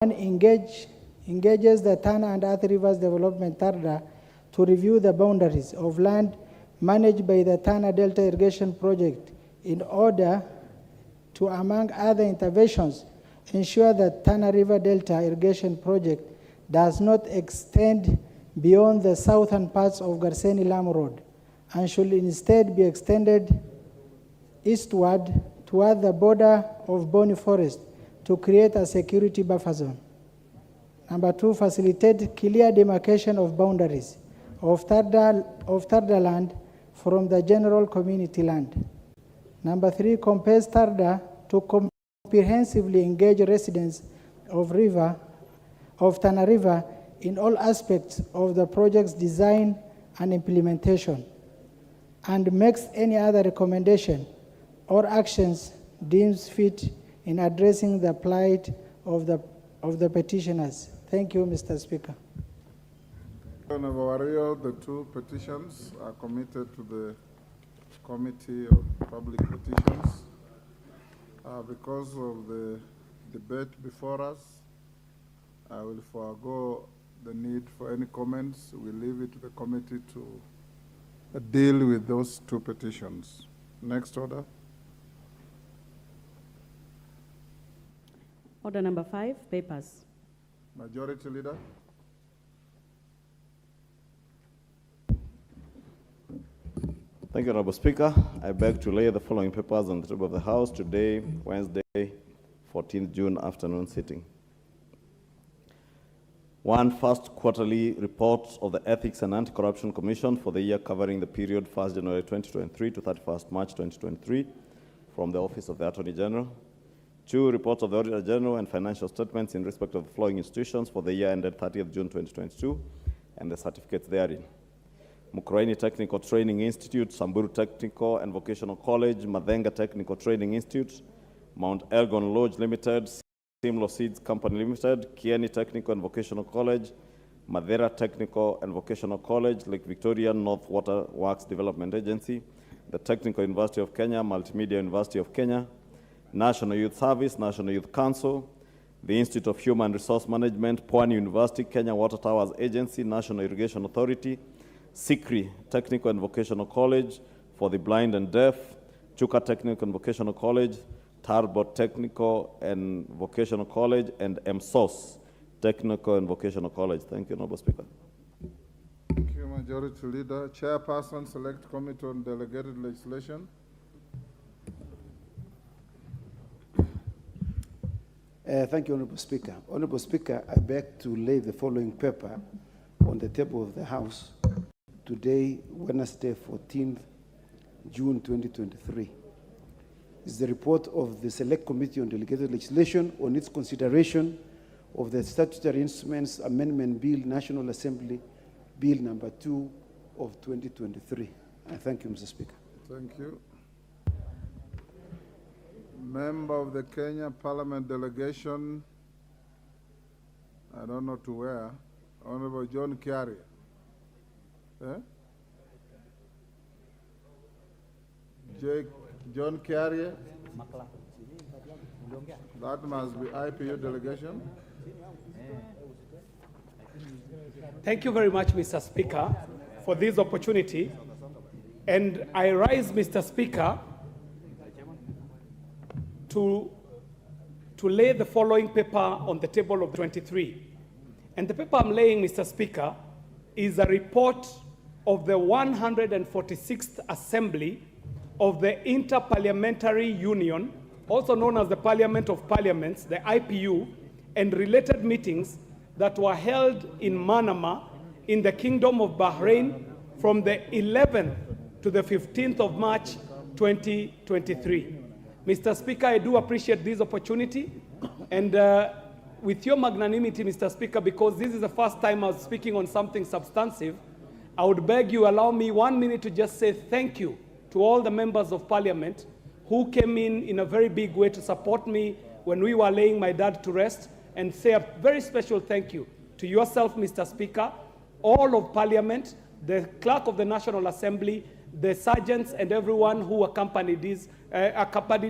engages the Tana and Athi Rivers Development TARDA to review the boundaries of land managed by the Tana Delta Irrigation Project in order to, among other interventions, ensure that Tana River Delta Irrigation Project does not extend beyond the southern parts of Garseni-Lamu Road and should instead be extended eastward toward the border of Boni Forest to create a security buffer zone. Number 2, facilitate clear demarcation of boundaries of TARDA land from the general community land. Number 3, compels TARDA to comprehensively engage residents of Tana River in all aspects of the project's design and implementation, and makes any other recommendation or actions deemed fit in addressing the plight of the petitioners. Thank you, Mr. Speaker. Honorable Wario, the two petitions are committed to the Committee of Public Petitions. Because of the debate before us, I will forego the need for any comments. We leave it to the committee to deal with those two petitions. Next order. Order number 5, papers. Majority Leader. Thank you, Honorable Speaker. I beg to lay the following papers on the table of the House today, Wednesday, 14th June afternoon sitting. 1, first quarterly report of the Ethics and Anti-Corruption Commission for the year covering the period 1st January 2023 to 31st March 2023 from the Office of the Attorney General. 2, reports of the Auditor General and financial statements in respect of the following institutions for the year ended 30th June 2022 and the certificates therein. Mukurweini Technical Training Institute, Samburu Technical and Vocational College, Madenga Technical Training Institute, Mount Elgon Lodge Limited, Simlo Seeds Company Limited, Kieni Technical and Vocational College, Madeira Technical and Vocational College, Lake Victoria North Water Works Development Agency, the Technical University of Kenya, Multimedia University of Kenya, National Youth Service, National Youth Council, the Institute of Human Resource Management, Pwani University, Kenya Water Towers Agency, National Irrigation Authority, Sikri Technical and Vocational College for the Blind and Deaf, Chuka Technical and Vocational College, Tarbot Technical and Vocational College, and MSOS Technical and Vocational College. Thank you, Honorable Speaker. Thank you, Majority Leader. Chairperson, Select Committee on Delegated Legislation. Thank you, Honorable Speaker. Honorable Speaker, I beg to lay the following paper on the table of the House today, Wednesday, 14th June 2023. It's the report of the Select Committee on Delegated Legislation on its consideration of the Statutory Instruments Amendment Bill, National Assembly Bill number 2 of 2023. I thank you, Mr. Speaker. Thank you. Member of the Kenya Parliament Delegation, I don't know to where, Honorable John Kiaria. John Kiaria? That must be IPU delegation. Thank you very much, Mr. Speaker, for this opportunity. And I rise, Mr. Speaker, to lay the following paper on the table of 23. And the paper I'm laying, Mr. Speaker, is a report of the 146th Assembly of the Inter-Parliamentary Union, also known as the Parliament of Parliaments, the IPU, and related meetings that were held in Manama in the Kingdom of Bahrain from the 11th to the 15th of March 2023. Mr. Speaker, I do appreciate this opportunity, and with your magnanimity, Mr. Speaker, because this is the first time I was speaking on something substantive, I would beg you allow me 1 minute to just say thank you to all the members of Parliament who came in a very big way to support me when we were laying my dad to rest, and say a very special thank you to yourself, Mr. Speaker, all of Parliament, the Clerk of the National Assembly, the sergeants, and everyone who accompanied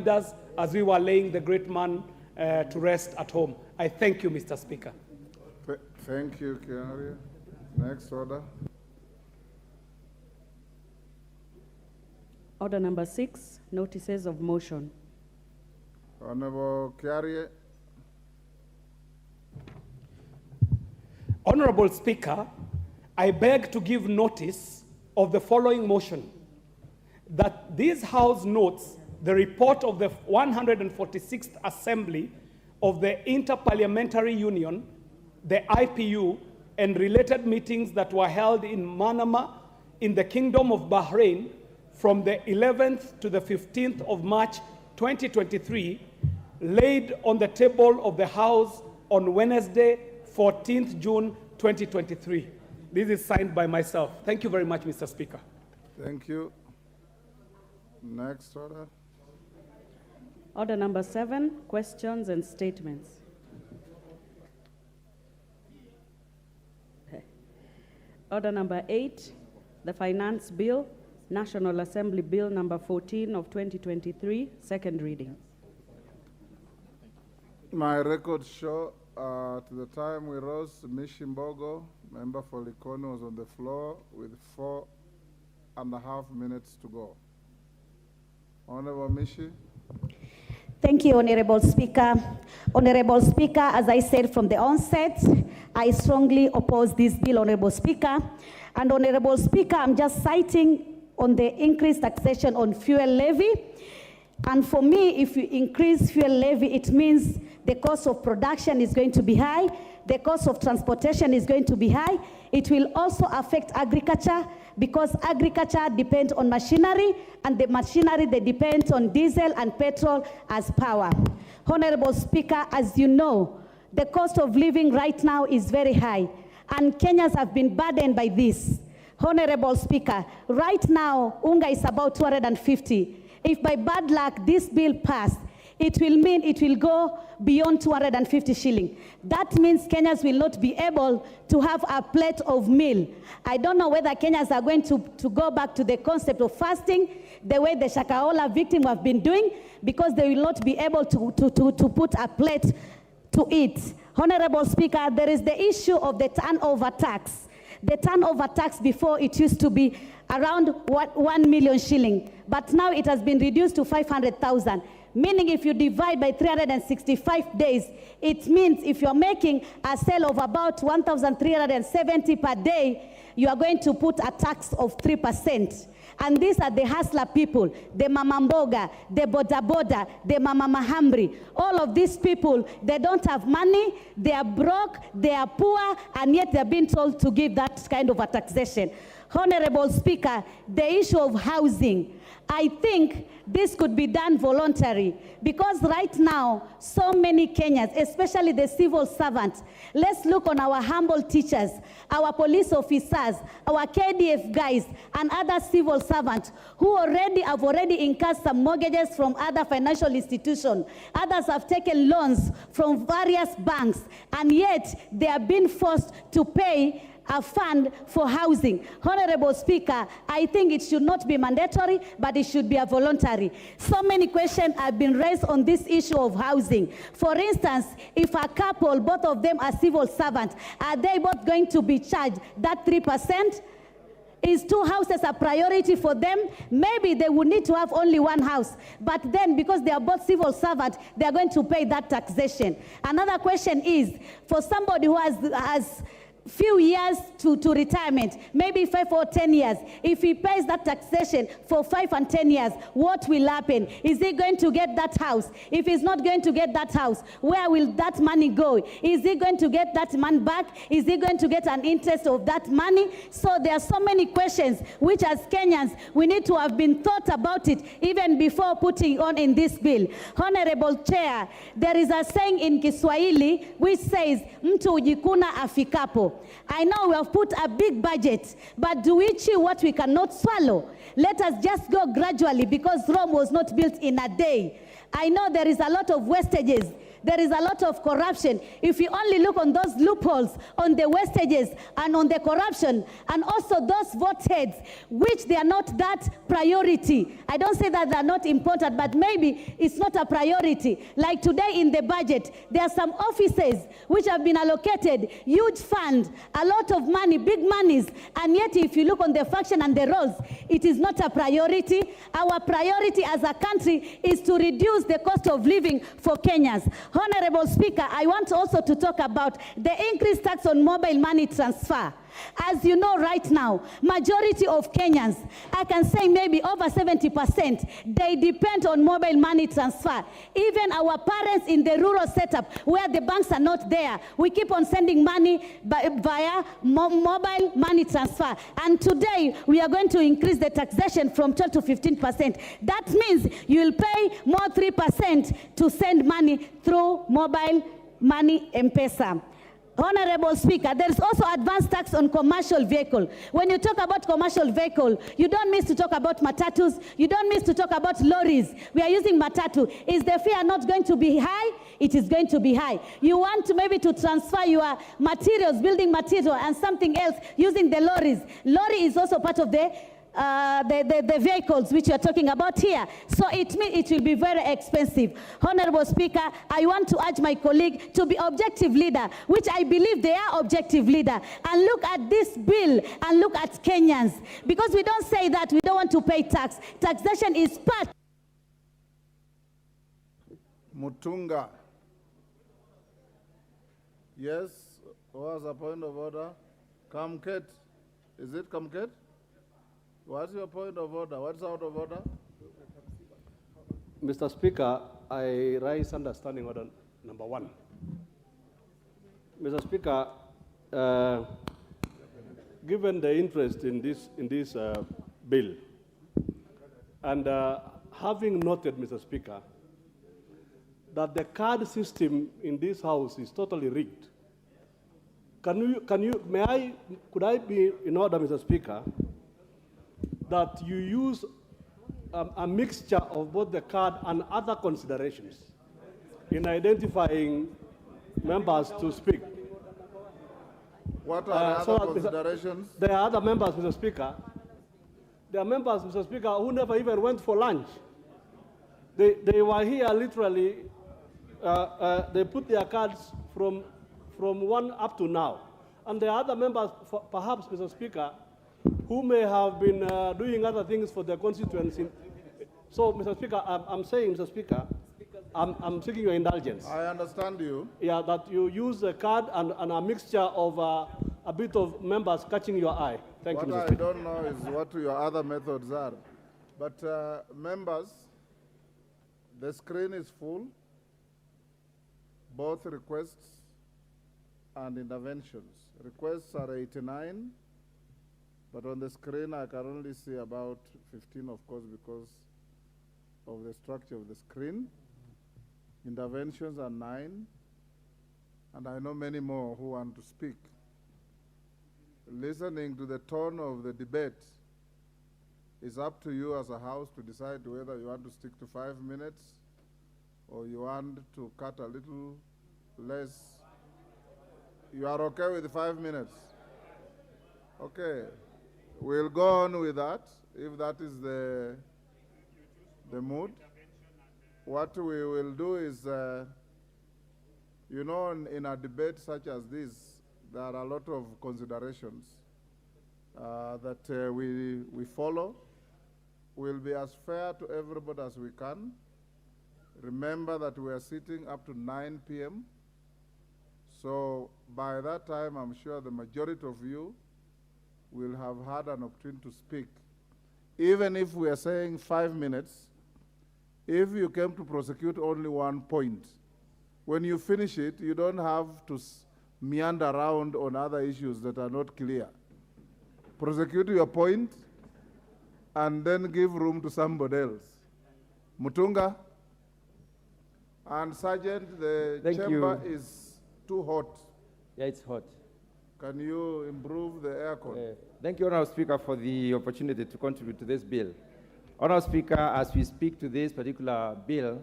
us as we were laying the great man to rest at home. I thank you, Mr. Speaker. Thank you, Kiaria. Next order. Order number 6, notices of motion. Honorable Kiaria. Honorable Speaker, I beg to give notice of the following motion, that this House notes the report of the 146th Assembly of the Interparliamentary Union, the IPU, and related meetings that were held in Manama in the Kingdom of Bahrain from the 11th to the 15th of March 2023, laid on the table of the House on Wednesday, 14th June 2023. This is signed by myself. Thank you very much, Mr. Speaker. Thank you. Next order. Order number 7, questions and statements. Order number 8, the Finance Bill, National Assembly Bill number 14 of 2023, second reading. My records show at the time we rose, Mishimbogo, member for Likoni, was on the floor with 4.5 minutes to go. Honorable Mishi. Thank you, Honorable Speaker. Honorable Speaker, as I said from the onset, I strongly oppose this bill, Honorable Speaker. And Honorable Speaker, I'm just citing on the increased taxation on fuel levy. And for me, if you increase fuel levy, it means the cost of production is going to be high, the cost of transportation is going to be high. It will also affect agriculture because agriculture depends on machinery, and the machinery, they depend on diesel and petrol as power. Honorable Speaker, as you know, the cost of living right now is very high, and Kenyans have been burdened by this. Honorable Speaker, right now, unga is about 250. If by bad luck this bill passed, it will mean it will go beyond 250 shilling. That means Kenyans will not be able to have a plate of meal. I don't know whether Kenyans are going to go back to the concept of fasting, the way the Shakahola victims have been doing, because they will not be able to put a plate to eat. Honorable Speaker, there is the issue of the turnover tax. The turnover tax before, it used to be around 1 million shilling, but now it has been reduced to 500,000. Meaning if you divide by 365 days, it means if you're making a sale of about 1,370 per day, you are going to put a tax of 3%. And these are the hustler people, the mama mboga, the boda boda, the mama mahamri. All of these people, they don't have money, they are broke, they are poor, and yet they're being told to give that kind of a taxation. Honorable Speaker, the issue of housing, I think this could be done voluntary, because right now, so many Kenyans, especially the civil servants, let's look on our humble teachers, our police officers, our KDF guys, and other civil servants who have already incurred some mortgages from other financial institutions. Others have taken loans from various banks, and yet they are being forced to pay a fund for housing. Honorable Speaker, I think it should not be mandatory, but it should be a voluntary. So many questions have been raised on this issue of housing. For instance, if a couple, both of them are civil servants, are they both going to be charged that 3%? Is 2 houses a priority for them? Maybe they would need to have only 1 house. But then, because they are both civil servants, they are going to pay that taxation. Another question is, for somebody who has few years to retirement, maybe 5 or 10 years, if he pays that taxation for 5 and 10 years, what will happen? Is he going to get that house? If he's not going to get that house, where will that money go? Is he going to get that money back? Is he going to get an interest of that money? So there are so many questions which, as Kenyans, we need to have been thought about it even before putting on in this bill. Honorable Chair, there is a saying in Kiswahili which says, mtu ujikuna afikapo. I know we have put a big budget, but do we chew what we cannot swallow? Let us just go gradually, because Rome was not built in a day. I know there is a lot of wastages. There is a lot of corruption. If you only look on those loopholes, on the wastages, and on the corruption, and also those vote heads, which they are not that priority. I don't say that they're not important, but maybe it's not a priority. Like today in the budget, there are some offices which have been allocated, huge fund, a lot of money, big monies, and yet if you look on the function and the roles, it is not a priority. Our priority as a country is to reduce the cost of living for Kenyans. Honorable Speaker, I want also to talk about the increased tax on mobile money transfer. As you know right now, majority of Kenyans, I can say maybe over 70%, they depend on mobile money transfer. Even our parents in the rural setup where the banks are not there, we keep on sending money via mobile money transfer. And today, we are going to increase the taxation from 12 to 15%. That means you will pay more 3% to send money through mobile money M-Pesa. Honorable Speaker, there is also advanced tax on commercial vehicle. When you talk about commercial vehicle, you don't miss to talk about matatus, you don't miss to talk about lorries. We are using matatu. Is the fare not going to be high? It is going to be high. You want to maybe to transfer your materials, building material and something else using the lorries. Lorry is also part of the vehicles which you are talking about here. So it means it will be very expensive. Honorable Speaker, I want to urge my colleague to be objective leader, which I believe they are objective leader, and look at this bill and look at Kenyans. Because we don't say that we don't want to pay tax. Taxation is part. Mutunga. Yes, was a point of order. Kamket. Is it Kamket? What's your point of order? What's out of order? Mr. Speaker, I raise understanding order number 1. Mr. Speaker, given the interest in this bill, and having noted, Mr. Speaker, that the card system in this House is totally rigged, could I be in order, Mr. Speaker, that you use a mixture of both the card and other considerations in identifying members to speak. What are the other considerations? There are other members, Mr. Speaker. There are members, Mr. Speaker, who never even went for lunch. They were here literally, they put their cards from 1 up to now. And there are other members, perhaps, Mr. Speaker, who may have been doing other things for their constituency. So, Mr. Speaker, I'm saying, Mr. Speaker, I'm seeking your indulgence. I understand you. Yeah, that you use a card and a mixture of a bit of members catching your eye. Thank you, Mr. Speaker. What I don't know is what your other methods are. But members, the screen is full, both requests and interventions. Requests are 89. But on the screen, I can only see about 15, of course, because of the structure of the screen. Interventions are 9, and I know many more who want to speak. Listening to the tone of the debate, it's up to you as a House to decide whether you want to stick to 5 minutes or you want to cut a little less. You are okay with 5 minutes? Okay. We'll go on with that, if that is the mood. What we will do is, you know, in a debate such as this, there are a lot of considerations that we follow. We'll be as fair to everybody as we can. Remember that we are sitting up to 9 p.m. So by that time, I'm sure the majority of you will have had an opportunity to speak. Even if we are saying 5 minutes, if you came to prosecute only 1 point, when you finish it, you don't have to meander around on other issues that are not clear. Prosecute your point and then give room to somebody else. Mutunga and Sergeant, the chamber is too hot. Yeah, it's hot. Can you improve the aircon? Thank you, Honourable Speaker, for the opportunity to contribute to this bill. Honourable Speaker, as we speak to this particular bill,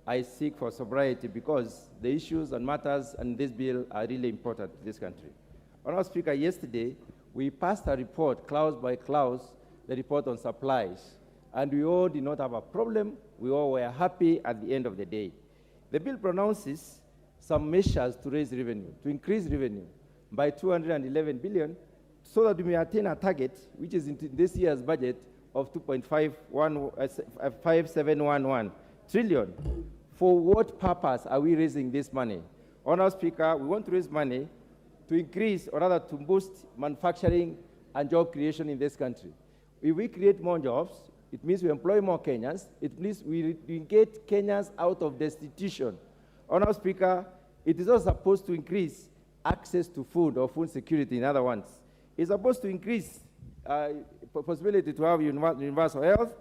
I seek for sobriety because the issues and matters in this bill are really important to this country. Honourable Speaker, yesterday we passed a report, clause by clause, the report on supplies, and we all did not have a problem. We all were happy at the end of the day. The bill pronounces some measures to raise revenue, to increase revenue by 211 billion, so that we may attain a target, which is in this year's budget, of 2.5711 trillion. For what purpose are we raising this money? Honourable Speaker, we want to raise money to increase, or rather to boost manufacturing and job creation in this country. If we create more jobs, it means we employ more Kenyans. It means we get Kenyans out of destitution. Honourable Speaker, it is also supposed to increase access to food or food security, in other words. It's supposed to increase possibility to have universal health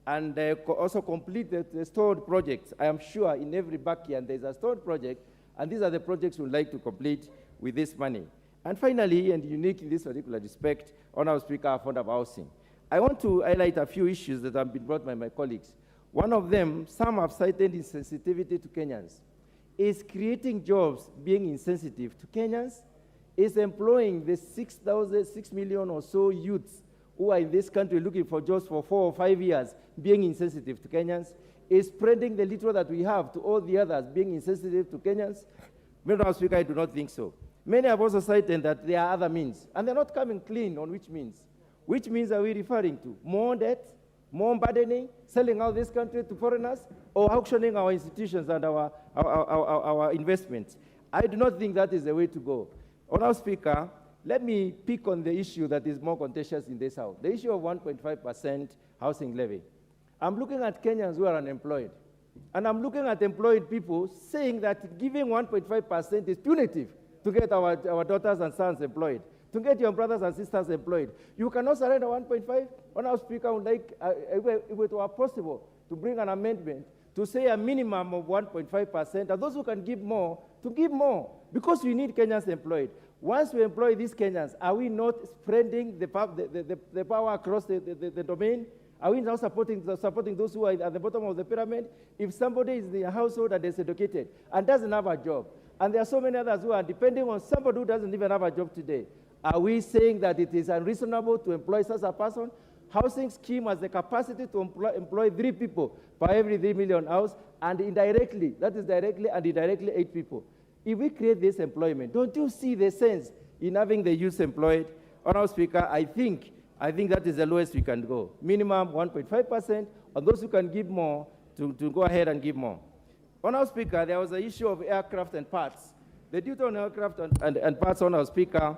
and also complete the stored projects. I am sure in every backyard there's a stored project, and these are the projects we'd like to complete with this money. And finally, and unique in this particular respect, Honourable Speaker, affordable housing. I want to highlight a few issues that have been brought by my colleagues. One of them, some have cited insensitivity to Kenyans. Is creating jobs being insensitive to Kenyans? Is employing the 6 million or so youths who are in this country looking for jobs for 4 or 5 years being insensitive to Kenyans? Is spreading the little that we have to all the others being insensitive to Kenyans? Madam Speaker, I do not think so. Many have also cited that there are other means, and they're not coming clean on which means. Which means are we referring to? More debt, more burdening, selling out this country to foreigners, or auctioning our institutions and our investments? I do not think that is the way to go. Honourable Speaker, let me pick on the issue that is more contentious in this House, the issue of 1.5% housing levy. I'm looking at Kenyans who are unemployed, and I'm looking at employed people saying that giving 1.5% is punitive to get our daughters and sons employed, to get your brothers and sisters employed. You cannot surrender 1.5. Honourable Speaker, I would like, if it were possible, to bring an amendment to say a minimum of 1.5%, and those who can give more, to give more, because we need Kenyans employed. Once we employ these Kenyans, are we not spreading the power across the domain? Are we now supporting those who are at the bottom of the pyramid? If somebody is in a household and is educated and doesn't have a job, and there are so many others who are depending on somebody who doesn't even have a job today, are we saying that it is unreasonable to employ such a person? Housing scheme has the capacity to employ 3 people per every 3 million house, and indirectly, that is directly and indirectly 8 people. If we create this employment, don't you see the sense in having the youth employed? Honourable Speaker, I think that is the lowest we can go. Minimum 1.5%, and those who can give more, to go ahead and give more. Honourable Speaker, there was an issue of aircraft and parts. The duty on aircraft and parts, Honourable Speaker,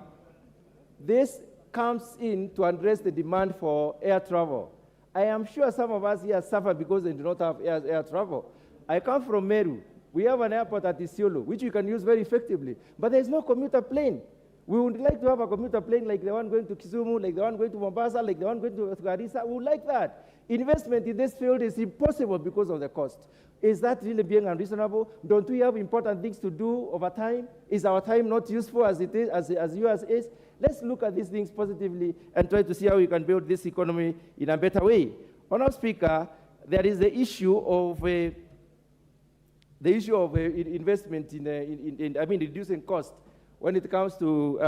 this comes in to address the demand for air travel. I am sure some of us here suffer because they do not have air travel. I come from Meru. We have an airport at Isiolo, which we can use very effectively, but there is no commuter plane. We would like to have a commuter plane like the one going to Kisumu, like the one going to Mombasa, like the one going to Garissa. We would like that. Investment in this field is impossible because of the cost. Is that really being unreasonable? Don't we have important things to do over time? Is our time not useful as it is, as yours is? Let's look at these things positively and try to see how we can build this economy in a better way. Honourable Speaker, there is the issue of investment in reducing cost when it comes to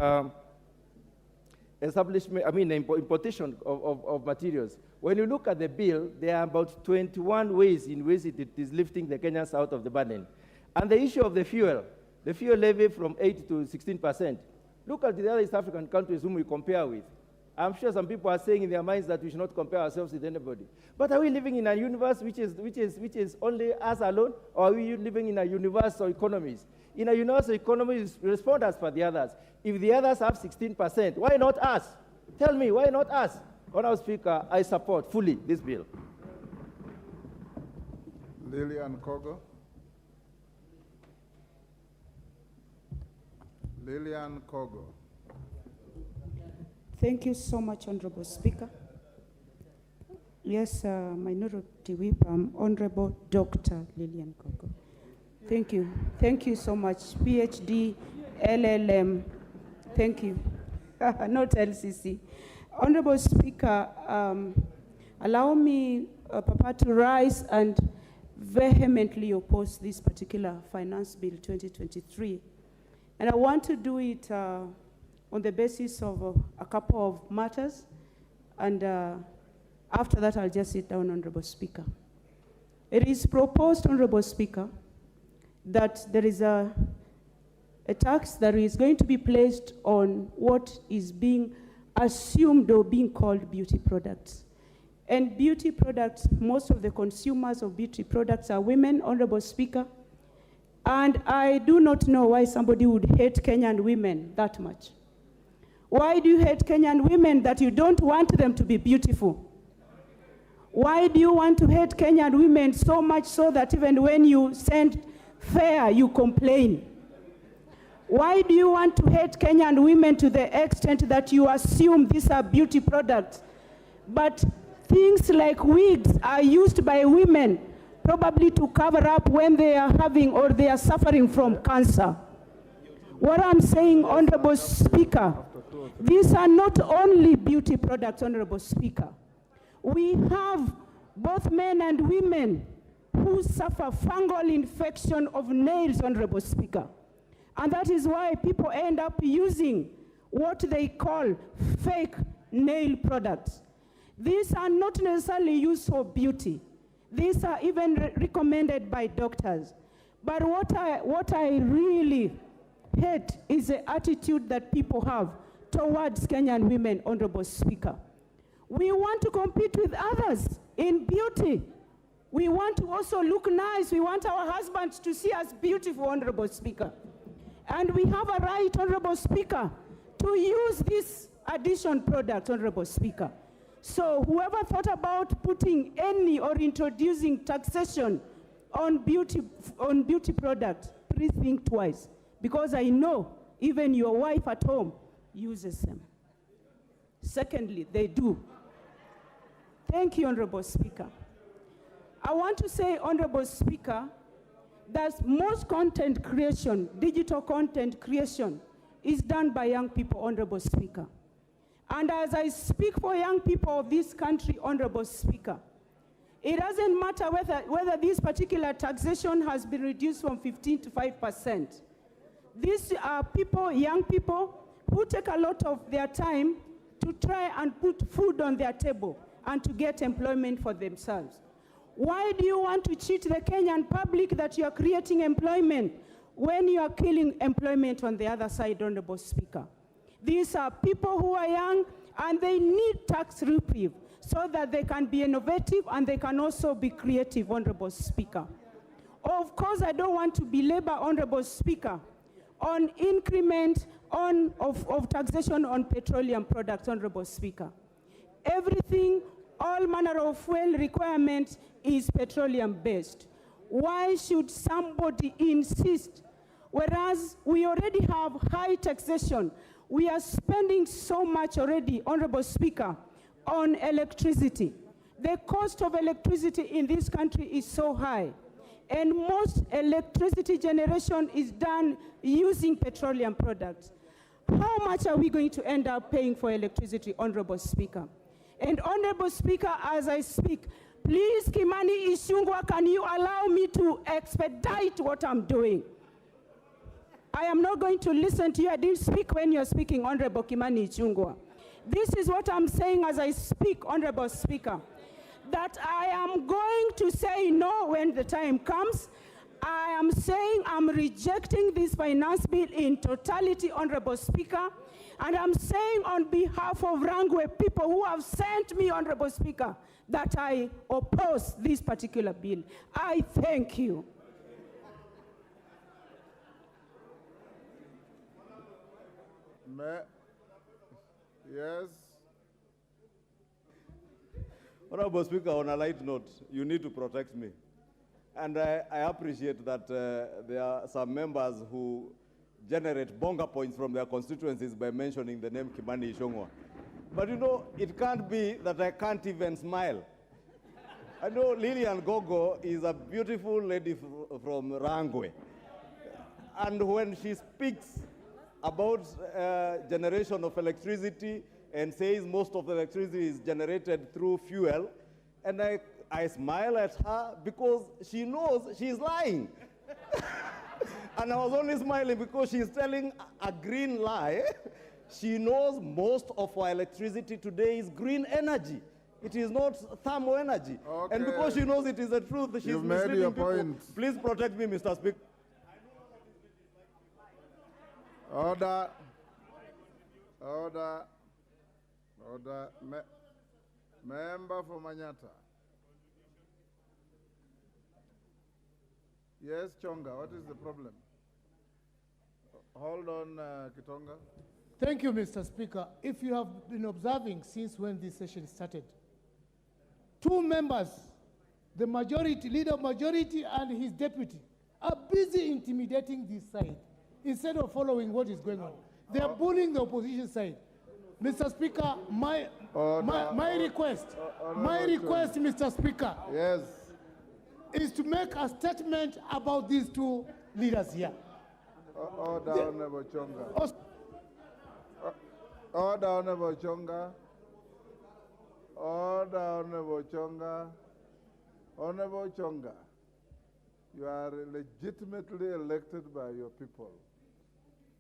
importation of materials. When you look at the bill, there are about 21 ways in which it is lifting the Kenyans out of the burden. And the issue of the fuel levy from 8 to 16%. Look at the other East African countries whom we compare with. I'm sure some people are saying in their minds that we should not compare ourselves with anybody. But are we living in a universe which is only us alone, or are we living in a universal economies? In a universal economy, we respond as per the others. If the others have 16%, why not us? Tell me, why not us? Honourable Speaker, I support fully this bill. Lillian Kogo. Lillian Kogo. Thank you so much, Honorable Speaker. Yes, Minority Whip, Honorable Dr. Lillian Kogo. Thank you. Thank you so much. PhD, LLM. Thank you. Not LCC. Honorable Speaker, allow me, Papa, to rise and vehemently oppose this particular Finance Bill 2023. And I want to do it on the basis of a couple of matters. And after that, I'll just sit down, Honorable Speaker. It is proposed, Honorable Speaker, that there is a tax that is going to be placed on what is being assumed or being called beauty products. And beauty products, most of the consumers of beauty products are women, Honorable Speaker. And I do not know why somebody would hate Kenyan women that much. Why do you hate Kenyan women that you don't want them to be beautiful? Why do you want to hate Kenyan women so much so that even when you send fare, you complain? Why do you want to hate Kenyan women to the extent that you assume these are beauty products? But things like wigs are used by women probably to cover up when they are having or they are suffering from cancer. What I'm saying, Honorable Speaker, these are not only beauty products, Honorable Speaker. We have both men and women who suffer fungal infection of nails, Honorable Speaker. And that is why people end up using what they call fake nail products. These are not necessarily used for beauty. These are even recommended by doctors. But what I really hate is the attitude that people have towards Kenyan women, Honorable Speaker. We want to compete with others in beauty. We want to also look nice. We want our husbands to see us beautiful, Honorable Speaker. And we have a right, Honorable Speaker, to use this addition product, Honorable Speaker. So whoever thought about putting any or introducing taxation on beauty products, please think twice. Because I know even your wife at home uses them. Secondly, they do. Thank you, Honorable Speaker. I want to say, Honorable Speaker, that most content creation, digital content creation, is done by young people, Honorable Speaker. And as I speak for young people of this country, Honorable Speaker, it doesn't matter whether this particular taxation has been reduced from 15 to 5%. These are people, young people, who take a lot of their time to try and put food on their table and to get employment for themselves. Why do you want to cheat the Kenyan public that you are creating employment when you are killing employment on the other side, Honorable Speaker? These are people who are young and they need tax reprieve so that they can be innovative and they can also be creative, Honorable Speaker. Of course, I don't want to belabor, Honorable Speaker, on increment of taxation on petroleum products, Honorable Speaker. Everything, all manner of fuel requirements is petroleum-based. Why should somebody insist? Whereas we already have high taxation, we are spending so much already, Honorable Speaker, on electricity. The cost of electricity in this country is so high, and most electricity generation is done using petroleum products. How much are we going to end up paying for electricity, Honorable Speaker? And Honorable Speaker, as I speak, please, Kimani Ichung'wah, can you allow me to expedite what I'm doing? I am not going to listen to you. I didn't speak when you're speaking, Honorable Kimani Ichung'wah. This is what I'm saying as I speak, Honorable Speaker, that I am going to say no when the time comes. I am saying I'm rejecting this finance bill in totality, Honorable Speaker. And I'm saying on behalf of Rangwe people who have sent me, Honorable Speaker, that I oppose this particular bill. I thank you. Yes. Honorable Speaker, on a light note, you need to protect me. And I appreciate that there are some members who generate bonga points from their constituencies by mentioning the name Kimani Ichung'wah. But you know, it can't be that I can't even smile. I know Lilian Gogo is a beautiful lady from Rangwe. And when she speaks about generation of electricity and says most of the electricity is generated through fuel, and I I smile at her because she knows she's lying. And I was only smiling because she's telling a green lie. She knows most of our electricity today is green energy. It is not thermal energy. Okay. And because she knows it is the truth, she's You've made misleading your people. point. Please protect me, Mr. Speaker. Order. Order. Order. Member for Manyata. Yes, Chonga, what is the problem? Hold on, Kitonga. Thank you, Mr. Speaker. If you have been observing since when this session started, two members, the majority, leader of majority and his deputy, are busy intimidating this side instead of following what is going on. They are bullying the opposition side. Mr. Speaker, my request, Mr. Speaker, yes, is to make a statement about these two leaders here. Order, Honorable Chonga. Order, Honorable Chonga. Order, Honorable Chonga. Honorable Chonga, you are legitimately elected by your people,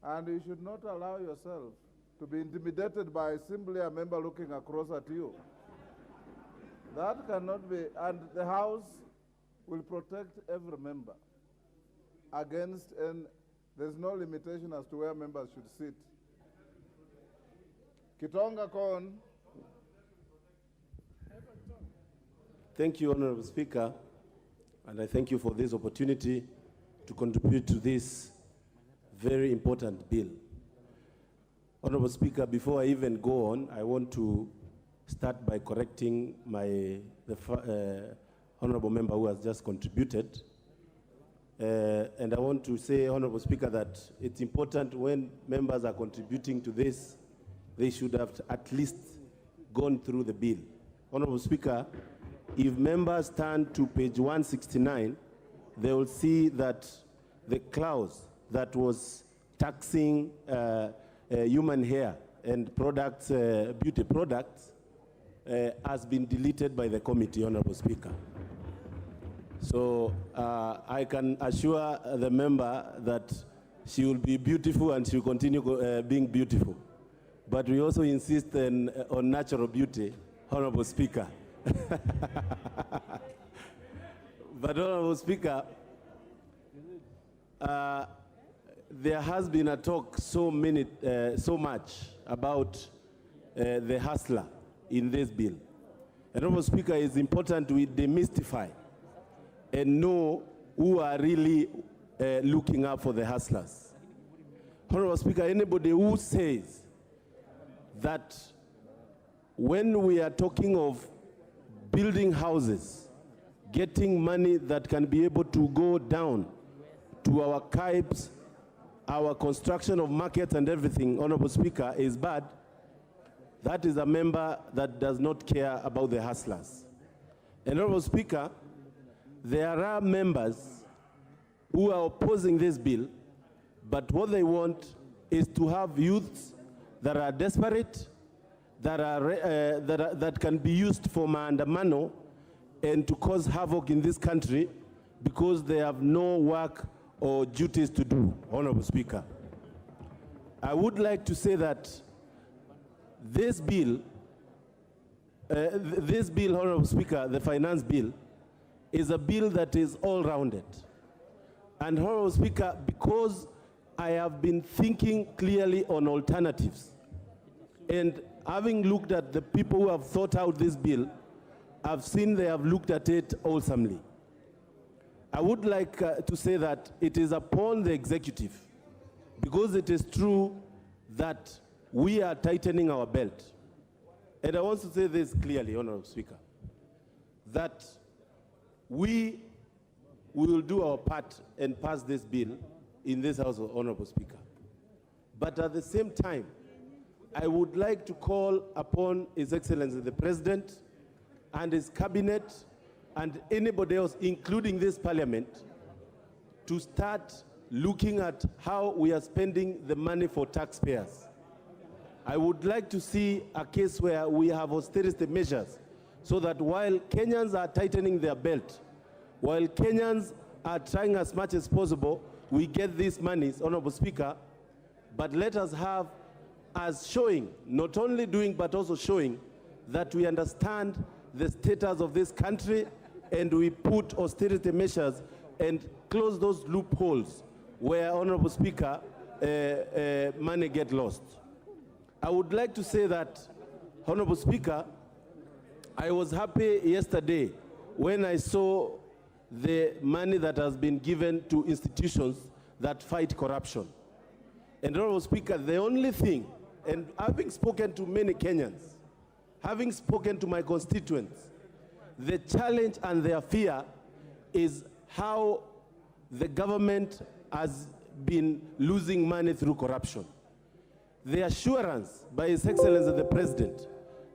and you should not allow yourself to be intimidated by simply a member looking across at you. That cannot be, and the House will protect every member against, and there's no limitation as to where members should sit. Kitonga Kon. Thank you, Honorable Speaker, and I thank you for this opportunity to contribute to this very important bill. Honorable Speaker, before I even go on, I want to start by correcting the honorable member who has just contributed. And I want to say, Honorable Speaker, that it's important when members are contributing to this, they should have at least gone through the bill. Honorable Speaker, if members turn to page 169, they will see that the clause that was taxing human hair and products, beauty products, has been deleted by the committee, Honorable Speaker. So I can assure the member that she will be beautiful and she will continue being beautiful. But we also insist on natural beauty, Honorable Speaker. But Honorable Speaker, there has been a talk so much about the hustler in this bill. And Honorable Speaker, it's important we demystify and know who are really looking up for the hustlers. Honorable Speaker, anybody who says that when we are talking of building houses, getting money that can be able to go down to our tribes, our construction of markets and everything, Honorable Speaker, is bad, that is a member that does not care about the hustlers. And Honorable Speaker, there are members who are opposing this bill, but what they want is to have youths that are desperate, that can be used for maandamano and to cause havoc in this country because they have no work or duties to do, Honorable Speaker. I would like to say that this bill, Honorable Speaker, the finance bill, is a bill that is all-rounded. And Honorable Speaker, because I have been thinking clearly on alternatives, and having looked at the people who have thought out this bill, I've seen they have looked at it wholesomely. I would like to say that it is upon the executive, because it is true that we are tightening our belt. And I want to say this clearly, Honorable Speaker, that we will do our part and pass this bill in this House, Honorable Speaker. But at the same time, I would like to call upon His Excellency the President and his cabinet and anybody else, including this Parliament, to start looking at how we are spending the money for taxpayers. I would like to see a case where we have austerity measures so that while Kenyans are tightening their belt, while Kenyans are trying as much as possible, we get these monies, Honorable Speaker, but let us have as showing, not only doing, but also showing that we understand the status of this country and we put austerity measures and close those loopholes where, Honorable Speaker, money get lost. I would like to say that, Honorable Speaker, I was happy yesterday when I saw the money that has been given to institutions that fight corruption. And Honorable Speaker, the only thing, and having spoken to many Kenyans, having spoken to my constituents, the challenge and their fear is how the government has been losing money through corruption. The assurance by His Excellency the President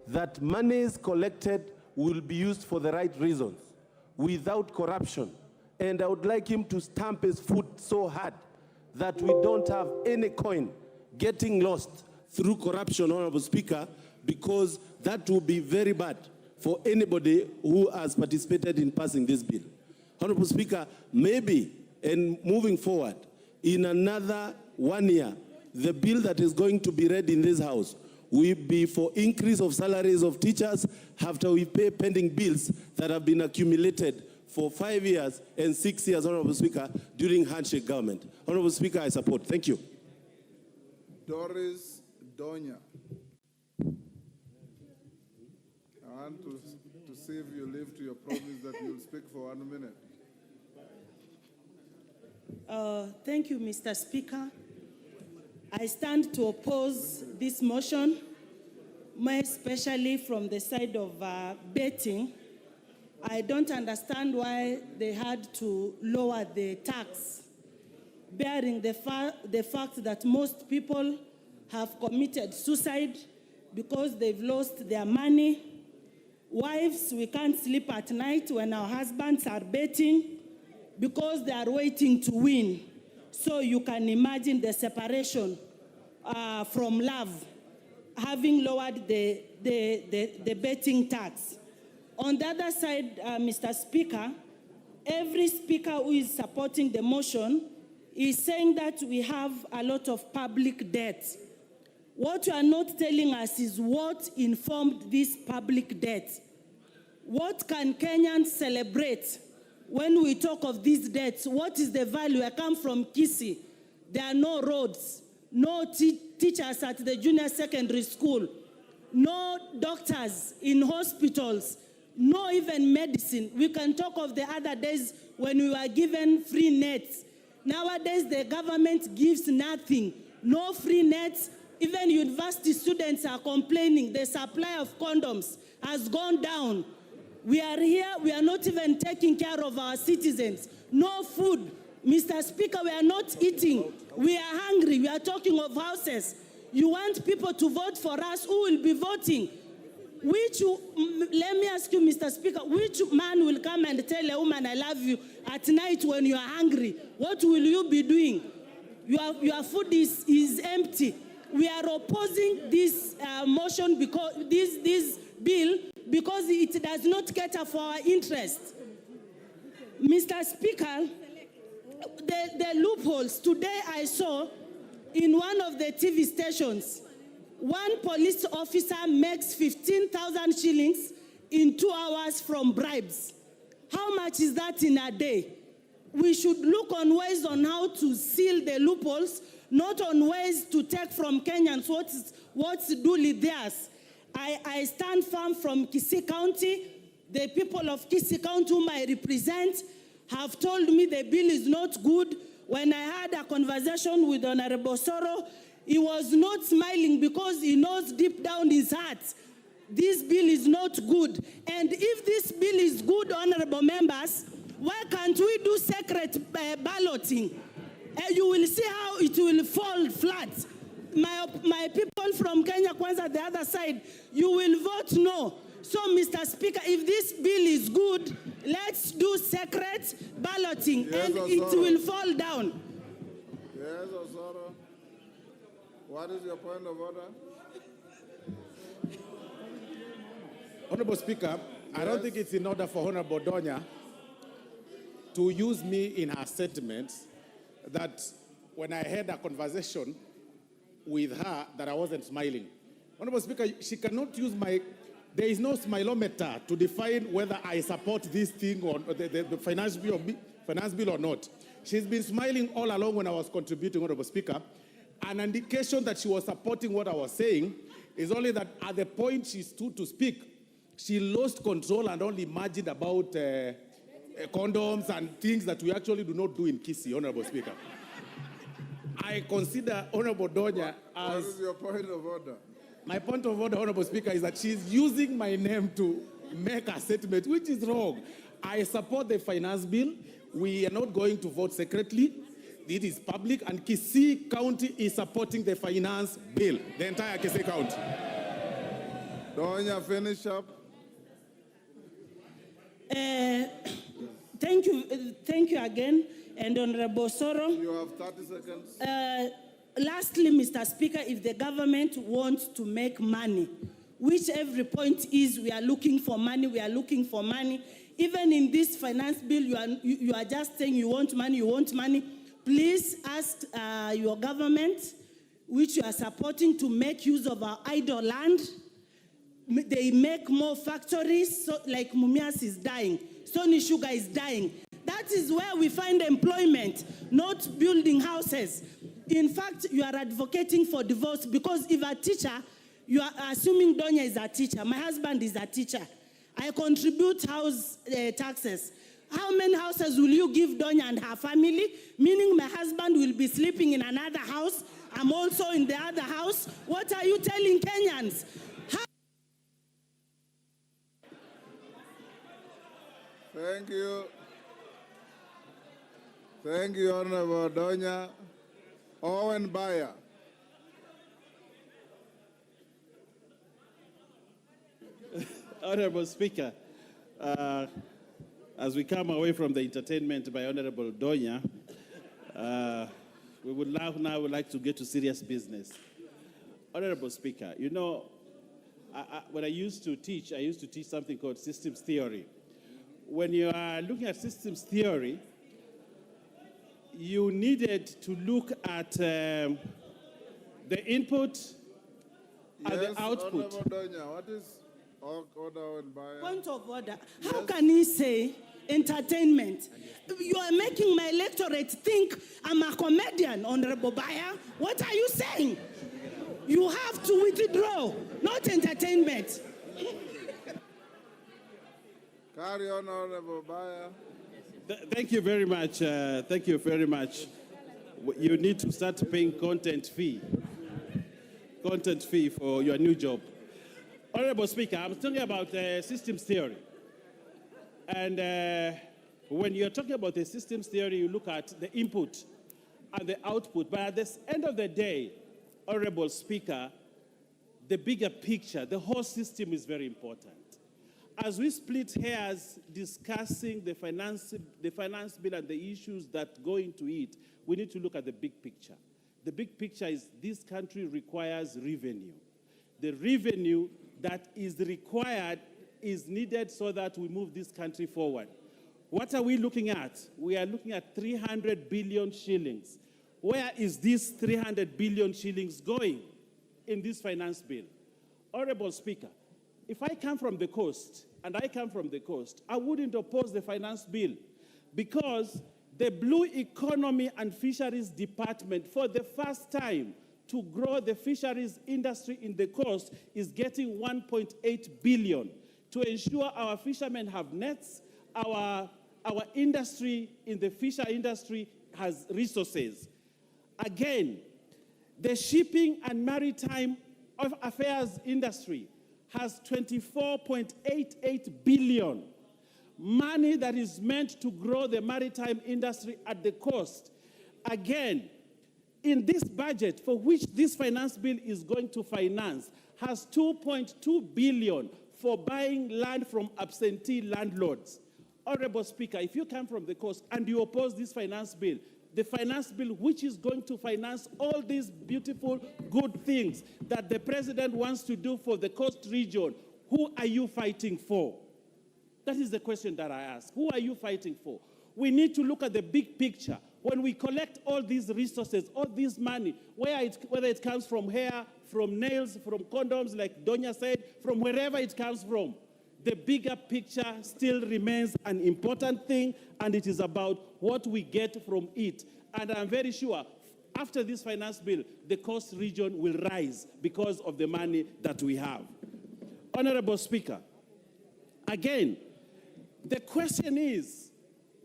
that monies collected will be used for the right reasons, without corruption. And I would like him to stamp his foot so hard that we don't have any coin getting lost through corruption, Honorable Speaker, because that will be very bad for anybody who has participated in passing this bill. Honorable Speaker, maybe, and moving forward, in another 1 year, the bill that is going to be read in this House will be for increase of salaries of teachers after we pay pending bills that have been accumulated for 5 years and 6 years, Honorable Speaker, during handshake government. Honorable Speaker, I support. Thank you. Doris Donya. I want to see if you live to your promise that you'll speak for 1 minute. Thank you, Mr. Speaker. I stand to oppose this motion, more especially from the side of betting. I don't understand why they had to lower the tax, bearing the fact that most people have committed suicide because they've lost their money. Wives, we can't sleep at night when our husbands are betting because they are waiting to win. So you can imagine the separation from love, having lowered the betting tax. On the other side, Mr. Speaker, every speaker who is supporting the motion is saying that we have a lot of public debt. What you are not telling us is what informed this public debt. What can Kenyans celebrate when we talk of these debts? What is the value? I come from Kisii. There are no roads, no teachers at the junior secondary school, no doctors in hospitals, no even medicine. We can talk of the other days when we were given free nets. Nowadays, the government gives nothing, no free nets. Even university students are complaining the supply of condoms has gone down. We are here, we are not even taking care of our citizens. No food. Mr. Speaker, we are not eating. We are hungry. We are talking of houses. You want people to vote for us. Who will be voting? Let me ask you, Mr. Speaker, which man will come and tell a woman, I love you, at night when you are hungry? What will you be doing? Your food is empty. We are opposing this motion, because this bill, because it does not cater for our interest. Mr. Speaker, the loopholes. Today I saw in one of the TV stations, one police officer makes 15,000 shillings in 2 hours from bribes. How much is that in a day? We should look on ways on how to seal the loopholes, not on ways to take from Kenyans what's duly theirs. I stand firm from Kisii County. The people of Kisii County whom I represent have told me the bill is not good. When I had a conversation with Honorable Soro, he was not smiling because he knows deep down his heart this bill is not good. And if this bill is good, honorable members, why can't we do secret balloting? You will see how it will fall flat. My people from Kenya Kwanza, the other side, you will vote no. So, Mr. Speaker, if this bill is good, let's do secret balloting, yes, and Osoro, it will fall down. Yes, Osoro. What is your point of order? Honorable Speaker, I don't think it's in order for Honorable Donya to use me in her statements that when I had a conversation with her that I wasn't smiling. Honorable Speaker, she cannot use there is no smilometer to define whether I support this thing or the finance bill or not. She's been smiling all along when I was contributing, Honorable Speaker. An indication that she was supporting what I was saying is only that at the point she stood to speak, she lost control and only imagined about condoms and things that we actually do not do in Kisii, Honorable Speaker. I consider Honorable Donya as... What is your point of order? My point of order, Honorable Speaker, is that she's using my name to make a statement, which is wrong. I support the finance bill. We are not going to vote secretly. It is public, and Kisii County is supporting the finance bill, the entire Kisii County. Donya, finish up. Thank you again, and Honorable Soro. You have 30 seconds. Lastly, Mr. Speaker, if the government wants to make money, which every point is we are looking for money, even in this finance bill, you are just saying you want money, please ask your government, which you are supporting, to make use of our idle land. They make more factories, so like Mumias is dying, Sony Sugar is dying. That is where we find employment, not building houses. In fact, you are advocating for divorce because if a teacher, you are assuming Donya is a teacher. My husband is a teacher. I contribute house taxes. How many houses will you give Donya and her family? Meaning my husband will be sleeping in another house. I'm also in the other house. What are you telling Kenyans? Thank you. Thank you, Honorable Donya. Owen Bayer. Honorable Speaker, as we come away from the entertainment by Honorable Donya, we would now like to get to serious business. Honorable Speaker, you know, when I used to teach something called systems theory. When you are looking at systems theory, you needed to look at the input and the output. Honorable Donya, what is order and buyer? Point of order. How can he say entertainment? You are making my electorate think I'm a comedian, Honorable Bayer. What are you saying? You have to withdraw, not entertainment. Carry on, Honorable Bayer. Thank you very much. Thank you very much. You need to start paying content fee for your new job. Honorable Speaker, I'm talking about systems theory. And when you're talking about the systems theory, you look at the input and the output. But at the end of the day, Honorable Speaker, the bigger picture, the whole system is very important. As we split hairs discussing the finance bill and the issues that go into it, we need to look at the big picture. The big picture is this country requires revenue. The revenue that is required is needed so that we move this country forward. What are we looking at? We are looking at 300 billion shillings. Where is this 300 billion shillings going in this finance bill? Honorable Speaker, if I come from the coast, I wouldn't oppose the finance bill because the Blue Economy and Fisheries Department, for the first time, to grow the fisheries industry in the coast, is getting 1.8 billion to ensure our fishermen have nets, our industry in the fisher industry has resources. Again, the shipping and maritime affairs industry has 24.88 billion, money that is meant to grow the maritime industry at the coast. Again, in this budget, for which this finance bill is going to finance, has 2.2 billion for buying land from absentee landlords. Honorable Speaker, if you come from the coast and you oppose this finance bill, the finance bill which is going to finance all these beautiful, good things that the president wants to do for the coast region, who are you fighting for? That is the question that I ask. Who are you fighting for? We need to look at the big picture. When we collect all these resources, all this money, whether it comes from hair, from nails, from condoms, like Donya said, from wherever it comes from, the bigger picture still remains an important thing, and it is about what we get from it. And I'm very sure after this finance bill, the coast region will rise because of the money that we have. Honorable Speaker, again, the question is,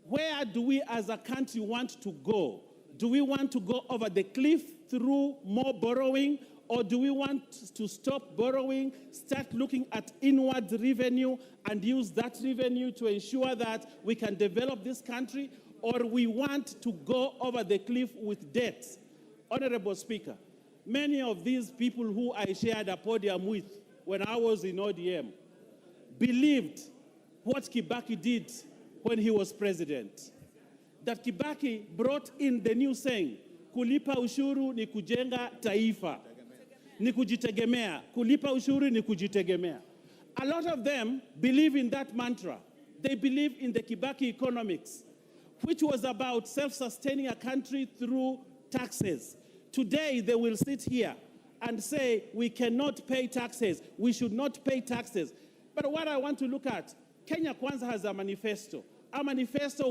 where do we as a country want to go? Do we want to go over the cliff through more borrowing, or do we want to stop borrowing, start looking at inward revenue and use that revenue to ensure that we can develop this country, or we want to go over the cliff with debt? Honorable Speaker, many of these people who I shared a podium with when I was in ODM believed what Kibaki did when he was president. That Kibaki brought in the new saying, kulipa ushuru ni kujenga taifa, ni kujitegemea, kulipa ushuru ni kujitegemea. A lot of them believe in that mantra. They believe in the Kibaki economics, which was about self-sustaining a country through taxes. Today, they will sit here and say, we cannot pay taxes. We should not pay taxes. But what I want to look at, Kenya Kwanza has a manifesto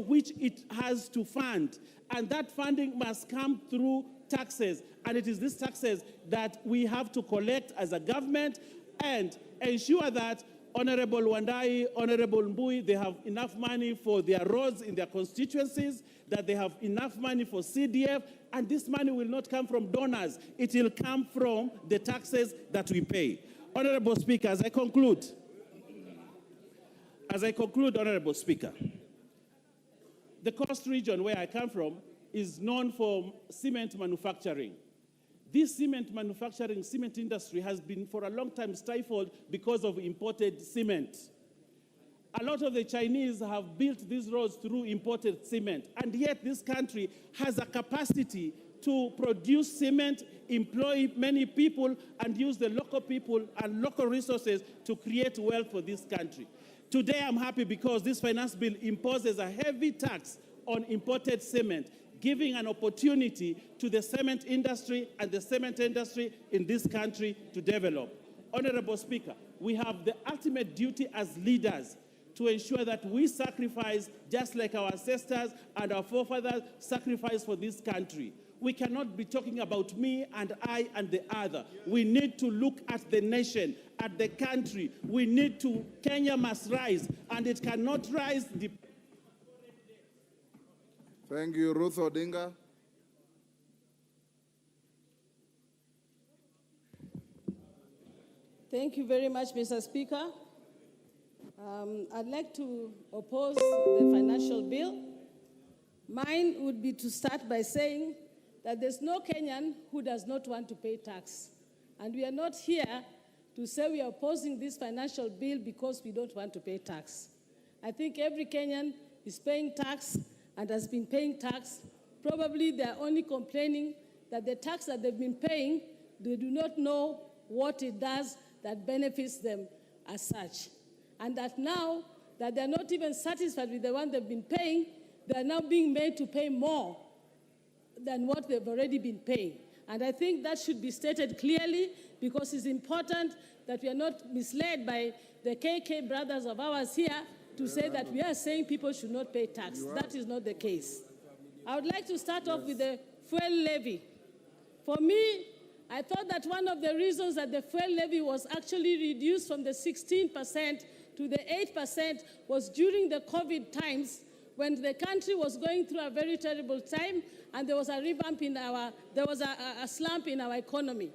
which it has to fund, and that funding must come through taxes. And it is these taxes that we have to collect as a government and ensure that Honorable Wandai, Honorable Mbui, they have enough money for their roads in their constituencies, that they have enough money for CDF, and this money will not come from donors. It will come from the taxes that we pay. Honorable Speaker, as I conclude, Honorable Speaker, the coast region where I come from is known for cement manufacturing. This cement industry has been for a long time stifled because of imported cement. A lot of the Chinese have built these roads through imported cement, and yet this country has a capacity to produce cement, employ many people, and use the local people and local resources to create wealth for this country. Today I'm happy because this finance bill imposes a heavy tax on imported cement, giving an opportunity to the cement industry and the cement industry in this country to develop. Honorable Speaker, we have the ultimate duty as leaders to ensure that we sacrifice just like our ancestors and our forefathers sacrificed for this country. We cannot be talking about me and I and the other. We need to look at the nation, at the country. Kenya must rise, and it cannot rise. Thank you, Ruth Odinga. Thank you very much, Mr. Speaker. I'd like to oppose the financial bill. Mine would be to start by saying that there's no Kenyan who does not want to pay tax. And we are not here to say we are opposing this financial bill because we don't want to pay tax. I think every Kenyan is paying tax and has been paying tax. Probably they are only complaining that the tax that they've been paying, they do not know what it does that benefits them as such. And that now that they're not even satisfied with the one they've been paying, they're now being made to pay more than what they've already been paying. And I think that should be stated clearly, because it's important that we are not misled by the KK brothers of ours here to say that we are saying people should not pay tax. That is not the case. I would like to start off with the fuel levy. For me, I thought that one of the reasons that the fuel levy was actually reduced from the 16% to the 8% was during the COVID times, when the country was going through a very terrible time, and there was a revamp in there was a slump in our economy.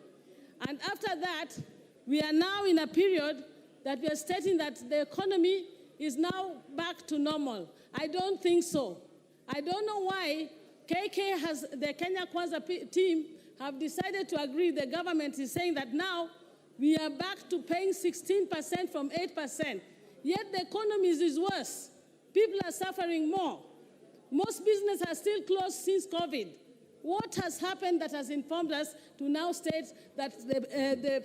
And after that, we are now in a period that we are stating that the economy is now back to normal. I don't think so. I don't know why the Kenya Kwanza team have decided to agree. The government is saying that now we are back to paying 16% from 8%. Yet the economy is worse. People are suffering more. Most businesses are still closed since COVID. What has happened that has informed us to now state that the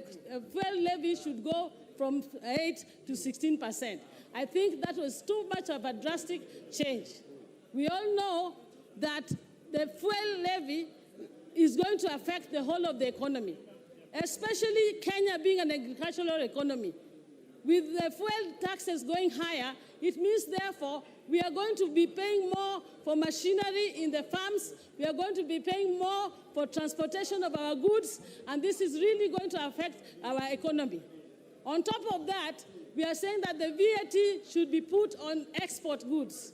fuel levy should go from 8 to 16%. I think that was too much of a drastic change. We all know that the fuel levy is going to affect the whole of the economy, especially Kenya being an agricultural economy. With the fuel taxes going higher, it means, therefore, we are going to be paying more for machinery in the farms. We are going to be paying more for transportation of our goods, and this is really going to affect our economy. On top of that, we are saying that the VAT should be put on export goods.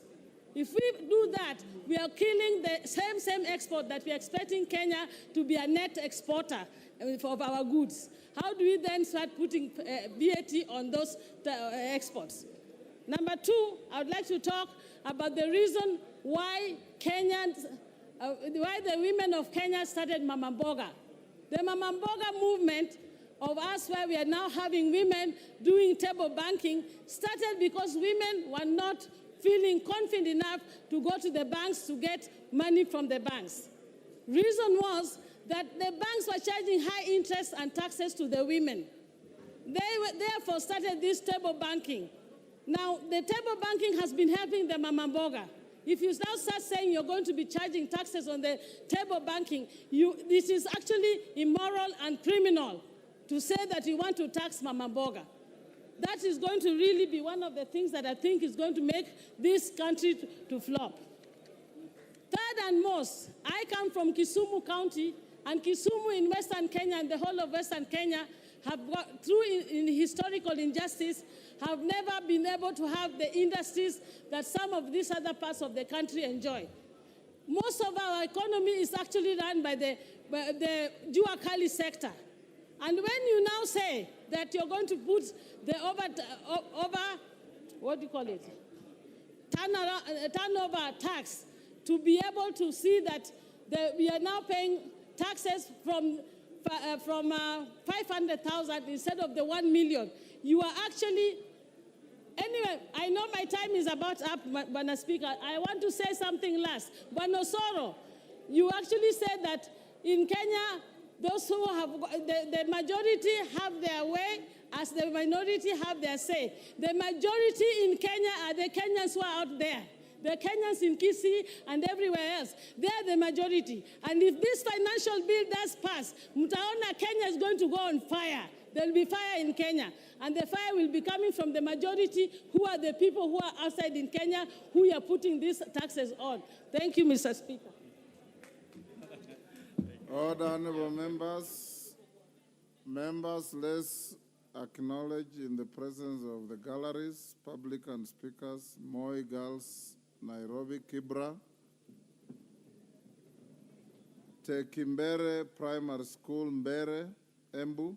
If we do that, we are killing the same export that we are expecting Kenya to be a net exporter of our goods. How do we then start putting VAT on those exports? Number two, I would like to talk about the reason why why the women of Kenya started Mama Mboga. The Mama Mboga movement of us, where we are now having women doing table banking, started because women were not feeling confident enough to go to the banks to get money from the banks. Reason was that the banks were charging high interest and taxes to the women. They therefore started this table banking. Now, the table banking has been helping the Mama Mboga. If you now start saying you're going to be charging taxes on the table banking, this is actually immoral and criminal to say that you want to tax Mama Mboga. That is going to really be one of the things that I think is going to make this country to flop. Third and most, I come from Kisumu County, and Kisumu in Western Kenya and the whole of Western Kenya have, through in historical injustice, have never been able to have the industries that some of these other parts of the country enjoy. Most of our economy is actually run by the Jua Kali sector. And when you now say that you're going to put the turnover tax to be able to see that we are now paying taxes from 500,000 instead of the 1 million, you are actually. Anyway, I know my time is about up, Bwana Speaker. I want to say something last. Bwana Osoro, you actually said that in Kenya, those who have, the majority have their way as the minority have their say. The majority in Kenya are the Kenyans who are out there. The Kenyans in Kisii and everywhere else, they are the majority. And if this financial bill does pass, mtaona Kenya is going to go on fire. There will be fire in Kenya. And the fire will be coming from the majority, who are the people who are outside in Kenya, who are putting these taxes on. Thank you, Mr. Speaker. Order, honorable members. Members, let's acknowledge in the presence of the galleries, public and speakers, Moi Girls, Nairobi, Kibra, Tekimbere Primary School, Mbere, Embu,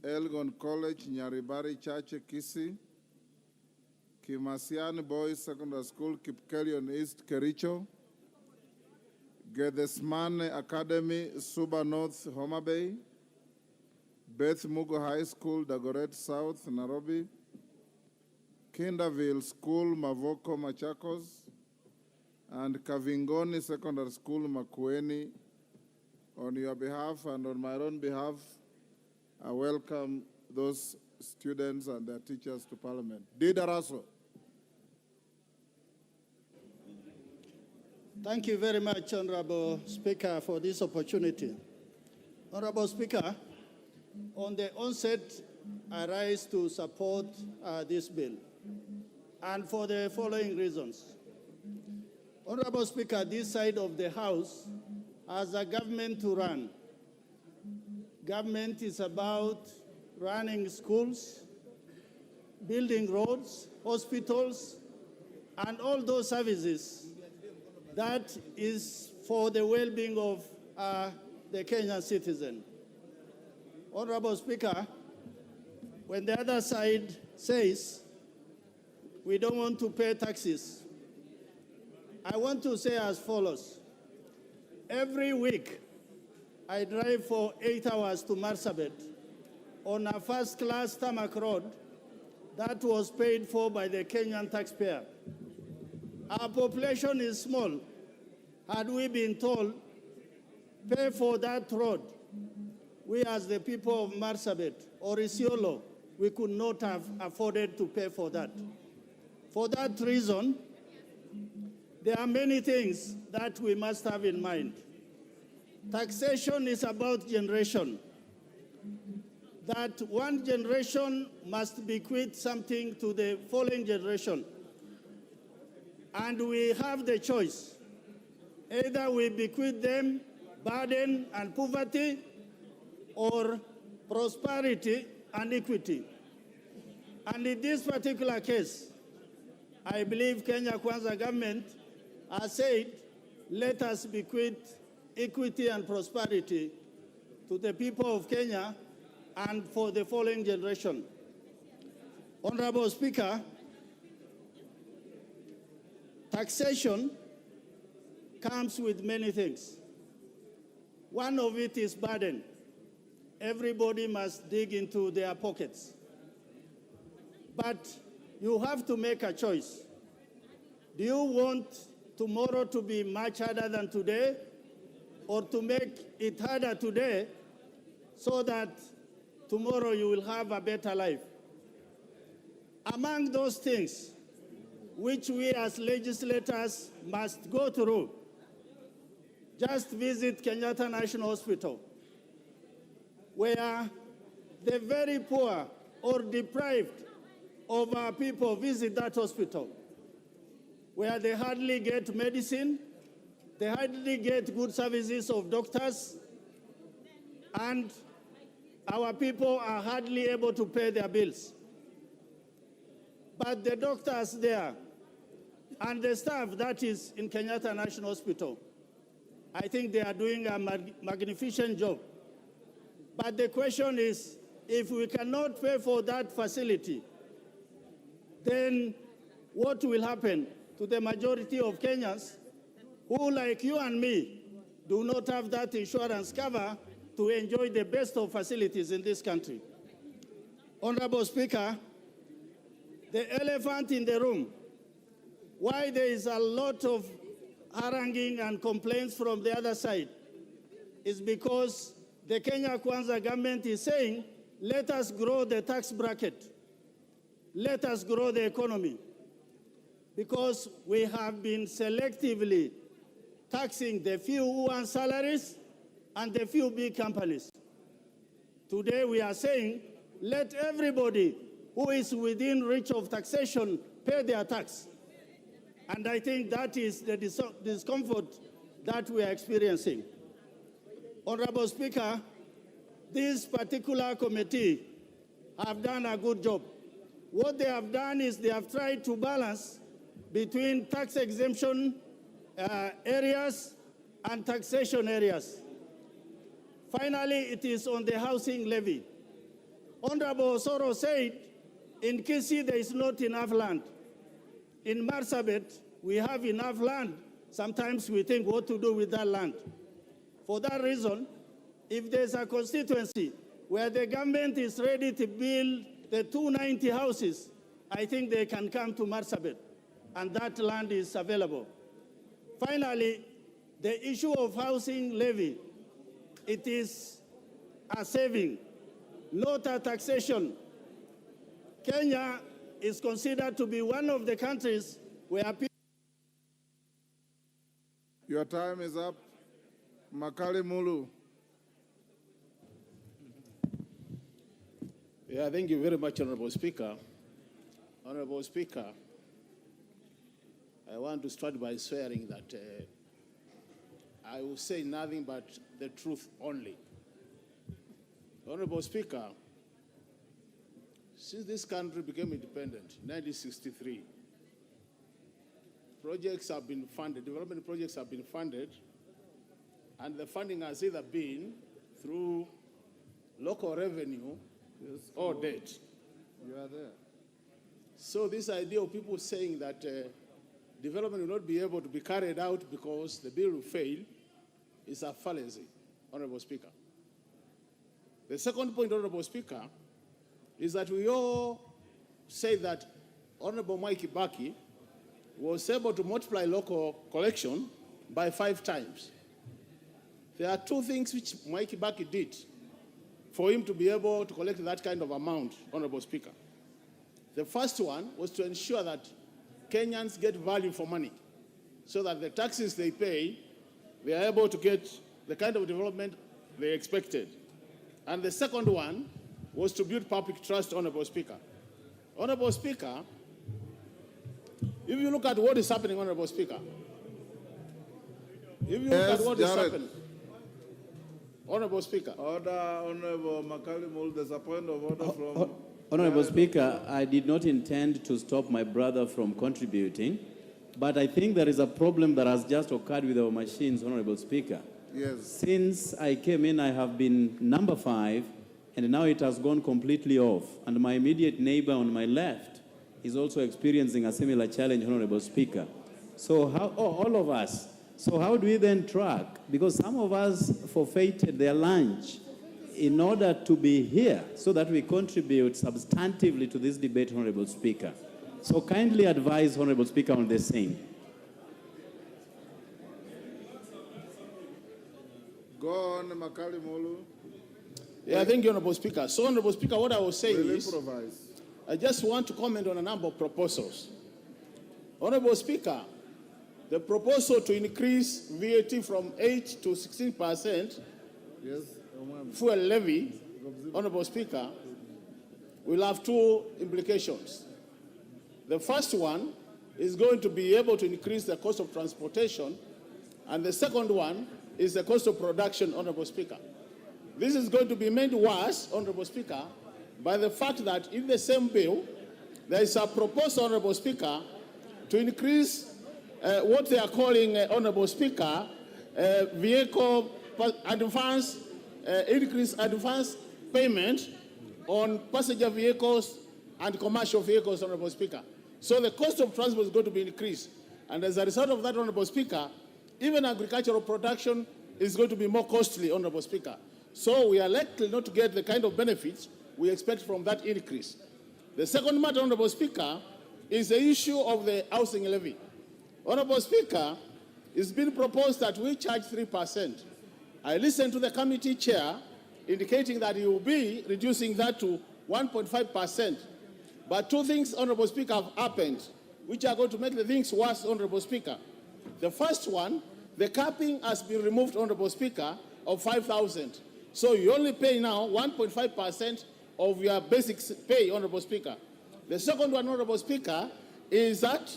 Elgon College, Nyaribari Chache, Kisii, Kimasiani Boys Secondary School, Kipkelion East, Kericho, Gedesmane Academy, Suba North, Homa Bay, Beth Mugo High School, Dagoret South, Nairobi, Kinderville School, Mavoko, Machakos, and Kavingoni Secondary School, Makueni. On your behalf and on my own behalf, I welcome those students and their teachers to Parliament. Didaraso. Thank you very much, Honorable Speaker, for this opportunity. Honorable Speaker, on the onset, I rise to support this bill, and for the following reasons. Honorable Speaker, this side of the House has a government to run. Government is about running schools, building roads, hospitals, and all those services that is for the well-being of the Kenyan citizen. Honorable Speaker, when the other side says we don't want to pay taxes, I want to say as follows. Every week, I drive for 8 hours to Marsabit on a first-class tarmac road that was paid for by the Kenyan taxpayer. Our population is small. Had we been told, pay for that road, we as the people of Marsabit or Isiolo we could not have afforded to pay for that. For that reason, there are many things that we must have in mind. Taxation is about generation. That one generation must bequeath something to the following generation. And we have the choice. Either we bequeath them burden and poverty, or prosperity and equity. And in this particular case, I believe Kenya Kwanza government has said, let us bequeath equity and prosperity to the people of Kenya and for the following generation. Honorable Speaker, taxation comes with many things. One of it is burden. Everybody must dig into their pockets. But you have to make a choice. Do you want tomorrow to be much harder than today, or to make it harder today so that tomorrow you will have a better life? Among those things which we as legislators must go through, just visit Kenyatta National Hospital, where the very poor or deprived of our people visit that hospital, where they hardly get medicine, they hardly get good services of doctors, and our people are hardly able to pay their bills. But the doctors there and the staff that is in Kenyatta National Hospital, I think they are doing a magnificent job. But the question is, if we cannot pay for that facility, then what will happen to the majority of Kenyans who, like you and me, do not have that insurance cover to enjoy the best of facilities in this country? Honorable Speaker, the elephant in the room, why there is a lot of haranguing and complaints from the other side, is because the Kenya Kwanza government is saying, let us grow the tax bracket. Let us grow the economy. Because we have been selectively taxing the few who earn salaries and the few big companies. Today we are saying, let everybody who is within reach of taxation pay their tax. And I think that is the discomfort that we are experiencing. Honorable Speaker, this particular committee have done a good job. What they have done is they have tried to balance between tax exemption areas and taxation areas. Finally, it is on the housing levy. Honorable Osoro said, in Kisii there is not enough land. In Marsabit, we have enough land. Sometimes we think what to do with that land. For that reason, if there's a constituency where the government is ready to build the 290 houses, I think they can come to Marsabit, and that land is available. Finally, the issue of housing levy, it is a saving, not a taxation. Kenya is considered to be one of the countries where people... Your time is up. Makali Mulu. Yeah, thank you very much, Honorable Speaker. Honorable Speaker, I want to start by swearing that I will say nothing but the truth only. Honorable Speaker, since this country became independent in 1963, projects have been funded, development projects have been funded, and the funding has either been through local revenue or debt. You are there. So this idea of people saying that development will not be able to be carried out because the bill will fail is a fallacy, Honorable Speaker. The second point, Honorable Speaker, is that we all say that Honorable Mwai Kibaki was able to multiply local collection by 5 times. There are 2 things which Mwai Kibaki did. for him to be able to collect that kind of amount, Honorable Speaker. The first one was to ensure that Kenyans get value for money, so that the taxes they pay, they are able to get the kind of development they expected. And the second one was to build public trust, Honorable Speaker. Honorable Speaker, if you look at what is happening, Honorable Speaker, if you look at what is happening, Honorable Speaker. Order, Honorable Makalimul, there's a point of order from... Honorable Speaker, I did not intend to stop my brother from contributing, but I think there is a problem that has just occurred with our machines, Honorable Speaker. Yes. Since I came in, I have been number 5, and now it has gone completely off. And my immediate neighbor on my left is also experiencing a similar challenge, Honorable Speaker. So how, all of us, so how do we then track? Because some of us forfeited their lunch in order to be here so that we contribute substantively to this debate, Honorable Speaker. So kindly advise, Honorable Speaker, on the same. Go on, Makalimulu. Yeah, thank you, Honorable Speaker. So, Honorable Speaker, what I was saying is, I just want to comment on a number of proposals. Honorable Speaker, the proposal to increase VAT from 8 to 16%, yes, fuel levy, Honorable Speaker, will have two implications. The first one is going to be able to increase the cost of transportation, and the second one is the cost of production, Honorable Speaker. This is going to be made worse, Honorable Speaker, by the fact that in the same bill, there is a proposal, Honorable Speaker, to increase what they are calling, Honorable Speaker, vehicle advance, increase advance payment on passenger vehicles and commercial vehicles, Honorable Speaker. So the cost of transport is going to be increased. And as a result of that, Honorable Speaker, even agricultural production is going to be more costly, Honorable Speaker. So we are likely not to get the kind of benefits we expect from that increase. The second matter, Honorable Speaker, is the issue of the housing levy. Honorable Speaker, it's been proposed that we charge 3%. I listened to the committee chair indicating that he will be reducing that to 1.5%. But two things, Honorable Speaker, have happened, which are going to make the things worse, Honorable Speaker. The first one, the capping has been removed, Honorable Speaker, of 5,000. So you only pay now 1.5% of your basic pay, Honorable Speaker. The second one, Honorable Speaker, is that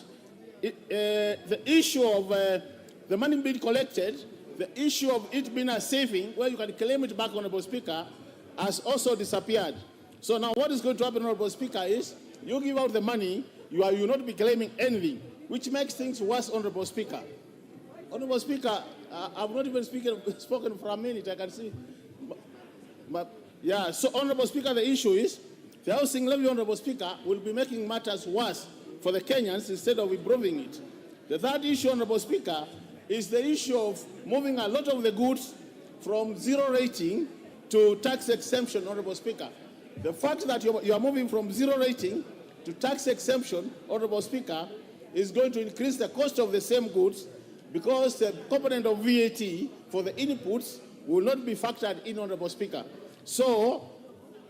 the issue of the money being collected, the issue of it being a saving, where you can claim it back, Honorable Speaker, has also disappeared. So now what is going to happen, Honorable Speaker, is you give out the money, you will not be claiming anything, which makes things worse, Honorable Speaker. Honorable Speaker, I've not even spoken for a minute, I can see. But yeah, so Honorable Speaker, the issue is the housing levy, Honorable Speaker, will be making matters worse for the Kenyans instead of improving it. The third issue, Honorable Speaker, is the issue of moving a lot of the goods from zero rating to tax exemption, Honorable Speaker. The fact that you are moving from zero rating to tax exemption, Honorable Speaker, is going to increase the cost of the same goods because the component of VAT for the inputs will not be factored in, Honorable Speaker. So,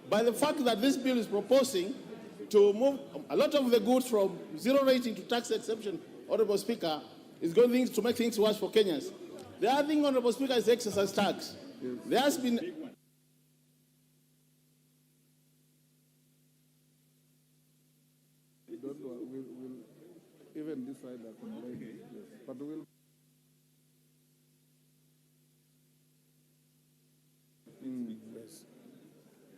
by the fact that this bill is proposing to move a lot of the goods from zero rating to tax exemption, Honorable Speaker, is going to make things worse for Kenyans. The other thing, Honorable Speaker, is excise tax. Yes. There has been... We'll even decide that. Okay. Yes. But we'll... Yes.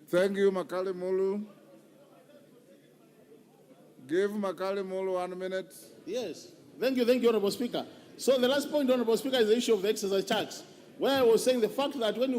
Thank you, Makalimulu. Give Makalimulu 1 minute. Yes. Thank you, Honorable Speaker. So the last point, Honorable Speaker, is the issue of the excise tax, where I was saying the fact that when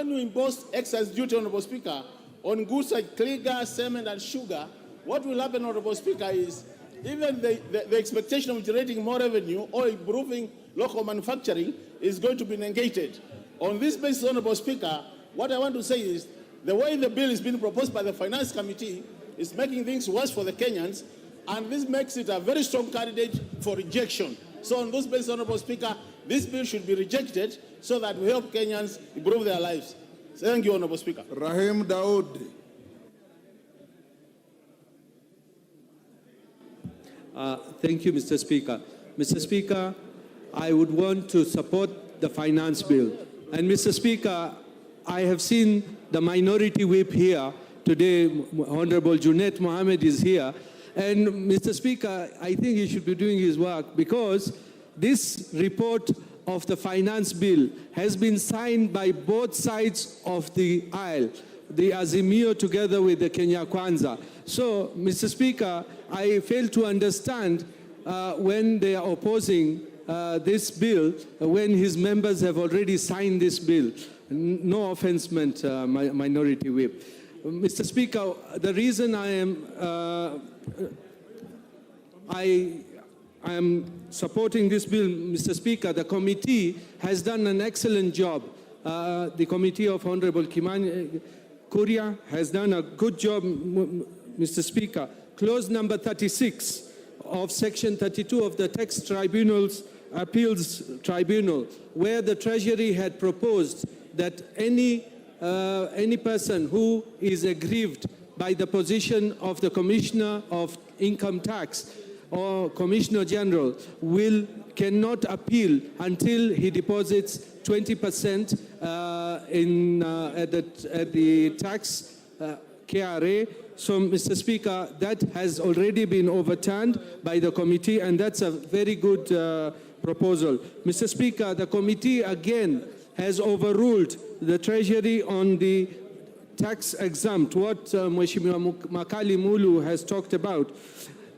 you impose excise duty, Honorable Speaker, on goods like clear, cement, and sugar, what will happen, Honorable Speaker, is even the expectation of generating more revenue or improving local manufacturing is going to be negated. On this basis, Honorable Speaker, what I want to say is the way the bill is being proposed by the Finance Committee is making things worse for the Kenyans, and this makes it a very strong candidate for rejection. So on those basis, Honorable Speaker, this bill should be rejected so that we help Kenyans improve their lives. Thank you, Honorable Speaker. Rahim Daud. Thank you, Mr. Speaker. Mr. Speaker, I would want to support the finance bill. And Mr. Speaker, I have seen the minority whip here today. Honorable Junet Mohammed is here. And Mr. Speaker, I think he should be doing his work because this report of the finance bill has been signed by both sides of the aisle, the Azimio together with the Kenya Kwanza. So, Mr. Speaker, I fail to understand when they are opposing this bill, when his members have already signed this bill. No offense meant, minority whip. Mr. Speaker, the reason I am supporting this bill, Mr. Speaker, the committee has done an excellent job. The committee of Honorable Kimani Kuria has done a good job, Mr. Speaker. Clause number 36 of Section 32 of the Tax Tribunal's Appeals Tribunal, where the Treasury had proposed that any person who is aggrieved by the position of the Commissioner of Income Tax or Commissioner General cannot appeal until he deposits 20% at the tax KRA. So, Mr. Speaker, that has already been overturned by the committee, and that's a very good proposal. Mr. Speaker, the committee again has overruled the Treasury on the tax exempt, what Mheshimiwa Makali Mulu has talked about.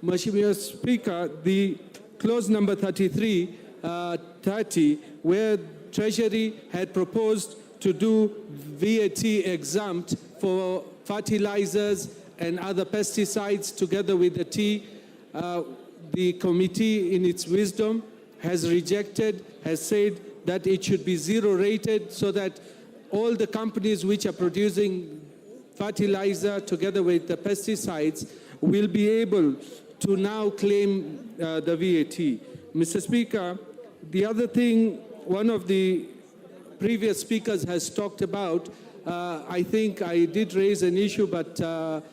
Mheshimiwa Speaker, the clause number 3330, where Treasury had proposed to do VAT exempt for fertilizers and other pesticides together with the tea, the committee in its wisdom has rejected, has said that it should be zero rated so that all the companies which are producing fertilizer together with the pesticides will be able to now claim the VAT. Mr. Speaker, the other thing one of the previous speakers has talked about, I think I did raise an issue, but the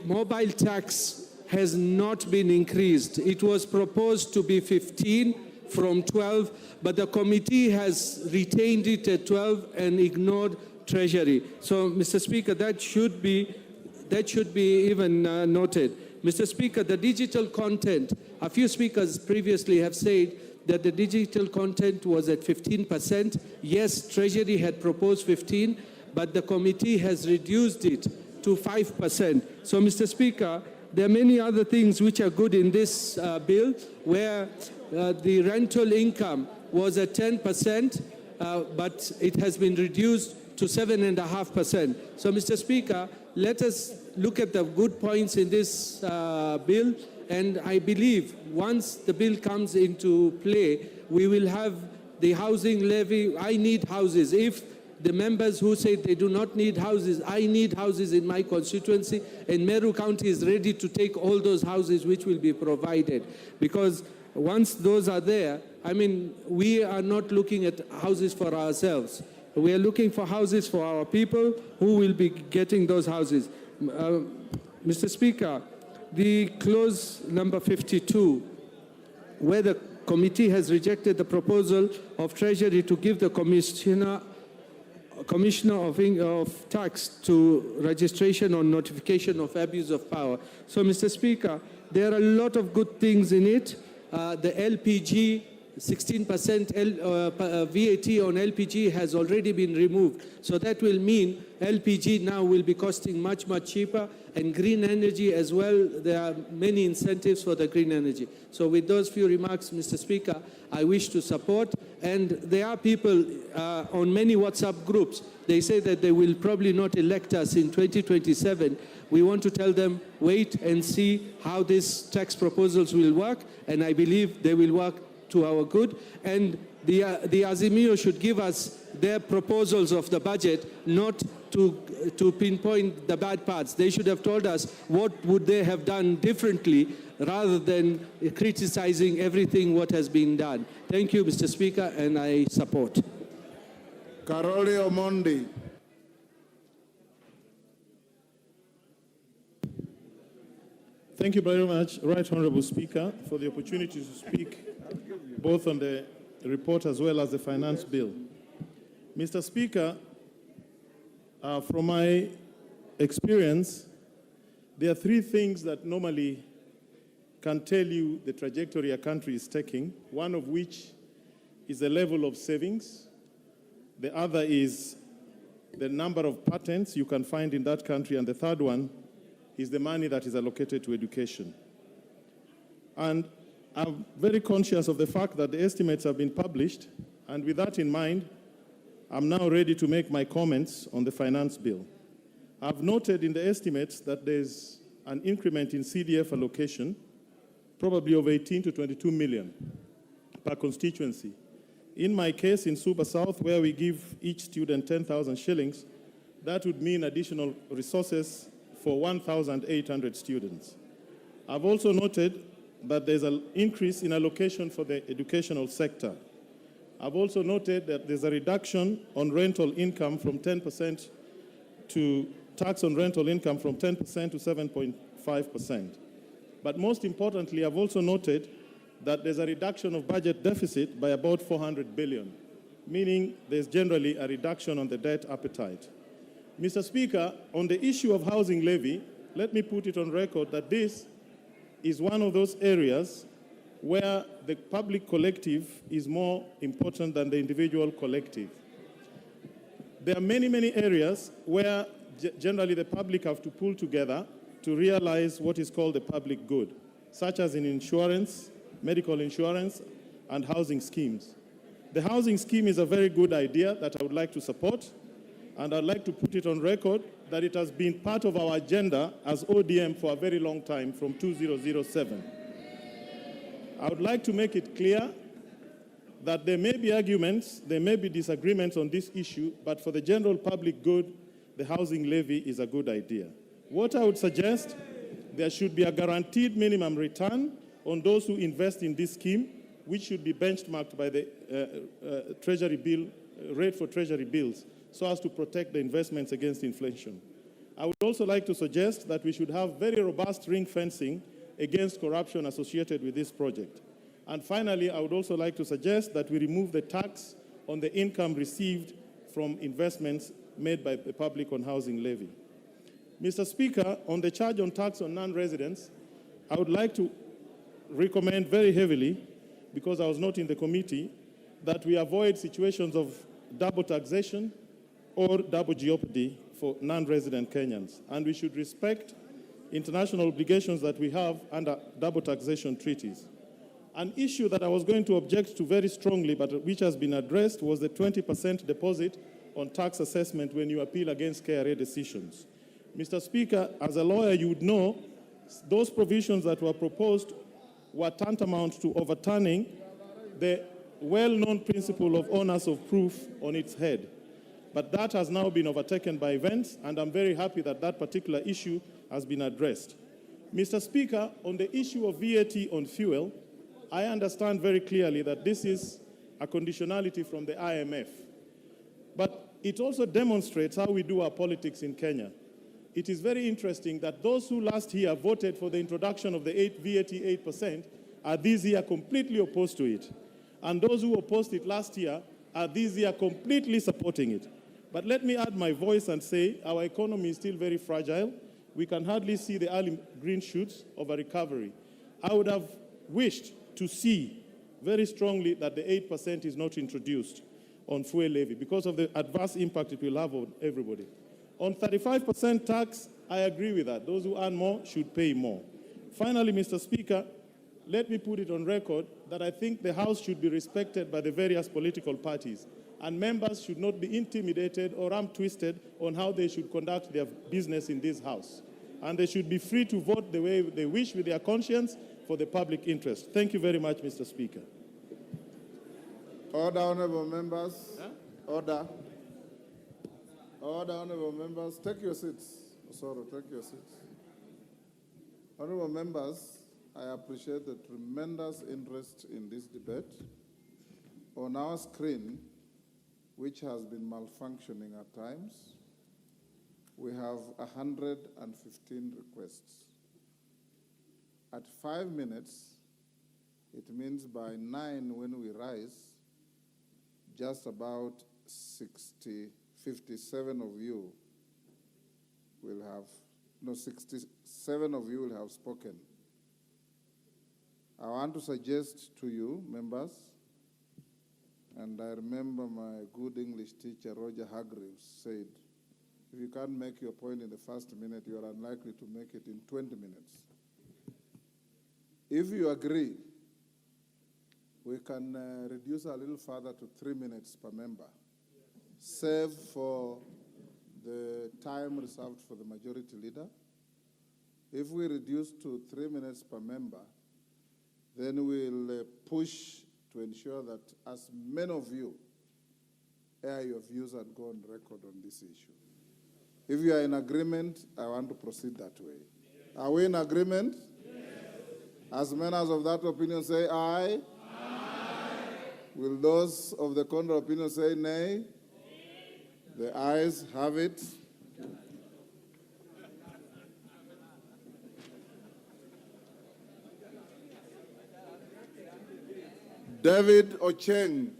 mobile tax has not been increased. It was proposed to be 15 from 12, but the committee has retained it at 12 and ignored Treasury. So, Mr. Speaker, that should be even noted. Mr. Speaker, the digital content, a few speakers previously have said that the digital content was at 15%. Yes, Treasury had proposed 15, but the committee has reduced it to 5%. So, Mr. Speaker, there are many other things which are good in this bill, where the rental income was at 10%, but it has been reduced to 7.5%. So, Mr. Speaker, let us look at the good points in this bill, and I believe once the bill comes into play, we will have the housing levy. I need houses. If the members who say they do not need houses, I need houses in my constituency, and Meru County is ready to take all those houses which will be provided. Because once those are there, I mean, we are not looking at houses for ourselves. We are looking for houses for our people who will be getting those houses. Mr. Speaker, the clause number 52, where the committee has rejected the proposal of Treasury to give the Commissioner of Tax to registration on notification of abuse of power. So, Mr. Speaker, there are a lot of good things in it. The LPG, 16% VAT on LPG has already been removed. So that will mean LPG now will be costing much, much cheaper, and green energy as well. There are many incentives for the green energy. So with those few remarks, Mr. Speaker, I wish to support. And there are people on many WhatsApp groups, they say that they will probably not elect us in 2027. We want to tell them, wait and see how these tax proposals will work, and I believe they will work to our good. And the Azimio should give us their proposals of the budget, not to pinpoint the bad parts. They should have told us what would they have done differently rather than criticizing everything what has been done. Thank you, Mr. Speaker, and I support. Karoli Omondi. Thank you very much, Right Honourable Speaker, for the opportunity to speak both on the report as well as the finance bill. Mr. Speaker, from my experience, there are three things that normally can tell you the trajectory a country is taking, one of which is the level of savings. The other is the number of patents you can find in that country, and the third one is the money that is allocated to education. And I'm very conscious of the fact that the estimates have been published, and with that in mind, I'm now ready to make my comments on the finance bill. I've noted in the estimates that there's an increment in CDF allocation, probably of 18 to 22 million per constituency. In my case, in Suba South, where we give each student 10,000 shillings, that would mean additional resources for 1,800 students. I've also noted that there's an increase in allocation for the educational sector. I've also noted that there's a reduction on rental income from 10% to tax on rental income from 10% to 7.5%. But most importantly, I've also noted that there's a reduction of budget deficit by about 400 billion, meaning there's generally a reduction on the debt appetite. Mr. Speaker, on the issue of housing levy, let me put it on record that this is one of those areas where the public collective is more important than the individual collective. There are many, many areas where generally the public have to pull together to realize what is called the public good, such as in insurance, medical insurance, and housing schemes. The housing scheme is a very good idea that I would like to support, and I'd like to put it on record that it has been part of our agenda as ODM for a very long time, from 2007. I would like to make it clear that there may be arguments, there may be disagreements on this issue, but for the general public good, the housing levy is a good idea. What I would suggest, there should be a guaranteed minimum return on those who invest in this scheme, which should be benchmarked by the Treasury bill, rate for Treasury bills, so as to protect the investments against inflation. I would also like to suggest that we should have very robust ring fencing against corruption associated with this project. And finally, I would also like to suggest that we remove the tax on the income received from investments made by the public on housing levy. Mr. Speaker, on the charge on tax on non-residents, I would like to recommend very heavily, because I was not in the committee, that we avoid situations of double taxation or double jeopardy for non-resident Kenyans. And we should respect international obligations that we have under double taxation treaties. An issue that I was going to object to very strongly, but which has been addressed, was the 20% deposit on tax assessment when you appeal against KRA decisions. Mr. Speaker, as a lawyer, you would know those provisions that were proposed were tantamount to overturning the well-known principle of onus of proof on its head. But that has now been overtaken by events, and I'm very happy that that particular issue has been addressed. Mr. Speaker, on the issue of VAT on fuel, I understand very clearly that this is a conditionality from the IMF. But it also demonstrates how we do our politics in Kenya. It is very interesting that those who last year voted for the introduction of the VAT 8% are this year completely opposed to it. And those who opposed it last year are this year completely supporting it. But let me add my voice and say our economy is still very fragile. We can hardly see the early green shoots of a recovery. I would have wished to see very strongly that the 8% is not introduced on fuel levy because of the adverse impact it will have on everybody. On 35% tax, I agree with that. Those who earn more should pay more. Finally, Mr. Speaker, let me put it on record that I think the House should be respected by the various political parties, and members should not be intimidated or arm-twisted on how they should conduct their business in this House. And they should be free to vote the way they wish with their conscience for the public interest. Thank you very much, Mr. Speaker. Order, honourable members. Order. Order, honourable members. Take your seats. Sorry, take your seats. Honourable members, I appreciate the tremendous interest in this debate. On our screen, which has been malfunctioning at times, we have 115 requests. at 5 minutes, it means by 9 when we rise, just about 57 of you will have, no, 67 of you will have spoken. I want to suggest to you, members, and I remember my good English teacher, Roger Hargreaves, said, if you can't make your point in the first minute, you are unlikely to make it in 20 minutes. If you agree, we can reduce a little further to 3 minutes per member, save for the time reserved for the majority leader. If we reduce to 3 minutes per member, then we'll push to ensure that as many of you air your views and go on record on this issue. If you are in agreement, I want to proceed that way. Are we in agreement? Yes. As many as of that opinion say aye. Aye. Will those of the contrary opinion say nay? The ayes have it. David Ocheng.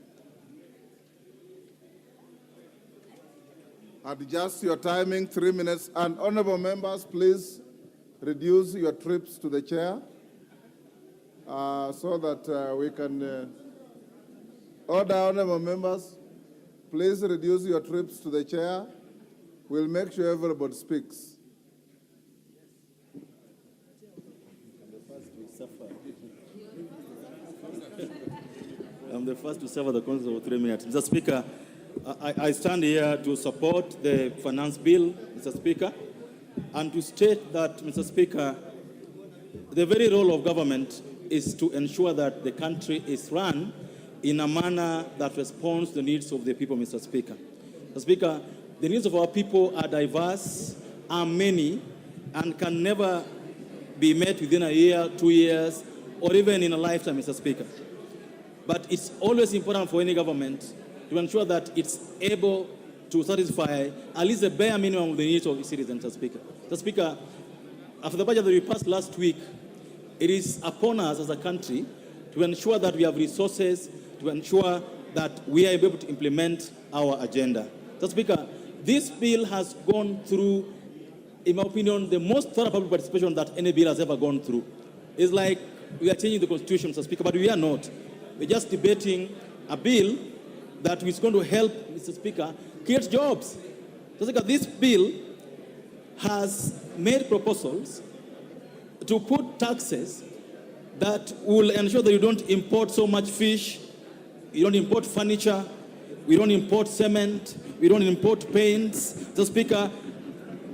Adjust your timing, 3 minutes. And honorable members, please reduce your trips to the chair so that we can order. Honorable members, please reduce your trips to the chair. We'll make sure everybody speaks. I'm the first to suffer the consequences of 3 minutes. Mr. Speaker, I stand here to support the finance bill, Mr. Speaker, and to state that, Mr. Speaker, the very role of government is to ensure that the country is run in a manner that responds to the needs of the people, Mr. Speaker. Mr. Speaker, the needs of our people are diverse, are many, and can never be met within a year, 2 years, or even in a lifetime, Mr. Speaker. But it's always important for any government to ensure that it's able to satisfy at least the bare minimum of the needs of its citizens, Mr. Speaker. Mr. Speaker, after the budget that we passed last week, it is upon us as a country to ensure that we have resources, to ensure that we are able to implement our agenda. Mr. Speaker, this bill has gone through, in my opinion, the most thorough public participation that any bill has ever gone through. It's like we are changing the Constitution, Mr. Speaker, but we are not. We're just debating a bill that is going to help, Mr. Speaker, create jobs. Mr. Speaker, this bill has made proposals to put taxes that will ensure that you don't import so much fish, you don't import furniture, we don't import cement, we don't import paints. Mr. Speaker,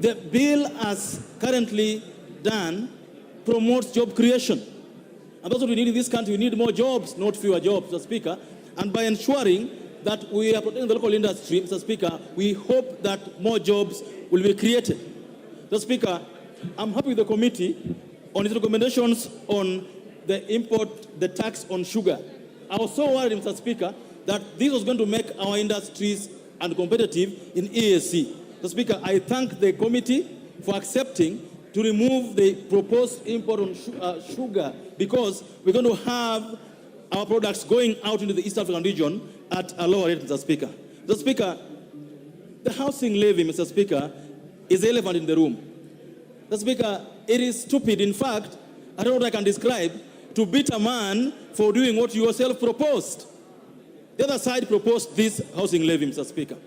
the bill as currently done promotes job creation. And that's what we need in this country. We need more jobs, not fewer jobs, Mr. Speaker. And by ensuring that we are protecting the local industry, Mr. Speaker, we hope that more jobs will be created. Mr. Speaker, I'm happy with the committee on its recommendations on the tax on sugar. I was so worried, Mr. Speaker, that this was going to make our industries uncompetitive in EAC. Mr. Speaker, I thank the committee for accepting to remove the proposed import on sugar, because we're going to have our products going out into the East African region at a lower rate, Mr. Speaker. Mr. Speaker, the housing levy, Mr. Speaker, is the elephant in the room. Mr. Speaker, it is stupid. In fact, I don't know what I can describe, to beat a man for doing what you yourself proposed. The other side proposed this housing levy, Mr. Speaker.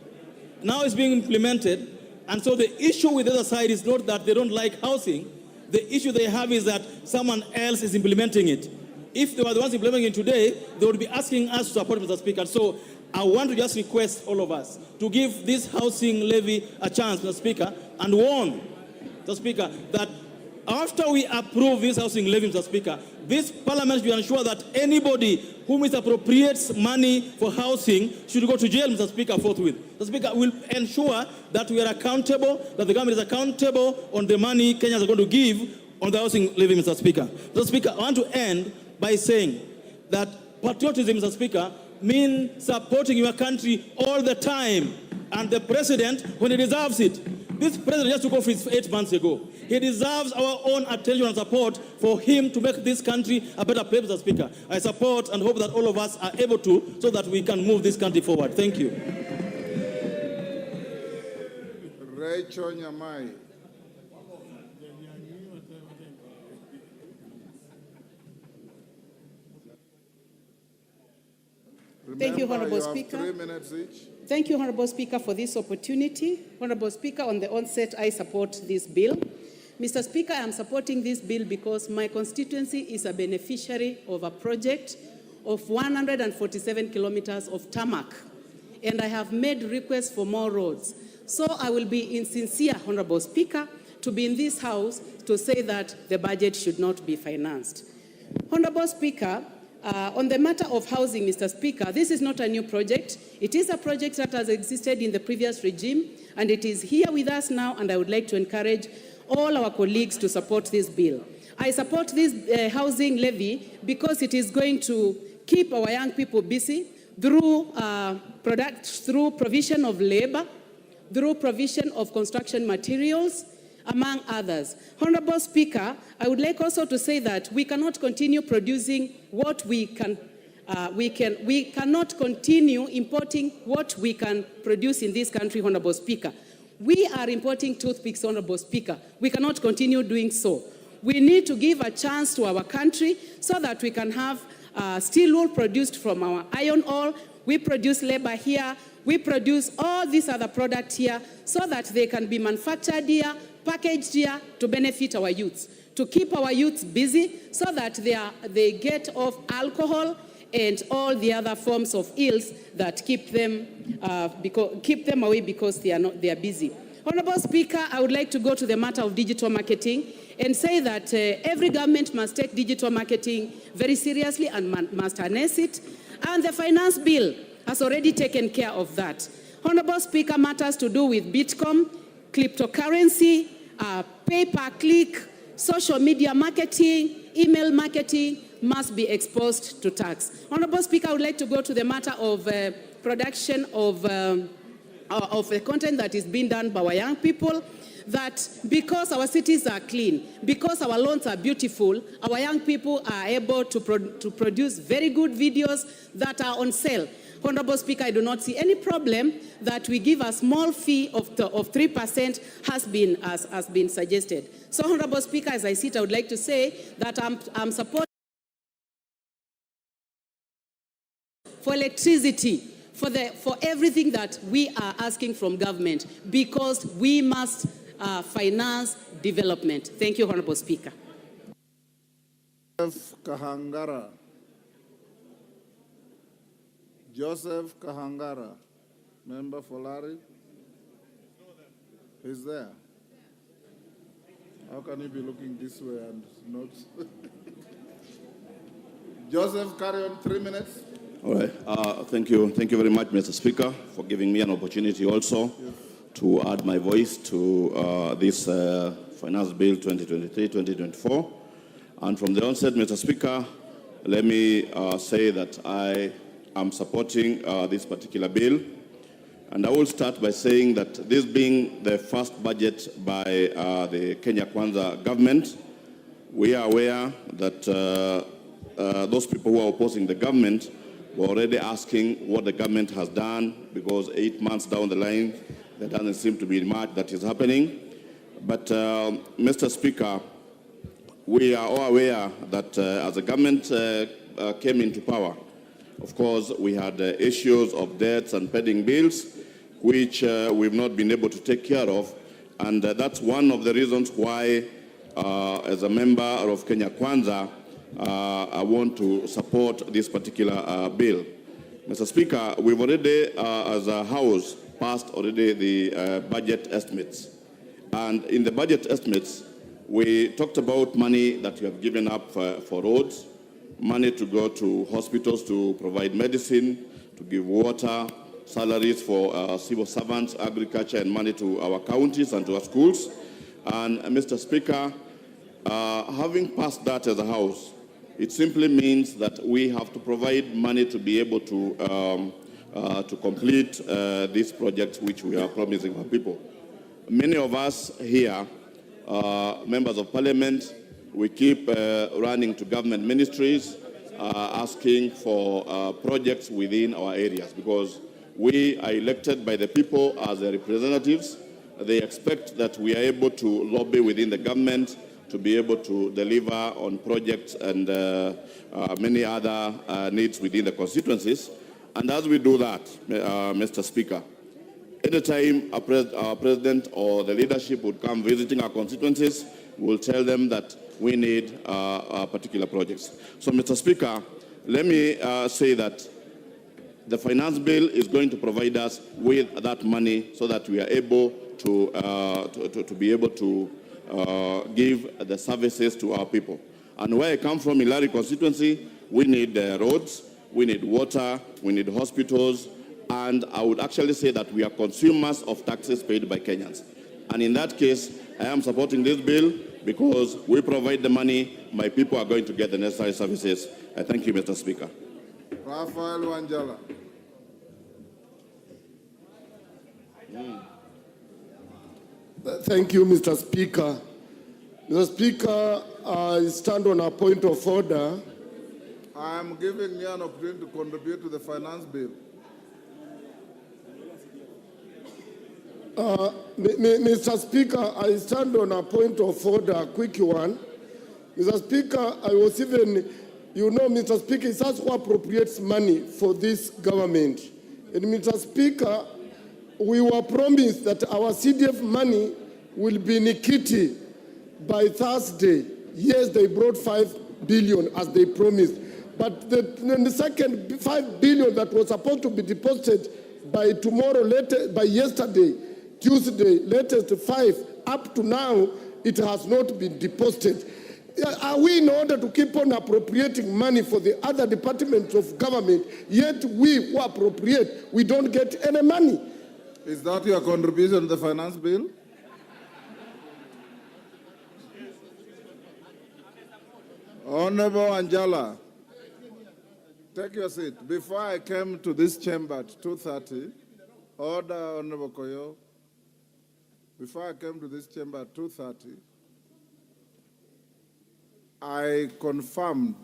Now it's being implemented. And so the issue with the other side is not that they don't like housing. The issue they have is that someone else is implementing it. If they were the ones implementing it today, they would be asking us to support, Mr. Speaker. So I want to just request all of us to give this housing levy a chance, Mr. Speaker, and warn, Mr. Speaker, that after we approve this housing levy, Mr. Speaker, this parliament will ensure that anybody who misappropriates money for housing should go to jail, Mr. Speaker, forthwith. Mr. Speaker, will ensure that we are accountable, that the government is accountable on the money Kenyans are going to give on the housing levy, Mr. Speaker. Mr. Speaker, I want to end by saying that patriotism, Mr. Speaker, means supporting your country all the time, and the president when he deserves it. This president just took office 8 months ago. He deserves our own attention and support for him to make this country a better place, Mr. Speaker. I support and hope that all of us are able to, so that we can move this country forward. Thank you. Rachel Nyamai. Thank you, Remember, Honorable you have Speaker. 3 minutes each. Thank you, Honorable Speaker, for this opportunity. Honorable Speaker, on the onset, I support this bill. Mr. Speaker, I am supporting this bill because my constituency is a beneficiary of a project of 147 kilometers of tarmac, and I have made requests for more roads. So I will be insincere, Honorable Speaker, to be in this House to say that the budget should not be financed. Honorable Speaker, on the matter of housing, Mr. Speaker, this is not a new project. It is a project that has existed in the previous regime, and it is here with us now, and I would like to encourage all our colleagues to support this bill. I support this housing levy because it is going to keep our young people busy through provision of labor, through provision of construction materials, among others. Honorable Speaker, I would like also to say that we cannot continue producing what we cannot continue importing what we can produce in this country, Honorable Speaker. We are importing toothpicks, Honorable Speaker. We cannot continue doing so. We need to give a chance to our country so that we can have steel wool produced from our iron ore. We produce labor here. We produce all these other products here so that they can be manufactured here, packaged here to benefit our youths, to keep our youths busy so that they get off alcohol and all the other forms of ills that keep them away because they are busy. Honorable Speaker, I would like to go to the matter of digital marketing and say that every government must take digital marketing very seriously and must harness it. And the finance bill has already taken care of that. Honorable Speaker, matters to do with Bitcoin, cryptocurrency, pay-per-click, social media marketing, email marketing must be exposed to tax. Honorable Speaker, I would like to go to the matter of production of the content that is being done by our young people, that because our cities are clean, because our lawns are beautiful, our young people are able to produce very good videos that are on sale. Honorable Speaker, I do not see any problem that we give a small fee of 3% has been suggested. So, Honorable Speaker, as I sit, I would like to say that I'm supporting for electricity, for everything that we are asking from government, because we must finance development. Thank you, Honorable Speaker. Joseph Kahangara, member for Larry. He's there. How can you be looking this way and not? Joseph, carry on, 3 minutes. All right. Thank you very much, Mr. Speaker, for giving me an opportunity also to add my voice to this Finance Bill 2023-2024. And from the onset, Mr. Speaker, let me say that I am supporting this particular bill. And I will start by saying that this being the first budget by the Kenya Kwanza government, we are aware that those people who are opposing the government were already asking what the government has done, because 8 months down the line, there doesn't seem to be much that is happening. But, Mr. Speaker, we are all aware that as the government came into power, of course, we had issues of debts and pending bills, which we've not been able to take care of. And that's one of the reasons why, as a member of Kenya Kwanza, I want to support this particular bill. Mr. Speaker, we've already, as a House, passed already the budget estimates. And in the budget estimates, we talked about money that we have given up for roads, money to go to hospitals to provide medicine, to give water, salaries for civil servants, agriculture, and money to our counties and to our schools. And Mr. Speaker, having passed that as a House, it simply means that we have to provide money to be able to complete these projects which we are promising our people. many of us here, members of parliament, we keep running to government ministries, asking for projects within our areas, because we are elected by the people as their representatives. They expect that we are able to lobby within the government to be able to deliver on projects and many other needs within the constituencies. And as we do that, Mr. Speaker, anytime our president or the leadership would come visiting our constituencies, we'll tell them that we need particular projects. So, Mr. Speaker, let me say that the finance bill is going to provide us with that money so that we are able to be able to give the services to our people. And where I come from, in Larry constituency, we need roads, we need water, we need hospitals, and I would actually say that we are consumers of taxes paid by Kenyans. And in that case, I am supporting this bill because we provide the money, my people are going to get the necessary services. I thank you, Mr. Speaker. Rafael Wanjala. Thank you, Mr. Speaker. Mr. Speaker, I stand on a point of order. I am giving you an opportunity to contribute to the finance bill. Mr. Speaker, I stand on a point of order, a quick one. Mr. Speaker, I was even, Mr. Speaker, it's us who appropriates money for this government. And Mr. Speaker, we were promised that our CDF money will be in Nikiti by Thursday. Yes, they brought 5 billion as they promised. But the second 5 billion that was supposed to be deposited by tomorrow, by yesterday, Tuesday, latest 5, up to now, it has not been deposited. Are we, in order to keep on appropriating money for the other departments of government, yet we who appropriate, we don't get any money? Is that your contribution to the finance bill? Honorable Anjala, take your seat. Before I came to this chamber at 2:30, order, Honorable Koyo. Before I came to this chamber at 2:30, I confirmed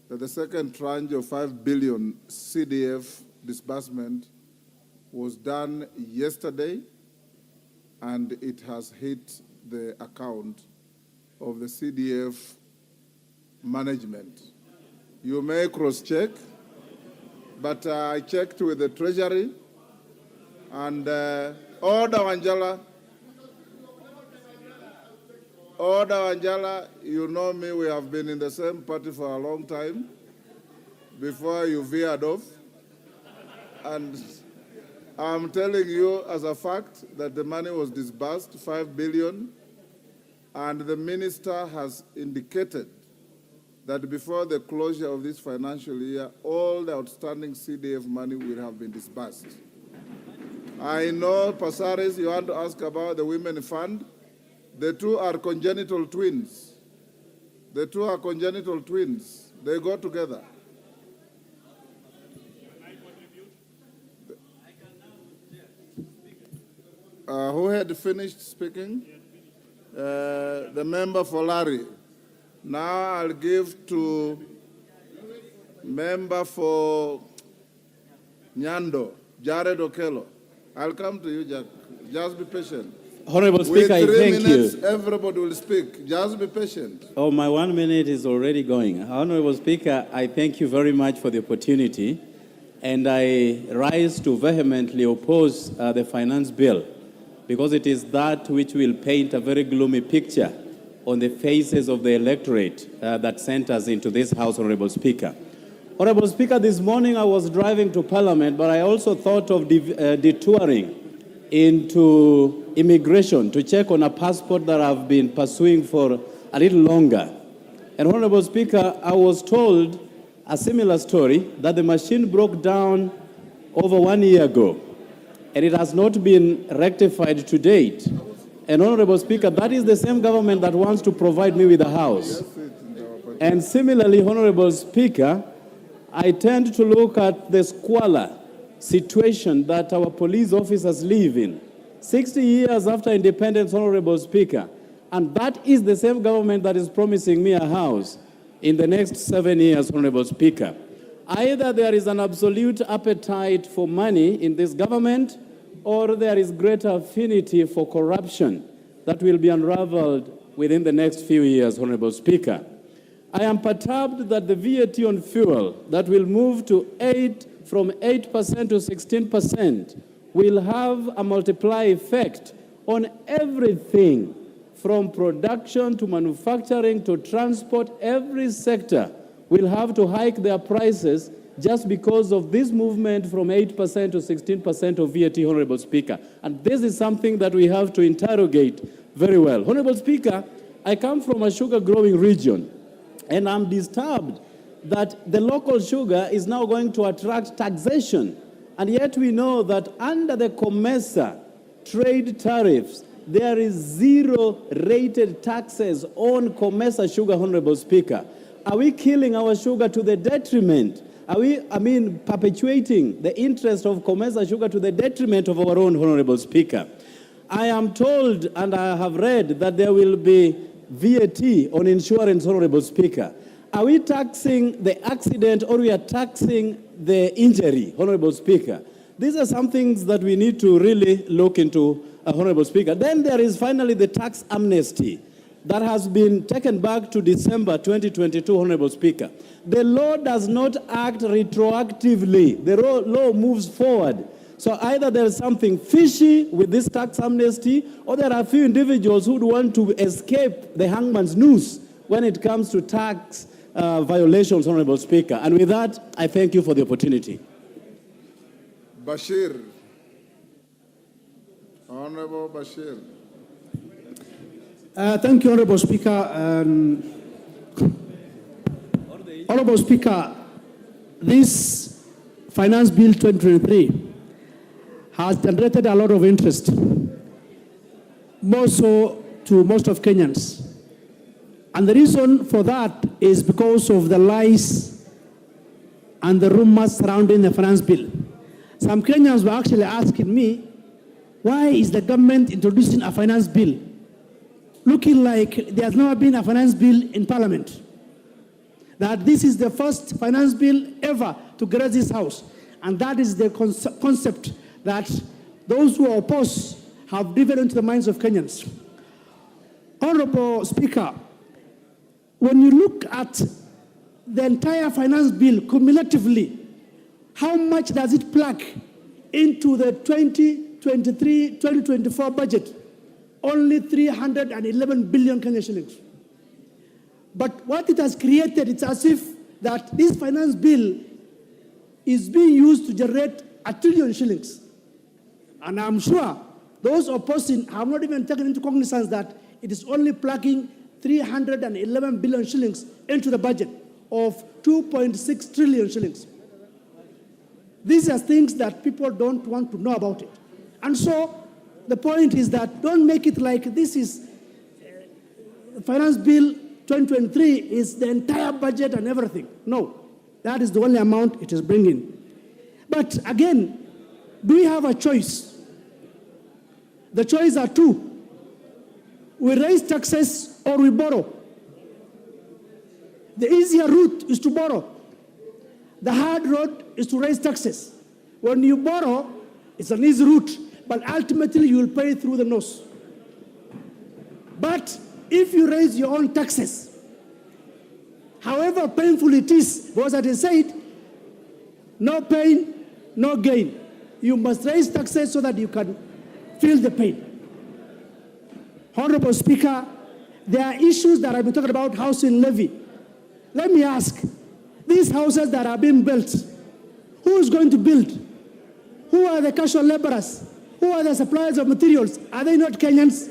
that the second tranche of 5 billion CDF disbursement was done yesterday, and it has hit the account of the CDF management. You may cross-check, but I checked with the Treasury, and Order Wanjala, you know me, we have been in the same party for a long time, before you veered off, and I'm telling you as a fact that the money was disbursed, 5 billion, and the minister has indicated that before the closure of this financial year, all the outstanding CDF money will have been disbursed. I know, Pasaris, you want to ask about the Women Fund. The two are congenital twins. The two are congenital twins. They go together. Who had finished speaking? The member for Larry. Now I'll give to member for Nyando, Jared Okello. I'll come to you, Jack. Just be patient. Honorable Speaker, I With 3 thank minutes, you. everybody will speak. Just be patient. Oh, my 1 minute is already going. Honorable Speaker, I thank you very much for the opportunity, and I rise to vehemently oppose the finance bill, because it is that which will paint a very gloomy picture on the faces of the electorate that sent us into this House, Honorable Speaker. Honorable Speaker, this morning I was driving to Parliament, but I also thought of detouring into immigration to check on a passport that I've been pursuing for a little longer. And Honorable Speaker, I was told a similar story, that the machine broke down over 1 year ago, and it has not been rectified to date. And Honorable Speaker, that is the same government that wants to provide me with a house. And similarly, Honorable Speaker, I tend to look at the squalor situation that our police officers live in. 60 years after independence, Honorable Speaker, and that is the same government that is promising me a house in the next 7 years, Honorable Speaker. Either there is an absolute appetite for money in this government, or there is greater affinity for corruption that will be unraveled within the next few years, Honorable Speaker. I am perturbed that the VAT on fuel that will move from 8% to 16% will have a multiply effect on everything from production to manufacturing to transport. Every sector will have to hike their prices just because of this movement from 8% to 16% of VAT, Honorable Speaker. And this is something that we have to interrogate very well. Honorable Speaker, I come from a sugar-growing region, and I'm disturbed that the local sugar is now going to attract taxation. And yet we know that under the COMESA trade tariffs, there is zero rated taxes on COMESA sugar, Honorable Speaker. Are we killing our sugar to the detriment? Are we, perpetuating the interest of COMESA sugar to the detriment of our own, Honorable Speaker? I am told, and I have read, that there will be VAT on insurance, Honorable Speaker. Are we taxing the accident or we are taxing the injury, Honorable Speaker? These are some things that we need to really look into, Honorable Speaker. Then there is finally the tax amnesty that has been taken back to December 2022, Honorable Speaker. The law does not act retroactively. The law moves forward. So either there is something fishy with this tax amnesty, or there are a few individuals who would want to escape the hangman's noose when it comes to tax violations, Honorable Speaker. And with that, I thank you for the opportunity. Bashir. Honorable Bashir. Thank you, Honorable Speaker. Honorable Speaker, this Finance Bill 2023 has generated a lot of interest, more so to most of Kenyans. And the reason for that is because of the lies and the rumors surrounding the finance bill. Some Kenyans were actually asking me, why is the government introducing a finance bill looking like there has never been a finance bill in Parliament? That this is the first finance bill ever to grace this House. And that is the concept that those who oppose have driven into the minds of Kenyans. Honorable Speaker, when you look at the entire finance bill cumulatively, how much does it plug into the 2023-2024 budget? Only 311 billion Kenyan shillings. But what it has created, it's as if that this finance bill is being used to generate 1 trillion shillings. And I'm sure those opposing have not even taken into cognizance that it is only plugging 311 billion shillings into the budget of 2.6 trillion shillings. These are things that people don't want to know about it. And so the point is that don't make it like this is Finance Bill 2023 is the entire budget and everything. No, that is the only amount it is bringing. But again, do we have a choice? The choices are two. We raise taxes or we borrow. The easier route is to borrow. The hard road is to raise taxes. When you borrow, it's an easy route, but ultimately you will pay through the nose. But if you raise your own taxes, however painful it is, because as I said, no pain, no gain. You must raise taxes so that you can feel the pain. Honorable Speaker, there are issues that I've been talking about, housing levy. Let me ask, these houses that are being built, who is going to build? Who are the casual laborers? Who are the suppliers of materials? Are they not Kenyans?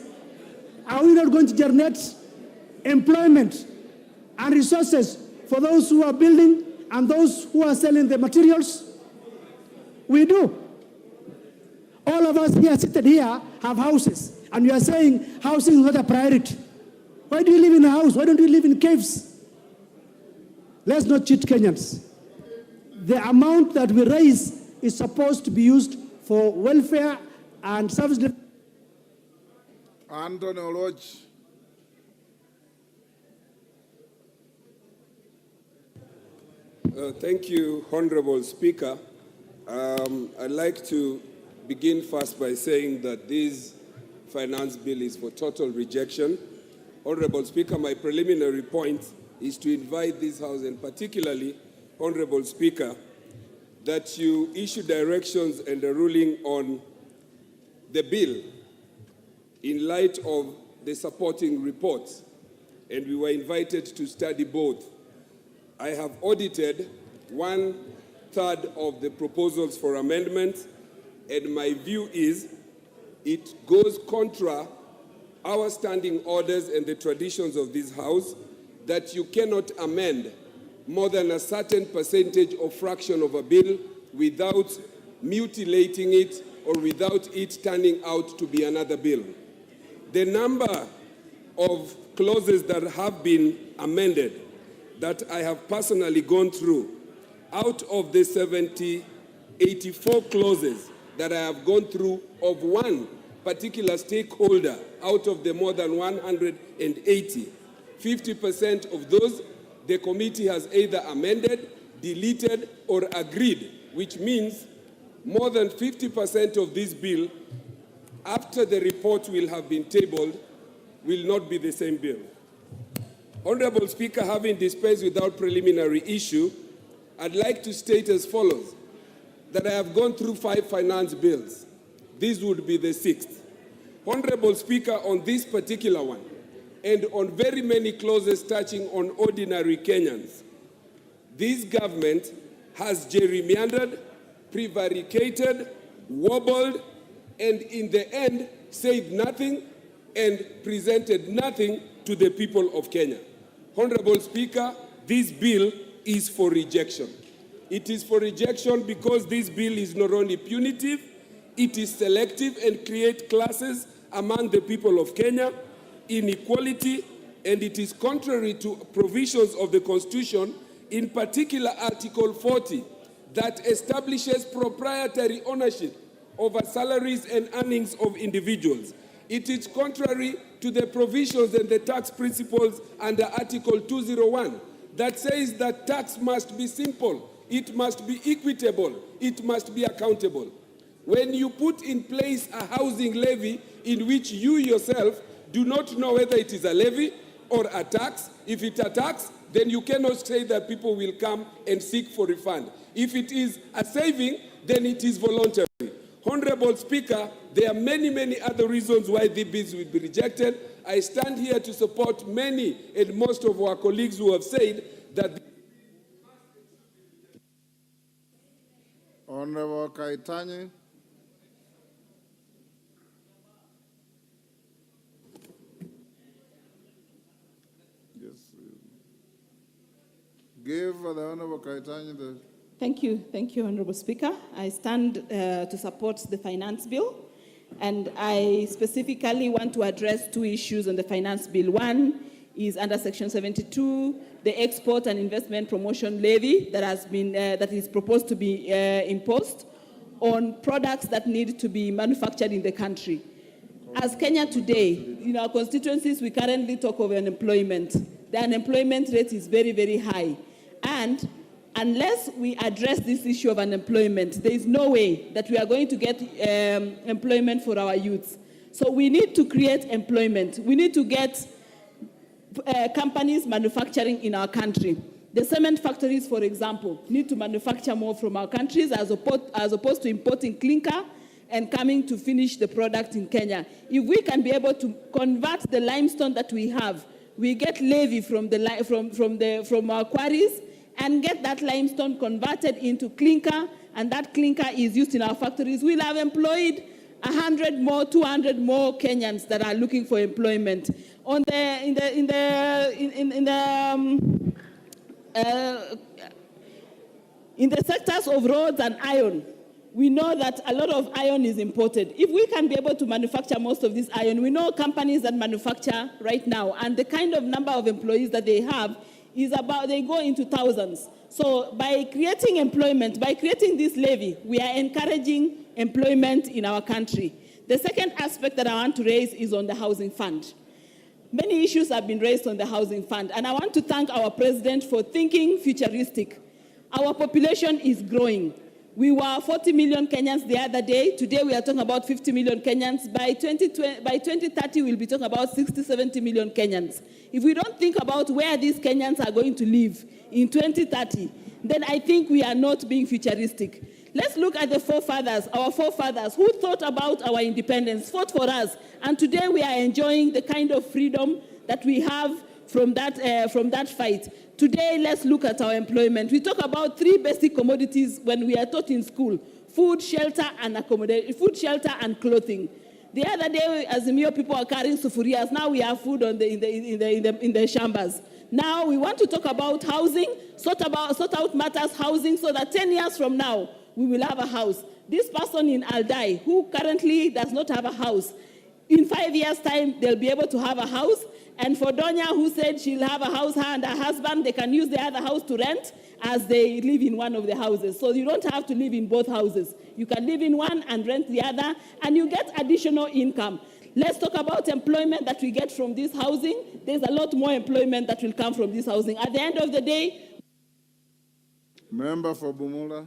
Are we not going to generate employment and resources for those who are building and those who are selling the materials? We do. All of us here seated here have houses, and you are saying housing is not a priority. Why do you live in a house? Why don't you live in caves? Let's not cheat Kenyans. The amount that we raise is supposed to be used for welfare and service Anthony Oloch. Thank you, Honorable Speaker. I'd like to begin first by saying that this finance bill is for total rejection. Honorable Speaker, my preliminary point is to invite this House, and particularly, Honorable Speaker, that you issue directions and a ruling on the bill in light of the supporting reports, and we were invited to study both. I have audited 1/3 of the proposals for amendment, and my view is it goes contra our standing orders and the traditions of this House that you cannot amend more than a certain percentage or fraction of a bill without mutilating it or without it turning out to be another bill. The number of clauses that have been amended that I have personally gone through, out of the 84 clauses that I have gone through of one particular stakeholder out of the more than 180, 50% of those the committee has either amended, deleted, or agreed, which means more than 50% of this bill, after the report will have been tabled, will not be the same bill. Honorable Speaker, having dispensed without preliminary issue, I'd like to state as follows, that I have gone through 5 finance bills. This would be the 6th. Honorable Speaker, on this particular one, and on very many clauses touching on ordinary Kenyans, this government has gerrymandered, prevaricated, wobbled, and in the end said nothing and presented nothing to the people of Kenya. Honorable Speaker, this bill is for rejection. It is for rejection because this bill is not only punitive, it is selective and creates classes among the people of Kenya, inequality, and it is contrary to provisions of the Constitution, in particular Article 40, that establishes proprietary ownership over salaries and earnings of individuals. It is contrary to the provisions and the tax principles under Article 201 that says that tax must be simple, it must be equitable, it must be accountable. When you put in place a housing levy in which you yourself do not know whether it is a levy or a tax, if it's a tax, then you cannot say that people will come and seek for refund. If it is a saving, then it is voluntary. Honorable Speaker, there are many, many other reasons why the bills will be rejected. I stand here to support many and most of our colleagues who have said that. Honorable Kaitani. Yes. Give the Honorable Kaitani the... Thank you, Honorable Speaker. I stand to support the finance bill, and I specifically want to address 2 issues on the finance bill. One is under Section 72, the export and investment promotion levy that is proposed to be imposed on products that need to be manufactured in the country. As Kenya today, in our constituencies, we currently talk of unemployment. The unemployment rate is very, very high, and unless we address this issue of unemployment, there is no way that we are going to get employment for our youths. So we need to create employment. We need to get companies manufacturing in our country. The cement factories, for example, need to manufacture more from our countries as opposed to importing clinker and coming to finish the product in Kenya. If we can be able to convert the limestone that we have, we get levy from our quarries, and get that limestone converted into clinker, and that clinker is used in our factories, we'll have employed 100 more, 200 more Kenyans that are looking for employment. In the sectors of roads and iron, we know that a lot of iron is imported. If we can be able to manufacture most of this iron, we know companies that manufacture right now, and the kind of number of employees that they have is they go into thousands. So by creating employment, by creating this levy, we are encouraging employment in our country. The second aspect that I want to raise is on the housing fund. Many issues have been raised on the housing fund, and I want to thank our president for thinking futuristic. Our population is growing. We were 40 million Kenyans the other day. Today we are talking about 50 million Kenyans. By 2030, we'll be talking about 60, 70 million Kenyans. If we don't think about where these Kenyans are going to live in 2030, then I think we are not being futuristic. Let's look at the forefathers, our forefathers who thought about our independence, fought for us, and today we are enjoying the kind of freedom that we have from that fight. Today, let's look at our employment. We talk about 3 basic commodities when we are taught in school: food, shelter, and accommodation. Food, shelter, and clothing. The other day, as the people are carrying sufurias, now we have food in the shambas. Now we want to talk about housing, sort out matters housing, so that 10 years from now we will have a house. This person in Aldai, who currently does not have a house, in 5 years' time they'll be able to have a house. And for Donya, who said she'll have a house, her and her husband, they can use the other house to rent as they live in one of the houses. So you don't have to live in both houses. You can live in one and rent the other, and you get additional income. Let's talk about employment that we get from this housing. There's a lot more employment that will come from this housing. At the end of the day... Member for Bumula.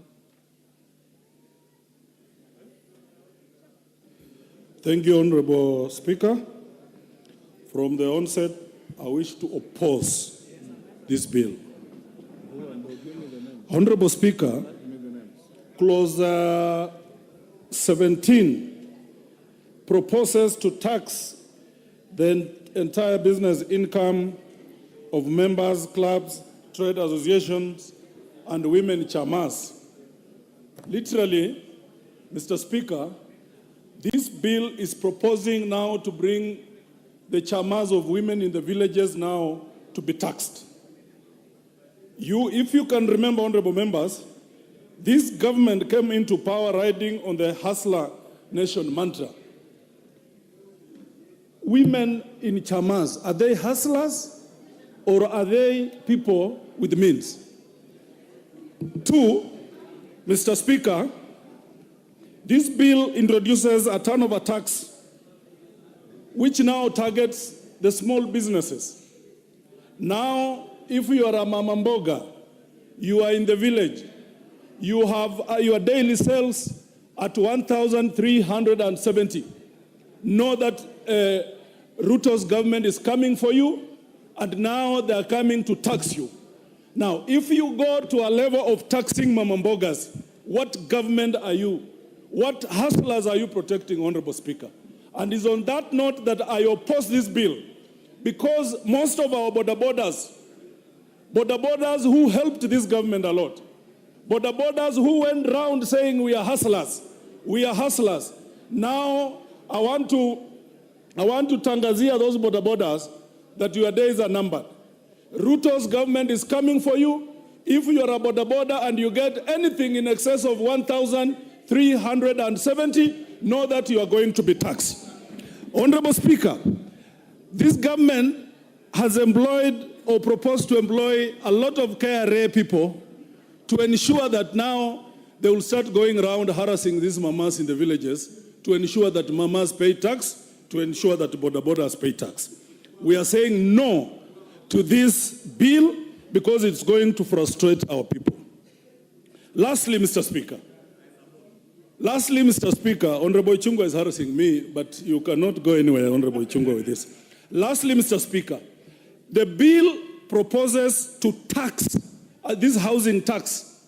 Thank you, Honorable Speaker. From the onset, I wish to oppose this bill. Honorable Speaker, Clause 17 proposes to tax the entire business income of members, clubs, trade associations, and women chamas. Literally, Mr. Speaker, this bill is proposing now to bring the chamas of women in the villages now to be taxed. If you can remember, honorable members, this government came into power riding on the hustler nation mantra. Women in chamas, are they hustlers or are they people with means? 2, Mr. Speaker, this bill introduces a turnover tax which now targets the small businesses. Now, if you are a mama mboga, you are in the village, you have your daily sales at 1,370. Know that Ruto's government is coming for you, and now they are coming to tax you. Now, if you go to a level of taxing mama mbogas, what government are you? What hustlers are you protecting, Honorable Speaker? And it's on that note that I oppose this bill, because most of our border borders who helped this government a lot, border borders who went round saying we are hustlers. Now I want to tangazia those border borders that your days are numbered. Ruto's government is coming for you. If you are a border and you get anything in excess of 1,370, know that you are going to be taxed. Honorable Speaker, this government has employed or proposed to employ a lot of KRA people to ensure that now they will start going around harassing these mamas in the villages to ensure that mamas pay tax, to ensure that borders pay tax. We are saying no to this bill because it's going to frustrate our people. Lastly, Mr. Speaker, Honorable Ichungwa is harassing me, but you cannot go anywhere, Honorable Ichungwa, with this. Lastly, Mr. Speaker, the bill proposes to tax this housing tax.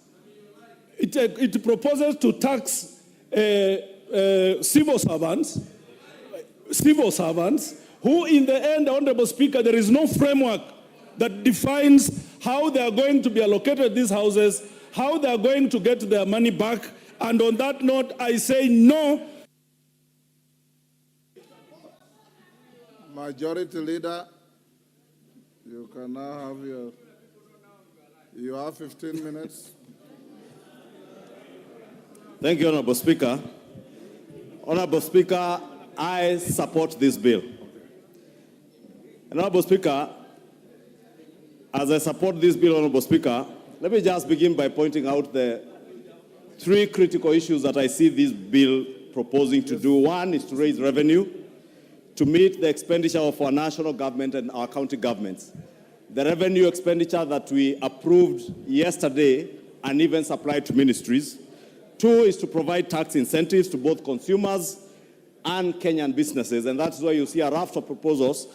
It proposes to tax civil servants who in the end, Honorable Speaker, there is no framework that defines how they are going to be allocated these houses, how they are going to get their money back. And on that note, I say no. Majority Leader, you can now have you have 15 minutes. Thank you, Honorable Speaker. Honorable Speaker, I support this bill. Honorable Speaker, as I support this bill, Honorable Speaker, let me just begin by pointing out the 3 critical issues that I see this bill proposing to do. One is to raise revenue to meet the expenditure of our national government and our county governments. The revenue expenditure that we approved yesterday and even supplied to ministries. Two is to provide tax incentives to both consumers and Kenyan businesses, and that's why you see a raft of proposals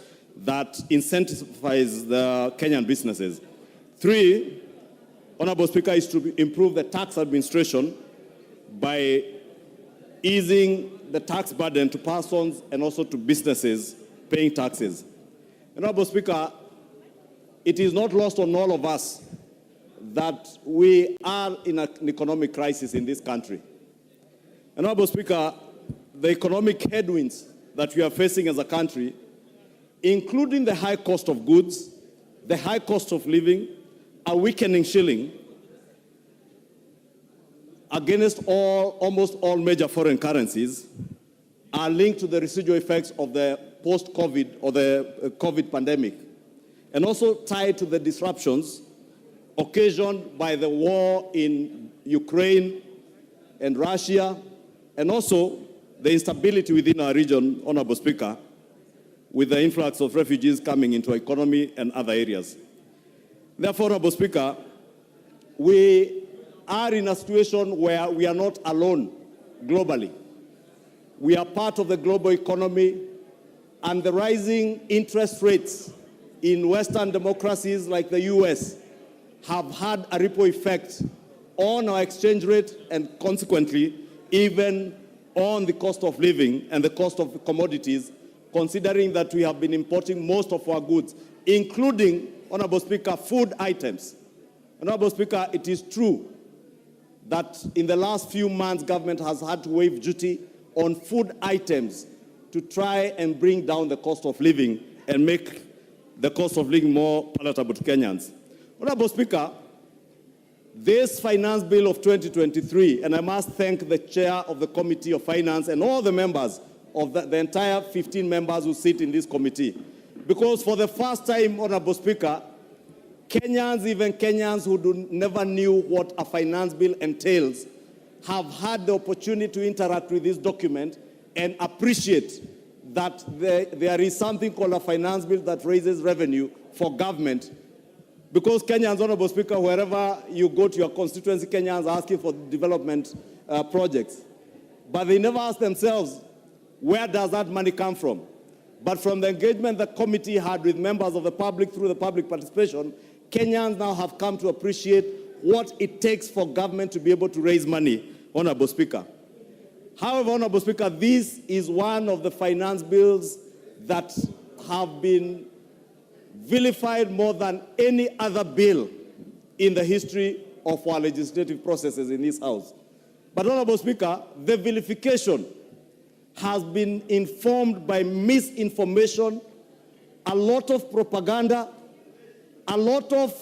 that incentivize the Kenyan businesses. Three, Honorable Speaker, is to improve the tax administration by easing the tax burden to persons and also to businesses paying taxes. Honorable Speaker, it is not lost on all of us that we are in an economic crisis in this country. Honorable Speaker, the economic headwinds that we are facing as a country, including the high cost of goods, the high cost of living, a weakening shilling against almost all major foreign currencies, are linked to the residual effects of the post-COVID or the COVID pandemic, and also tied to the disruptions occasioned by the war in Ukraine and Russia, and also the instability within our region, Honorable Speaker, with the influx of refugees coming into our economy and other areas. Therefore, Honorable Speaker, we are in a situation where we are not alone globally. We are part of the global economy, and the rising interest rates in Western democracies like the US have had a ripple effect on our exchange rate and consequently even on the cost of living and the cost of commodities, considering that we have been importing most of our goods, including, Honorable Speaker, food items. Honorable Speaker, it is true that in the last few months, government has had to waive duty on food items to try and bring down the cost of living and make the cost of living more palatable to Kenyans. Honorable Speaker, this finance bill of 2023, and I must thank the chair of the Committee of Finance and all the members of the entire 15 members who sit in this committee, because for the first time, Honorable Speaker, Kenyans, even Kenyans who never knew what a finance bill entails, have had the opportunity to interact with this document and appreciate that there is something called a finance bill that raises revenue for government. Because Kenyans, Honorable Speaker, wherever you go to your constituency, Kenyans are asking for development projects. But they never ask themselves, where does that money come from? But from the engagement the committee had with members of the public through the public participation, Kenyans now have come to appreciate what it takes for government to be able to raise money, Honorable Speaker. However, Honorable Speaker, this is one of the finance bills that have been vilified more than any other bill in the history of our legislative processes in this House. But, Honorable Speaker, the vilification has been informed by misinformation, a lot of propaganda, a lot of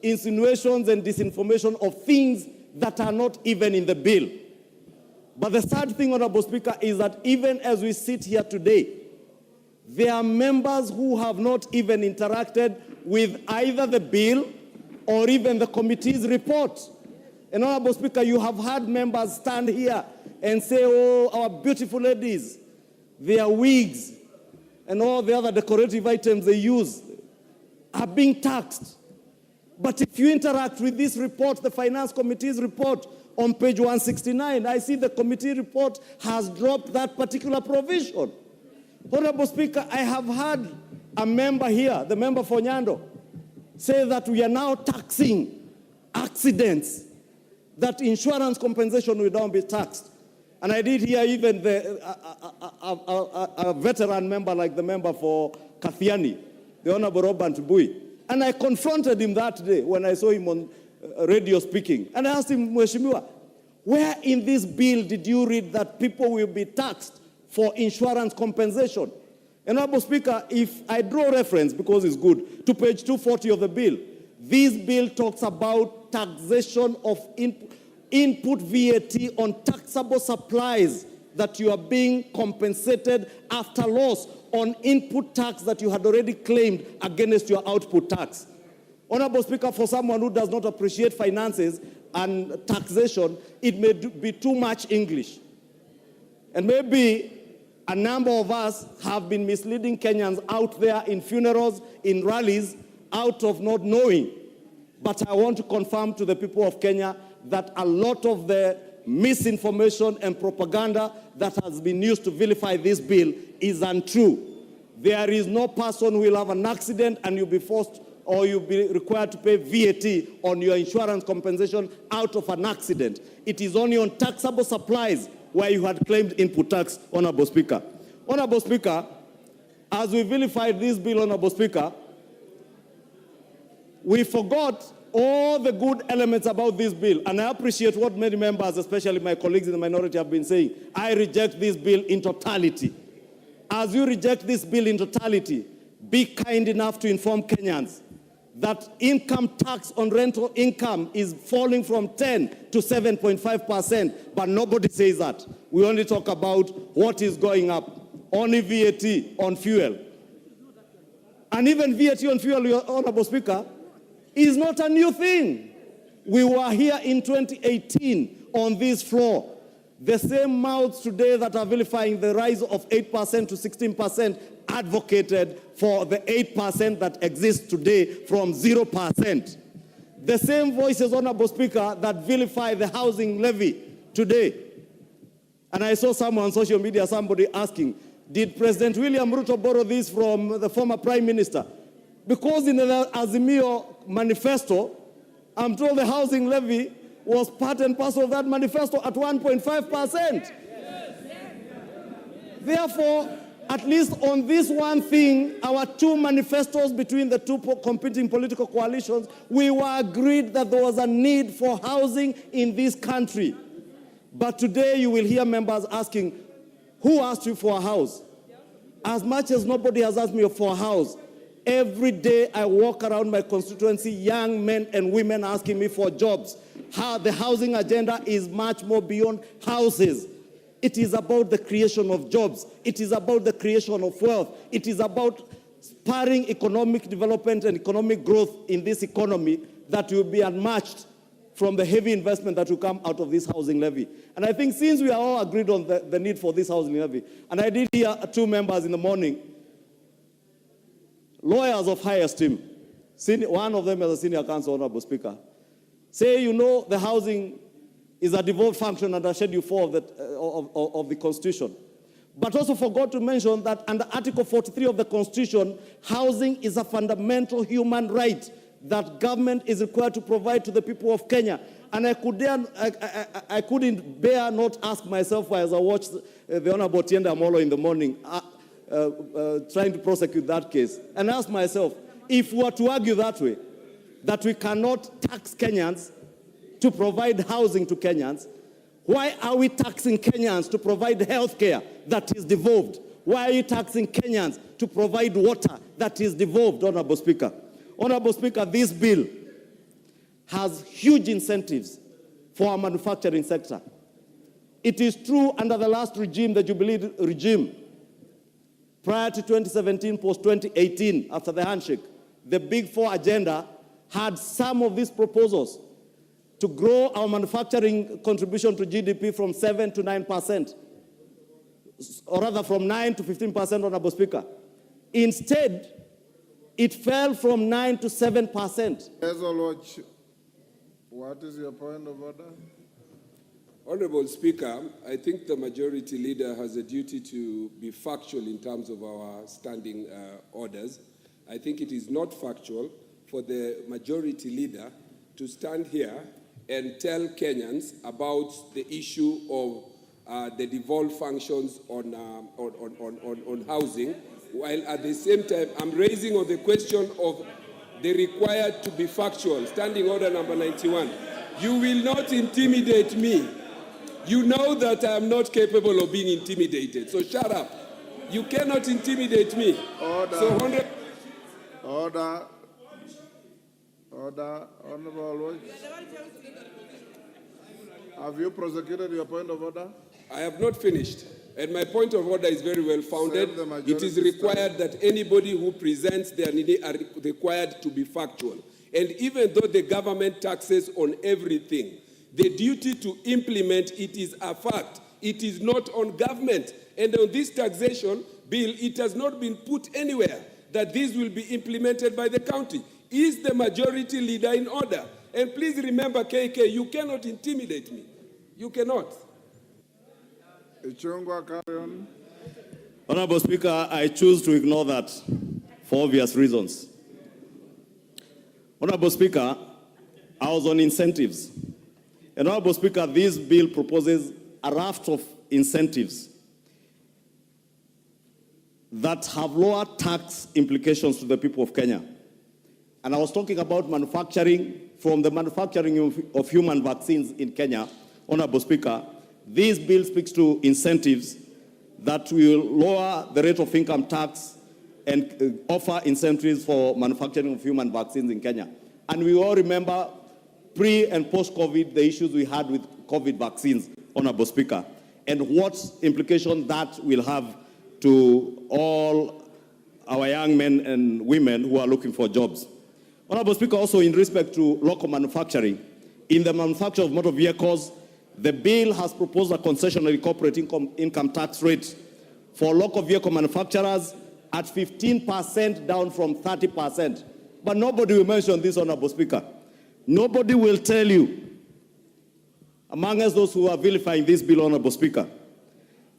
insinuations and disinformation of things that are not even in the bill. But the sad thing, Honorable Speaker, is that even as we sit here today, there are members who have not even interacted with either the bill or even the committee's report. And Honorable Speaker, you have had members stand here and say, oh, our beautiful ladies, their wigs and all the other decorative items they use are being taxed. But if you interact with this report, the Finance Committee's report, on page 169, I see the committee report has dropped that particular provision. Honorable Speaker, I have had a member here, the member for Nyando, say that we are now taxing accidents, that insurance compensation will now be taxed. And I did hear even a veteran member like the member for Kathiani, the Honorable Robert Bui. And I confronted him that day when I saw him on radio speaking. And I asked him, Mheshimiwa, where in this bill did you read that people will be taxed for insurance compensation? And Honorable Speaker, if I draw reference, because it's good, to page 240 of the bill, this bill talks about taxation of input VAT on taxable supplies that you are being compensated after loss on input tax that you had already claimed against your output tax. Honorable Speaker, for someone who does not appreciate finances and taxation, it may be too much English. And maybe a number of us have been misleading Kenyans out there in funerals, in rallies, out of not knowing. But I want to confirm to the people of Kenya that a lot of the misinformation and propaganda that has been used to vilify this bill is untrue. There is no person who will have an accident and you'll be forced or you'll be required to pay VAT on your insurance compensation out of an accident. It is only on taxable supplies where you had claimed input tax, Honorable Speaker. Honorable Speaker, as we vilified this bill, Honorable Speaker, we forgot all the good elements about this bill, and I appreciate what many members, especially my colleagues in the minority, have been saying. I reject this bill in totality. As you reject this bill in totality, be kind enough to inform Kenyans that income tax on rental income is falling from 10 to 7.5%, but nobody says that. We only talk about what is going up, only VAT on fuel. And even VAT on fuel, Your Honorable Speaker, is not a new thing. We were here in 2018 on this floor. The same mouths today that are vilifying the rise of 8% to 16% advocated for the 8% that exists today from 0%. The same voices, Honorable Speaker, that vilify the housing levy today. And I saw someone on social media, somebody asking, did President William Ruto borrow this from the former Prime Minister? Because in the Azimio manifesto, I'm told the housing levy was part and parcel of that manifesto at 1.5%. Therefore, at least on this one thing, our two manifestos between the two competing political coalitions, we were agreed that there was a need for housing in this country. But today you will hear members asking, who asked you for a house? As much as nobody has asked me for a house, every day I walk around my constituency, young men and women asking me for jobs. How the housing agenda is much more beyond houses. It is about the creation of jobs. It is about the creation of wealth. It is about spurring economic development and economic growth in this economy that will be unmatched from the heavy investment that will come out of this housing levy. And I think since we are all agreed on the need for this housing levy, and I did hear two members in the morning, lawyers of high esteem, one of them is a senior counsel, Honorable Speaker, say, you know, the housing is a devolved function under Schedule 4 of the Constitution. But also forgot to mention that under Article 43 of the Constitution, housing is a fundamental human right that government is required to provide to the people of Kenya. And I couldn't bear not ask myself as I watched the Honorable Tienda Amolo in the morning trying to prosecute that case, and ask myself, if we were to argue that way, that we cannot tax Kenyans to provide housing to Kenyans, why are we taxing Kenyans to provide health care that is devolved? Why are you taxing Kenyans to provide water that is devolved, Honorable Speaker? Honorable Speaker, this bill has huge incentives for our manufacturing sector. It is true under the last regime, the Jubilee regime, prior to 2017, post-2018, after the handshake, the Big Four agenda had some of these proposals to grow our manufacturing contribution to GDP from 7 to 9%, or rather from 9 to 15%, Honorable Speaker. Instead, it fell from 9 to 7%. What is your point of order? Honorable Speaker, I think the majority leader has a duty to be factual in terms of our standing orders. I think it is not factual for the majority leader to stand here and tell Kenyans about the issue of the devolved functions on housing, while at the same time I'm raising on the question of the required to be factual. Standing order number 91. You will not intimidate me. You know that I am not capable of being intimidated, so shut up. You cannot intimidate me. Order. So, Order. Order. Honorable Lodge. Have you prosecuted your point of order? I have not finished. And my point of order is very well founded. It is required that anybody who presents their need are required to be factual. And even though the government taxes on everything, the duty to implement it is a fact. It is not on government. And on this taxation bill, it has not been put anywhere that this will be implemented by the county. Is the majority leader in order? And please remember, KK, you cannot intimidate me. You cannot. Ichungwa, carry on. Honorable Speaker, I choose to ignore that for obvious reasons. Honorable Speaker, I was on incentives. And Honorable Speaker, this bill proposes a raft of incentives that have lower tax implications to the people of Kenya. And I was talking about manufacturing, from the manufacturing of human vaccines in Kenya. Honorable Speaker, this bill speaks to incentives that will lower the rate of income tax and offer incentives for manufacturing of human vaccines in Kenya. And we all remember pre and post-COVID, the issues we had with COVID vaccines, Honorable Speaker, and what implication that will have to all our young men and women who are looking for jobs. Honorable Speaker, also in respect to local manufacturing, in the manufacture of motor vehicles, the bill has proposed a concessionary corporate income tax rate for local vehicle manufacturers at 15%, down from 30%. But nobody will mention this, Honorable Speaker. Nobody will tell you, among us those who are vilifying this bill, Honorable Speaker,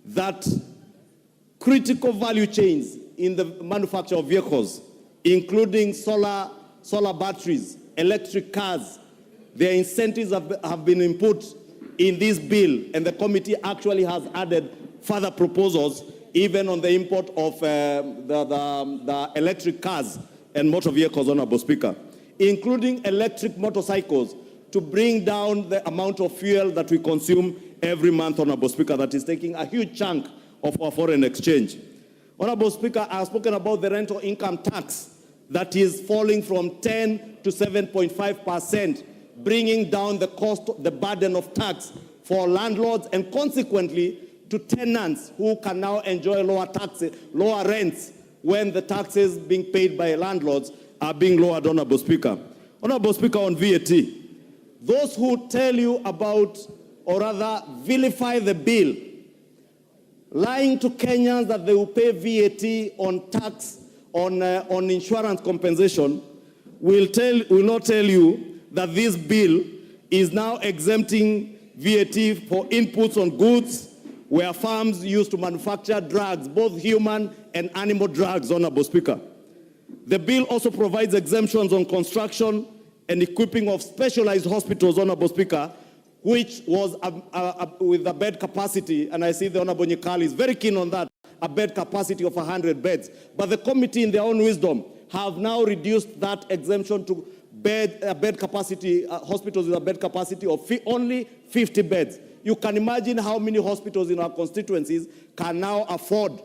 that critical value chains in the manufacture of vehicles, including solar batteries, electric cars, their incentives have been input in this bill, and the committee actually has added further proposals even on the import of the electric cars and motor vehicles, Honorable Speaker, including electric motorcycles, to bring down the amount of fuel that we consume every month, Honorable Speaker, that is taking a huge chunk of our foreign exchange. Honorable Speaker, I have spoken about the rental income tax that is falling from 10 to 7.5%, bringing down the cost, the burden of tax for landlords and consequently to tenants who can now enjoy lower taxes, lower rents when the taxes being paid by landlords are being lowered, Honorable Speaker. Honorable Speaker, on VAT, those who tell you about, or rather vilify the bill, lying to Kenyans that they will pay VAT on tax, on insurance compensation, will not tell you that this bill is now exempting VAT for inputs on goods where farms used to manufacture drugs, both human and animal drugs, Honorable Speaker. The bill also provides exemptions on construction and equipping of specialized hospitals, Honorable Speaker, which was with a bed capacity, and I see the Honorable Nyikali is very keen on that, a bed capacity of 100 beds. But the committee, in their own wisdom, have now reduced that exemption to bed capacity, hospitals with a bed capacity of only 50 beds. You can imagine how many hospitals in our constituencies can now afford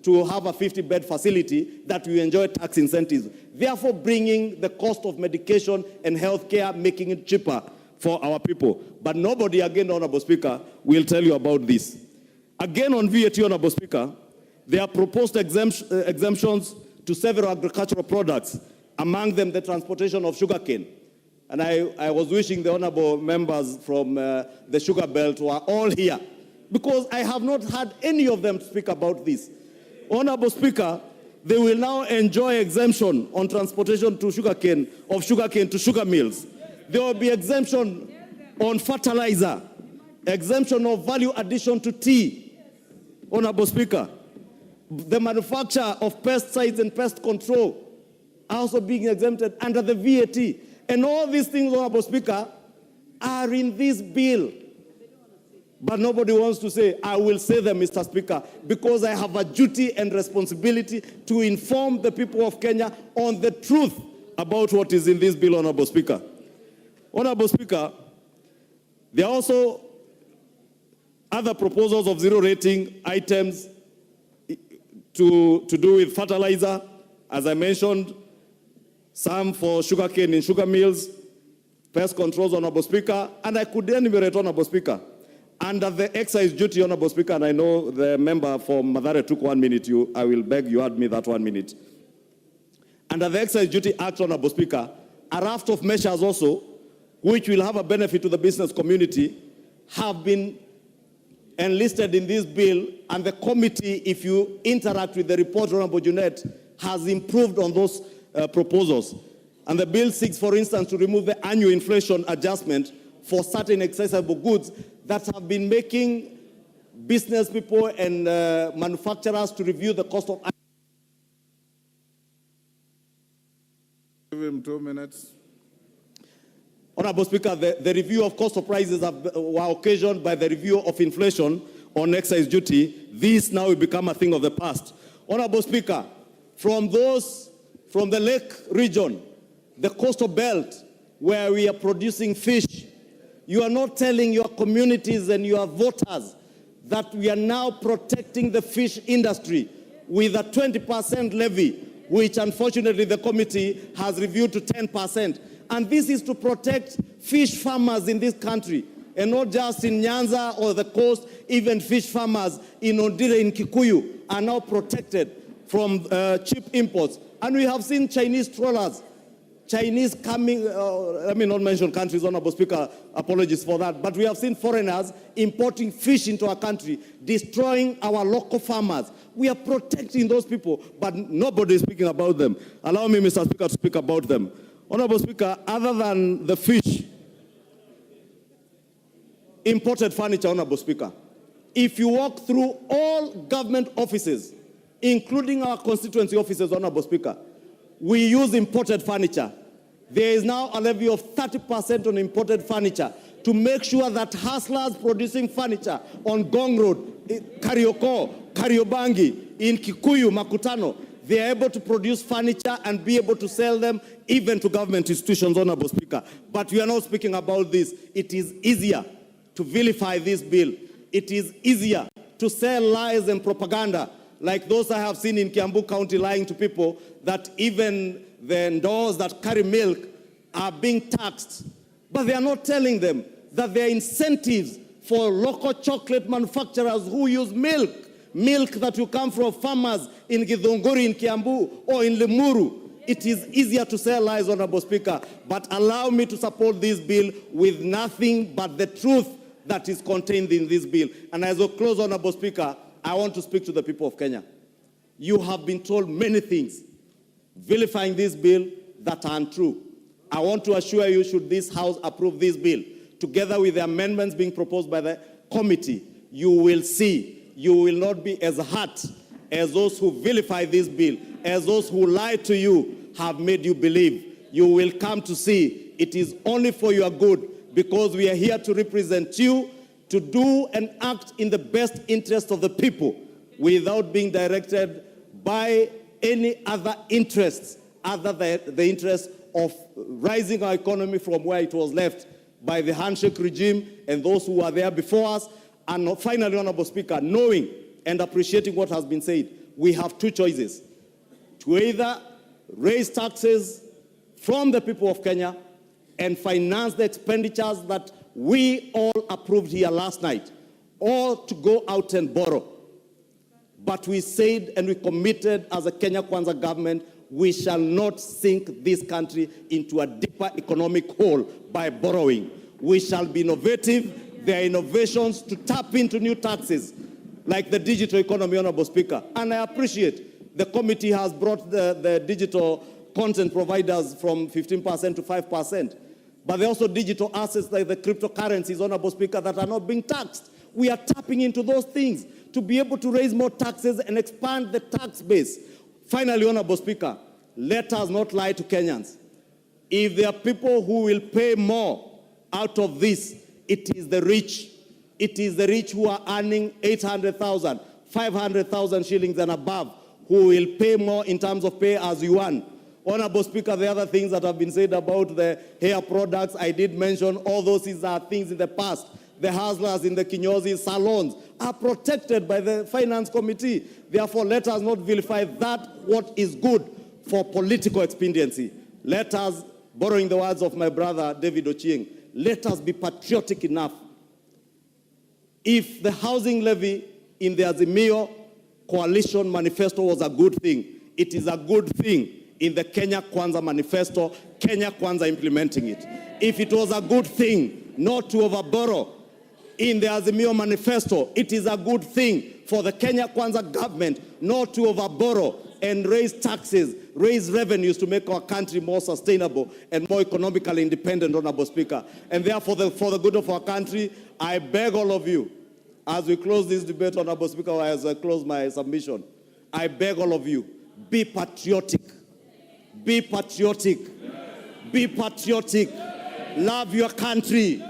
to have a 50-bed facility that will enjoy tax incentives, therefore bringing the cost of medication and health care, making it cheaper for our people. But nobody, again, Honorable Speaker, will tell you about this. Again, on VAT, Honorable Speaker, there are proposed exemptions to several agricultural products, among them the transportation of sugarcane. And I was wishing the honorable members from the sugar belt were all here, because I have not had any of them speak about this. Honorable Speaker, they will now enjoy exemption on transportation to sugarcane, of sugarcane to sugar mills. There will be exemption on fertilizer, exemption of value addition to tea. Honorable Speaker, the manufacture of pesticides and pest control are also being exempted under the VAT. And all these things, Honorable Speaker, are in this bill. But nobody wants to say, I will say them, Mr. Speaker, because I have a duty and responsibility to inform the people of Kenya on the truth about what is in this bill, Honorable Speaker. Honorable Speaker, there are also other proposals of zero rating items to do with fertilizer, as I mentioned, some for sugarcane in sugar mills, pest controls, Honorable Speaker, and I could enumerate, Honorable Speaker. Under the excise duty, Honorable Speaker, and I know the member from Mathare took 1 minute, I will beg you add me that 1 minute. Under the Excise Duty Act, Honorable Speaker, a raft of measures also, which will have a benefit to the business community, have been enlisted in this bill, and the committee, if you interact with the report, Honorable Junet, has improved on those proposals. And the bill seeks, for instance, to remove the annual inflation adjustment for certain accessible goods that have been making business people and manufacturers to review the cost of. Give him 2 minutes. Honorable Speaker, the review of cost of prices were occasioned by the review of inflation on excise duty. This now will become a thing of the past. Honorable Speaker, from the lake region, the coastal belt, where we are producing fish, you are not telling your communities and your voters that we are now protecting the fish industry with a 20% levy, which unfortunately the committee has reviewed to 10%. And this is to protect fish farmers in this country, and not just in Nyanza or the coast. Even fish farmers in Ondire, in Kikuyu, are now protected from cheap imports. And we have seen Chinese trawlers, Chinese coming, let me not mention countries, Honorable Speaker, apologies for that, but we have seen foreigners importing fish into our country, destroying our local farmers. We are protecting those people, but nobody is speaking about them. Allow me, Mr. Speaker, to speak about them. Honorable Speaker, other than the fish, imported furniture, Honorable Speaker, if you walk through all government offices, including our constituency offices, Honorable Speaker, we use imported furniture. There is now a levy of 30% on imported furniture to make sure that hustlers producing furniture on Gong Road, Karioko, Kariobangi, in Kikuyu, Makutano, they are able to produce furniture and be able to sell them even to government institutions, Honorable Speaker. But we are not speaking about this. It is easier to vilify this bill. It is easier to sell lies and propaganda, like those I have seen in Kiambu County, lying to people that even the doors that carry milk are being taxed. But they are not telling them that there are incentives for local chocolate manufacturers who use milk that will come from farmers in Githunguri, in Kiambu, or in Limuru. It is easier to sell lies, Honorable Speaker, but allow me to support this bill with nothing but the truth that is contained in this bill. And as a close, Honorable Speaker, I want to speak to the people of Kenya. You have been told many things vilifying this bill that are untrue. I want to assure you, should this House approve this bill, together with the amendments being proposed by the committee, you will see, you will not be as hurt as those who vilify this bill, as those who lie to you have made you believe. You will come to see it is only for your good, because we are here to represent you, to do and act in the best interest of the people without being directed by any other interests other than the interest of rising our economy from where it was left by the handshake regime and those who were there before us. And finally, Honorable Speaker, knowing and appreciating what has been said, we have two choices: to either raise taxes from the people of Kenya and finance the expenditures that we all approved here last night, or to go out and borrow. But we said and we committed as a Kenya Kwanza government, we shall not sink this country into a deeper economic hole by borrowing. We shall be innovative. There are innovations to tap into new taxes, like the digital economy, Honorable Speaker. And I appreciate the committee has brought the digital content providers from 15% to 5%. But there are also digital assets like the cryptocurrencies, Honorable Speaker, that are not being taxed. We are tapping into those things to be able to raise more taxes and expand the tax base. Finally, Honorable Speaker, let us not lie to Kenyans. If there are people who will pay more out of this, it is the rich. It is the rich who are earning 800,000, 500,000 shillings and above, who will pay more in terms of pay as you earn. Honorable Speaker, the other things that have been said about the hair products, I did mention all those are things in the past. The hustlers in the kinyozi salons are protected by the Finance Committee. Therefore, let us not vilify that what is good for political expediency. Let us, borrowing the words of my brother David Ochieng, let us be patriotic enough. If the housing levy in the Azimio coalition manifesto was a good thing, it is a good thing in the Kenya Kwanza manifesto, Kenya Kwanza implementing it. If it was a good thing not to overborrow in the Azimio manifesto. It is a good thing for the Kenya Kwanza government not to overborrow and raise taxes, raise revenues to make our country more sustainable and more economically independent, Honorable Speaker. And therefore, for the good of our country, I beg all of you, as we close this debate, Honorable Speaker, as I close my submission, I beg all of you, be patriotic. Be patriotic. Be patriotic. Love your country.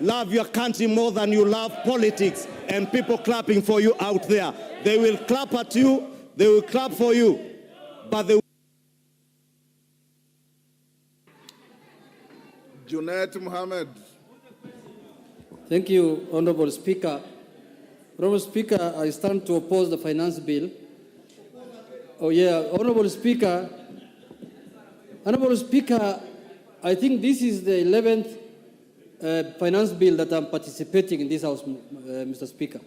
Love your country more than you love politics and people clapping for you out there. They will clap at you, they will clap for you, but they Junaid Mohammed. Thank you, Honorable Speaker. Honorable Speaker, I stand to oppose the finance bill. Oh yeah, Honorable Speaker, I think this is the 11th finance bill that I'm participating in this House, Mr. Speaker.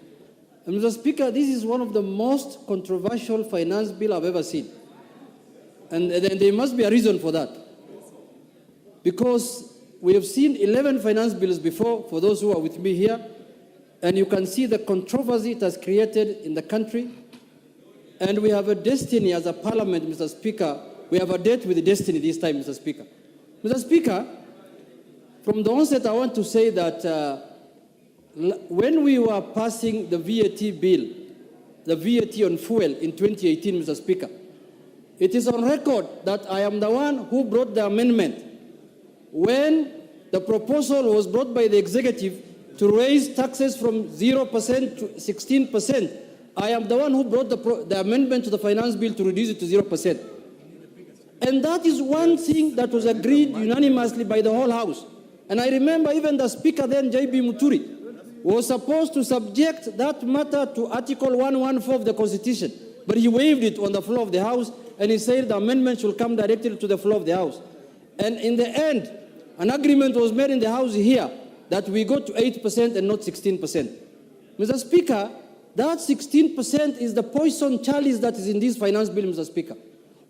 And Mr. Speaker, this is one of the most controversial finance bill I've ever seen. And there must be a reason for that. Because we have seen 11 finance bills before, for those who are with me here, and you can see the controversy it has created in the country. And we have a destiny as a parliament, Mr. Speaker. We have a date with the destiny this time, Mr. Speaker. Mr. Speaker, from the onset, I want to say that when we were passing the VAT bill, the VAT on fuel in 2018, Mr. Speaker, it is on record that I am the one who brought the amendment when the proposal was brought by the executive to raise taxes from 0% to 16%. I am the one who brought the amendment to the finance bill to reduce it to 0%. And that is one thing that was agreed unanimously by the whole House. And I remember even the Speaker then, J.B. Muturi, was supposed to subject that matter to Article 114 of the Constitution. But he waived it on the floor of the House, and he said the amendment should come directly to the floor of the House. And in the end, an agreement was made in the House here that we go to 8% and not 16%. Mr. Speaker, that 16% is the poison chalice that is in this finance bill, Mr. Speaker.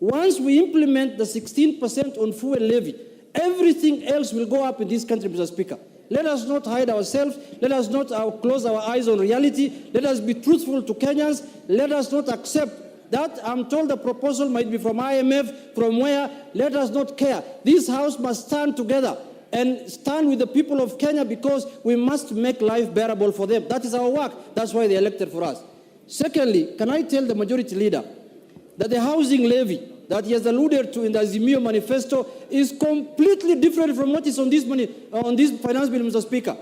Once we implement the 16% on fuel levy, everything else will go up in this country, Mr. Speaker. Let us not hide ourselves. Let us not close our eyes on reality. Let us be truthful to Kenyans. Let us not accept that. I'm told the proposal might be from IMF, from where. Let us not care. This House must stand together and stand with the people of Kenya because we must make life bearable for them. That is our work. That's why they elected for us. Secondly, can I tell the majority leader that the housing levy that he has alluded to in the Azimio manifesto is completely different from what is on this finance bill, Mr. Speaker.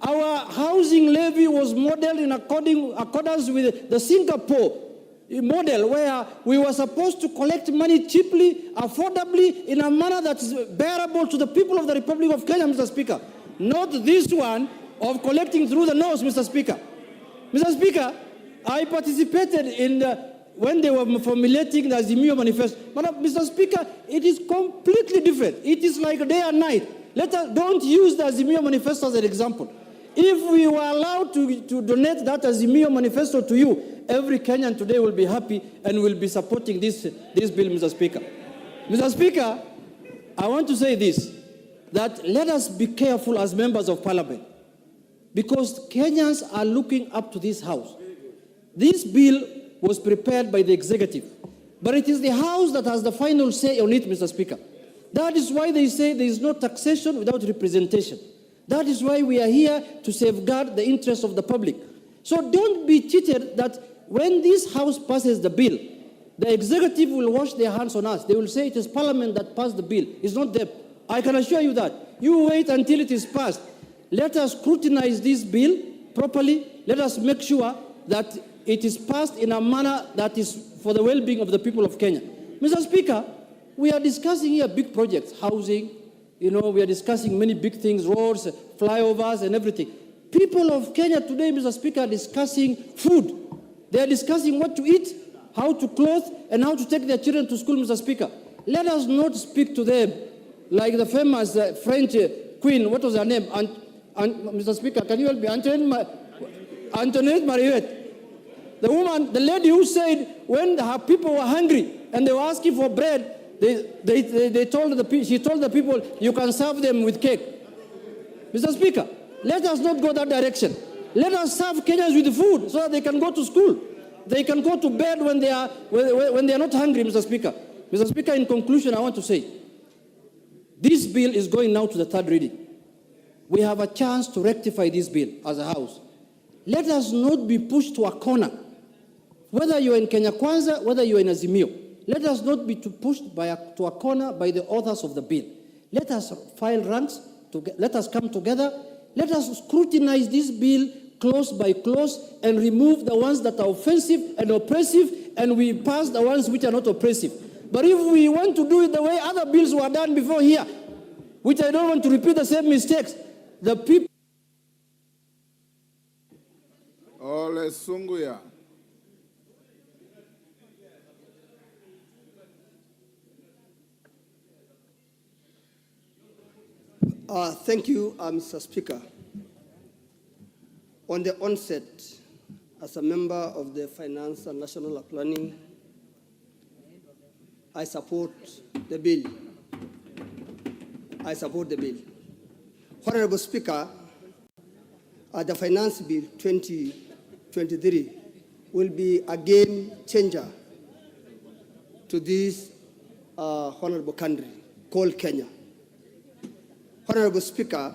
Our housing levy was modeled in accordance with the Singapore model, where we were supposed to collect money cheaply, affordably, in a manner that is bearable to the people of the Republic of Kenya, Mr. Speaker. Not this one of collecting through the nose, Mr. Speaker. Mr. Speaker, I participated in when they were formulating the Azimio manifesto. But Mr. Speaker, it is completely different. It is like day and night. Don't use the Azimio manifesto as an example. If we were allowed to donate that Azimio manifesto to you, every Kenyan today will be happy and will be supporting this bill, Mr. Speaker. Mr. Speaker, I want to say this, that let us be careful as members of parliament, because Kenyans are looking up to this House. This bill was prepared by the executive, but it is the House that has the final say on it, Mr. Speaker. That is why they say there is no taxation without representation. That is why we are here to safeguard the interests of the public. So don't be cheated that when this House passes the bill, the executive will wash their hands on us. They will say it is Parliament that passed the bill. It's not them. I can assure you that. You wait until it is passed. Let us scrutinize this bill properly. Let us make sure that it is passed in a manner that is for the well-being of the people of Kenya. Mr. Speaker, we are discussing here big projects, housing, we are discussing many big things, roads, flyovers, and everything. People of Kenya today, Mr. Speaker, are discussing food. They are discussing what to eat, how to clothe, and how to take their children to school, Mr. Speaker. Let us not speak to them like the famous French queen, what was her name? Mr. Speaker, can you help me? Antoinette Mariette. The woman, the lady who said when her people were hungry and they were asking for bread, she told the people, you can serve them with cake. Mr. Speaker, Let us not go that direction. Let us serve Kenyans with food so that they can go to school. They can go to bed when they are not hungry, Mr. Speaker. Mr. Speaker, in conclusion, I want to say, this bill is going now to the third reading. We have a chance to rectify this bill as a House. Let us not be pushed to a corner. Whether you're in Kenya Kwanza, whether you're in Azimio, let us not be pushed to a corner by the authors of the bill. Let us file ranks, let us come together, let us scrutinize this bill clause by clause and remove the ones that are offensive and oppressive, and we pass the ones which are not oppressive. But if we want to do it the way other bills were done before here, which I don't want to repeat the same mistakes, the people... Ole Sunguya. Thank you, Mr. Speaker. On the onset, as a member of the Finance and National Planning, I support the bill. I support the bill. Honorable Speaker, the Finance Bill 2023 will be a game changer to this honorable country called Kenya. Honorable Speaker,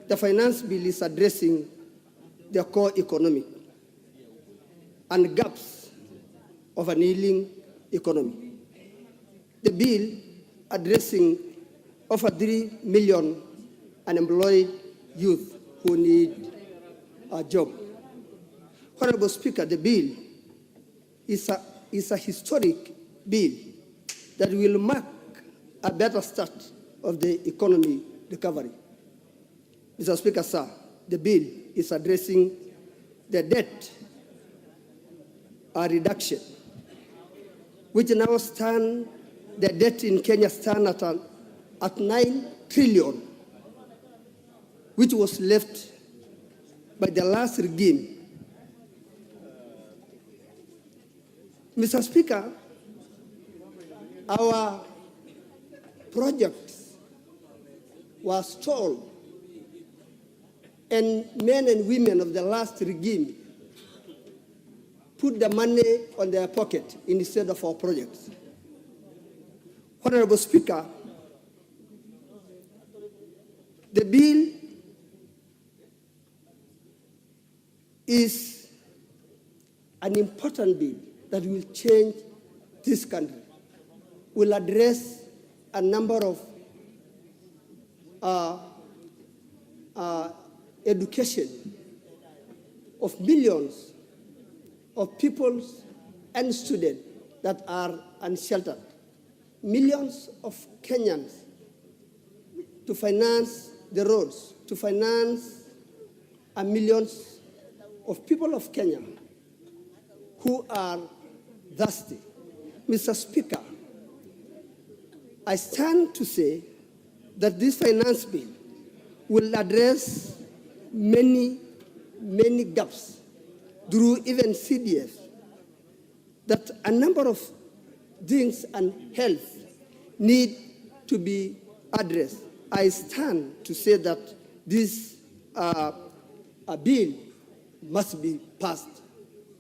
the Finance Bill is addressing the core economic and gaps of an ailing economy. The bill addressing over 3 million unemployed youth who need a job. Honorable Speaker, the bill is a historic bill that will mark a better start of the economy recovery. Mr. Speaker, sir, the bill is addressing the debt reduction, which now stand, the debt in Kenya stand at 9 trillion, which was left by the last regime. Mr. Speaker, our projects was stalled, and men and women of the last regime put the money on their pocket instead of our projects. Honorable Speaker, the bill is an important bill that will change this country, will address a number of education of millions of people and students that are unsheltered. Millions of Kenyans to finance the roads, to finance millions of people of Kenya who are thirsty. Mr. Speaker, I stand to say that this finance bill will address many gaps through even CDF, that a number of things and health need to be addressed. I stand to say that this bill must be passed.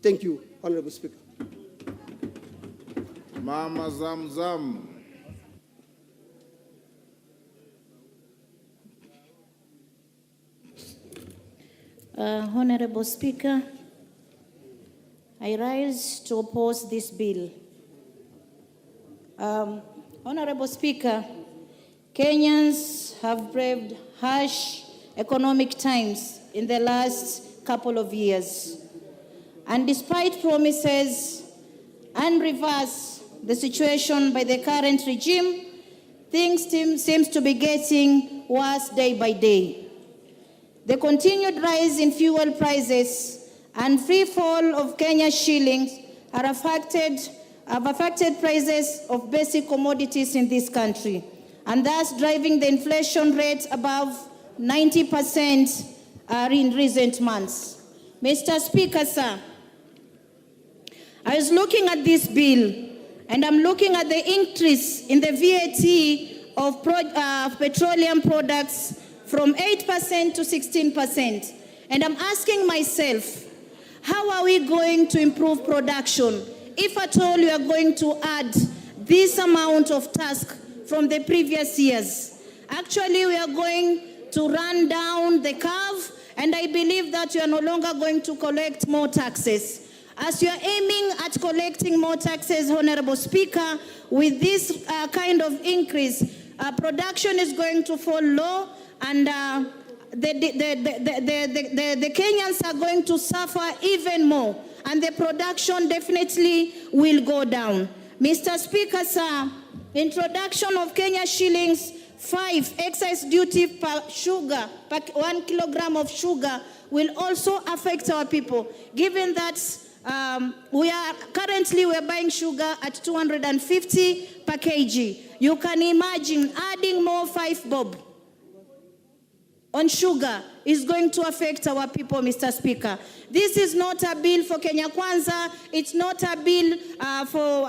Thank you, Honorable Speaker. Mama Zamzam. Honorable Speaker, I rise to oppose this bill. Honorable Speaker, Kenyans have braved harsh economic times in the last couple of years. And despite promises and reverse the situation by the current regime, things seem to be getting worse day by day. The continued rise in fuel prices and free fall of Kenya's shillings have affected prices of basic commodities in this country, and thus driving the inflation rate above 90% in recent months. Mr. Speaker, sir, I was looking at this bill, and I'm looking at the increase in the VAT of petroleum products from 8% to 16%. And I'm asking myself, how are we going to improve production if at all we are going to add this amount of task from the previous years? Actually, we are going to run down the curve, and I believe that you are no longer going to collect more taxes. As you are aiming at collecting more taxes, Honorable Speaker, with this kind of increase, production is going to fall low, and the Kenyans are going to suffer even more, and the production definitely will go down. Mr. Speaker, sir, introduction of Kenya shillings 5 excise duty per sugar, per 1 kilogram of sugar, will also affect our people, given that we are buying sugar at 250 per kg. You can imagine adding more 5 bob on sugar is going to affect our people, Mr. Speaker. This is not a bill for Kenya Kwanza. It's not a bill for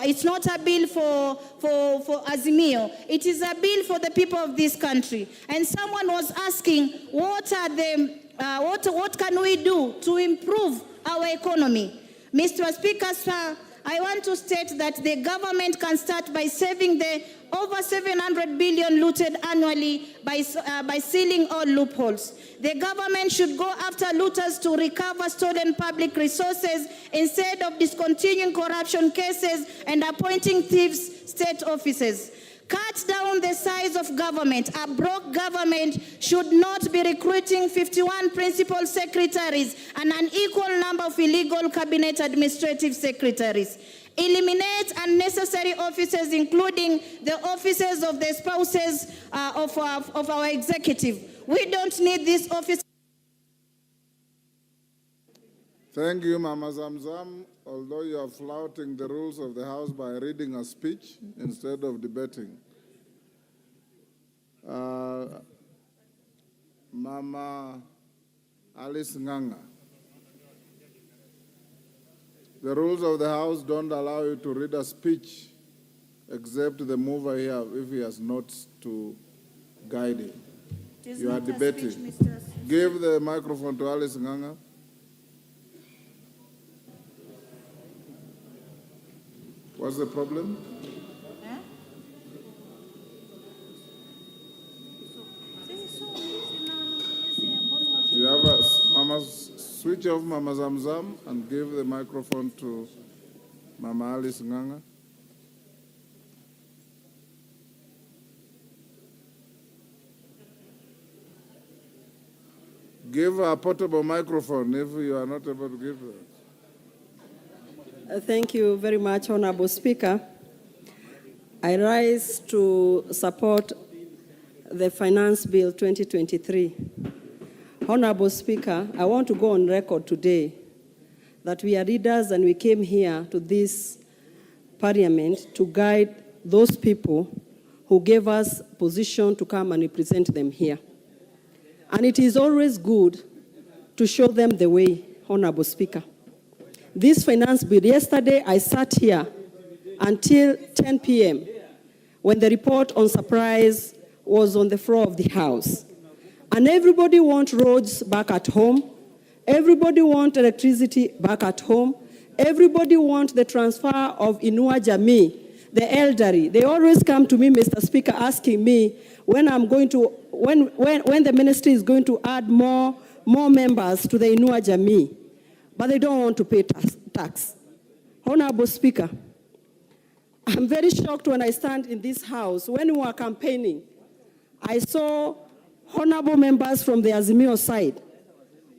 Azimio. It is a bill for the people of this country. And someone was asking, what can we do to improve our economy? Mr. Speaker, sir, I want to state that the government can start by saving the over 700 billion looted annually by sealing all loopholes. The government should go after looters to recover stolen public resources instead of discontinuing corruption cases and appointing thieves state offices. Cut down the size of government. A broke government should not be recruiting 51 principal secretaries and an equal number of illegal cabinet administrative secretaries. Eliminate unnecessary offices, including the offices of the spouses of our executive. We don't need this office. Thank you, Mama Zamzam. Although you are flouting the rules of the House by reading a speech instead of debating. Mama Alice Nganga. The rules of the House don't allow you to read a speech except the mover here, if he has notes to guide him. You are debating. Give the microphone to Alice Nganga. What's the problem? You have Mama, switch off Mama Zamzam and give the microphone to Mama Alice Nganga. Give her a portable microphone if you are not able to give her. Thank you very much, Honorable Speaker. I rise to support the Finance Bill 2023. Honorable Speaker, I want to go on record today that we are leaders and we came here to this parliament to guide those people who gave us position to come and represent them here. And it is always good to show them the way, Honorable Speaker. This finance bill, yesterday I sat here until 10 p.m. when the report on surprise was on the floor of the House. And everybody wants roads back at home. Everybody wants electricity back at home. Everybody wants the transfer of Inua Jamii, the elderly. They always come to me, Mr. Speaker, asking me when the ministry is going to add more members to the Inua Jamii. But they don't want to pay tax. Honorable Speaker, I'm very shocked when I stand in this house. When we were campaigning, I saw honorable members from the Azimio side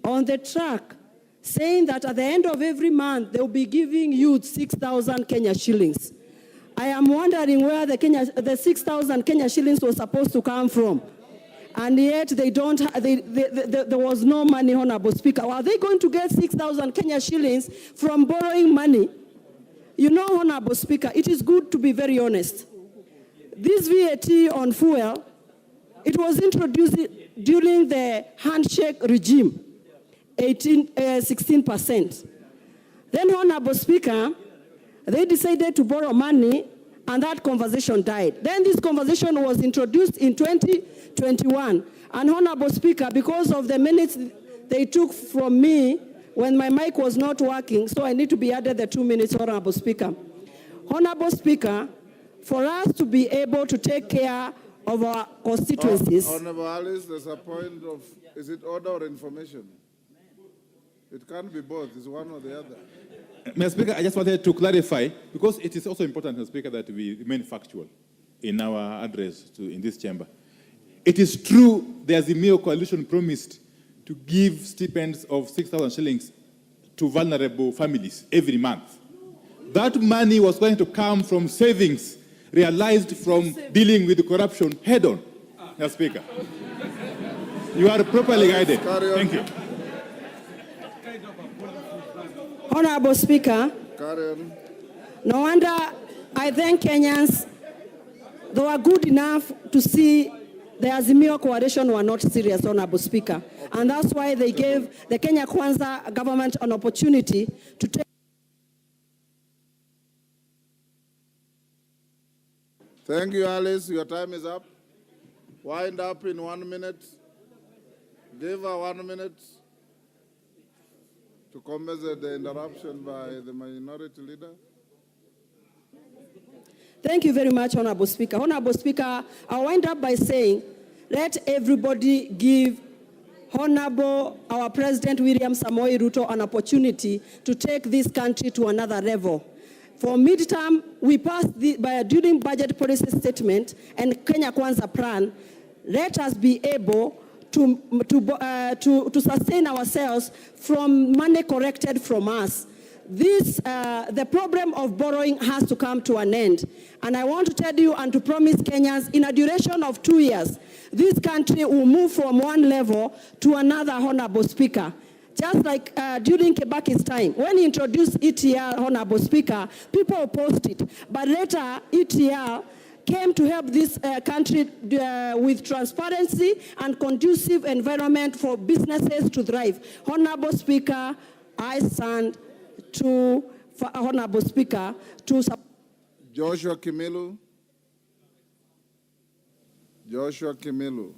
on the track saying that at the end of every month, they'll be giving youth 6,000 Kenya shillings. I am wondering where the 6,000 Kenya shillings was supposed to come from. And yet there was no money, Honorable Speaker. Are they going to get 6,000 Kenya shillings from borrowing money? You know, Honorable Speaker, it is good to be very honest. This VAT on fuel, it was introduced during the handshake regime, 16%. Then, Honorable Speaker, they decided to borrow money and that conversation died. Then this conversation was introduced in 2021. And Honorable Speaker, because of the minutes they took from me when my mic was not working, so I need to be added the 2 minutes, Honorable Speaker. Honorable Speaker, for us to be able to take care of our constituencies. Honorable Alice, there's a point of, is it order or information? It can't be both, it's one or the other. Mr. Speaker, I just wanted to clarify, because it is also important, Mr. Speaker, that we remain factual in our address in this chamber. It is true the Azimio coalition promised to give stipends of 6,000 shillings to vulnerable families every month. That money was going to come from savings realized from dealing with corruption head-on, Mr. Speaker. You are properly guided. Thank you. Honorable Speaker, no wonder I thank Kenyans. They were good enough to see the Azimio coalition were not serious, Honorable Speaker. And that's why they gave the Kenya Kwanza government an opportunity to take. Thank you, Alice. Your time is up. Wind up in 1 minute. Give her 1 minute to compensate the interruption by the minority leader. Thank you very much, Honorable Speaker. Honorable Speaker, I'll wind up by saying, let everybody give Honorable our President William Samoei Ruto an opportunity to take this country to another level. For midterm, we passed during budget policy statement and Kenya Kwanza plan. Let us be able to sustain ourselves from money collected from us. The problem of borrowing has to come to an end. And I want to tell you and to promise Kenyans, in a duration of 2 years, this country will move from one level to another, Honorable Speaker. Just like during Kebaki's time, when he introduced ETL, Honorable Speaker, people opposed it. But later, ETL came to help this country with transparency and conducive environment for businesses to thrive. Honorable Speaker, I stand to Honorable Speaker to support. Joshua Kimilu. Joshua Kimilu.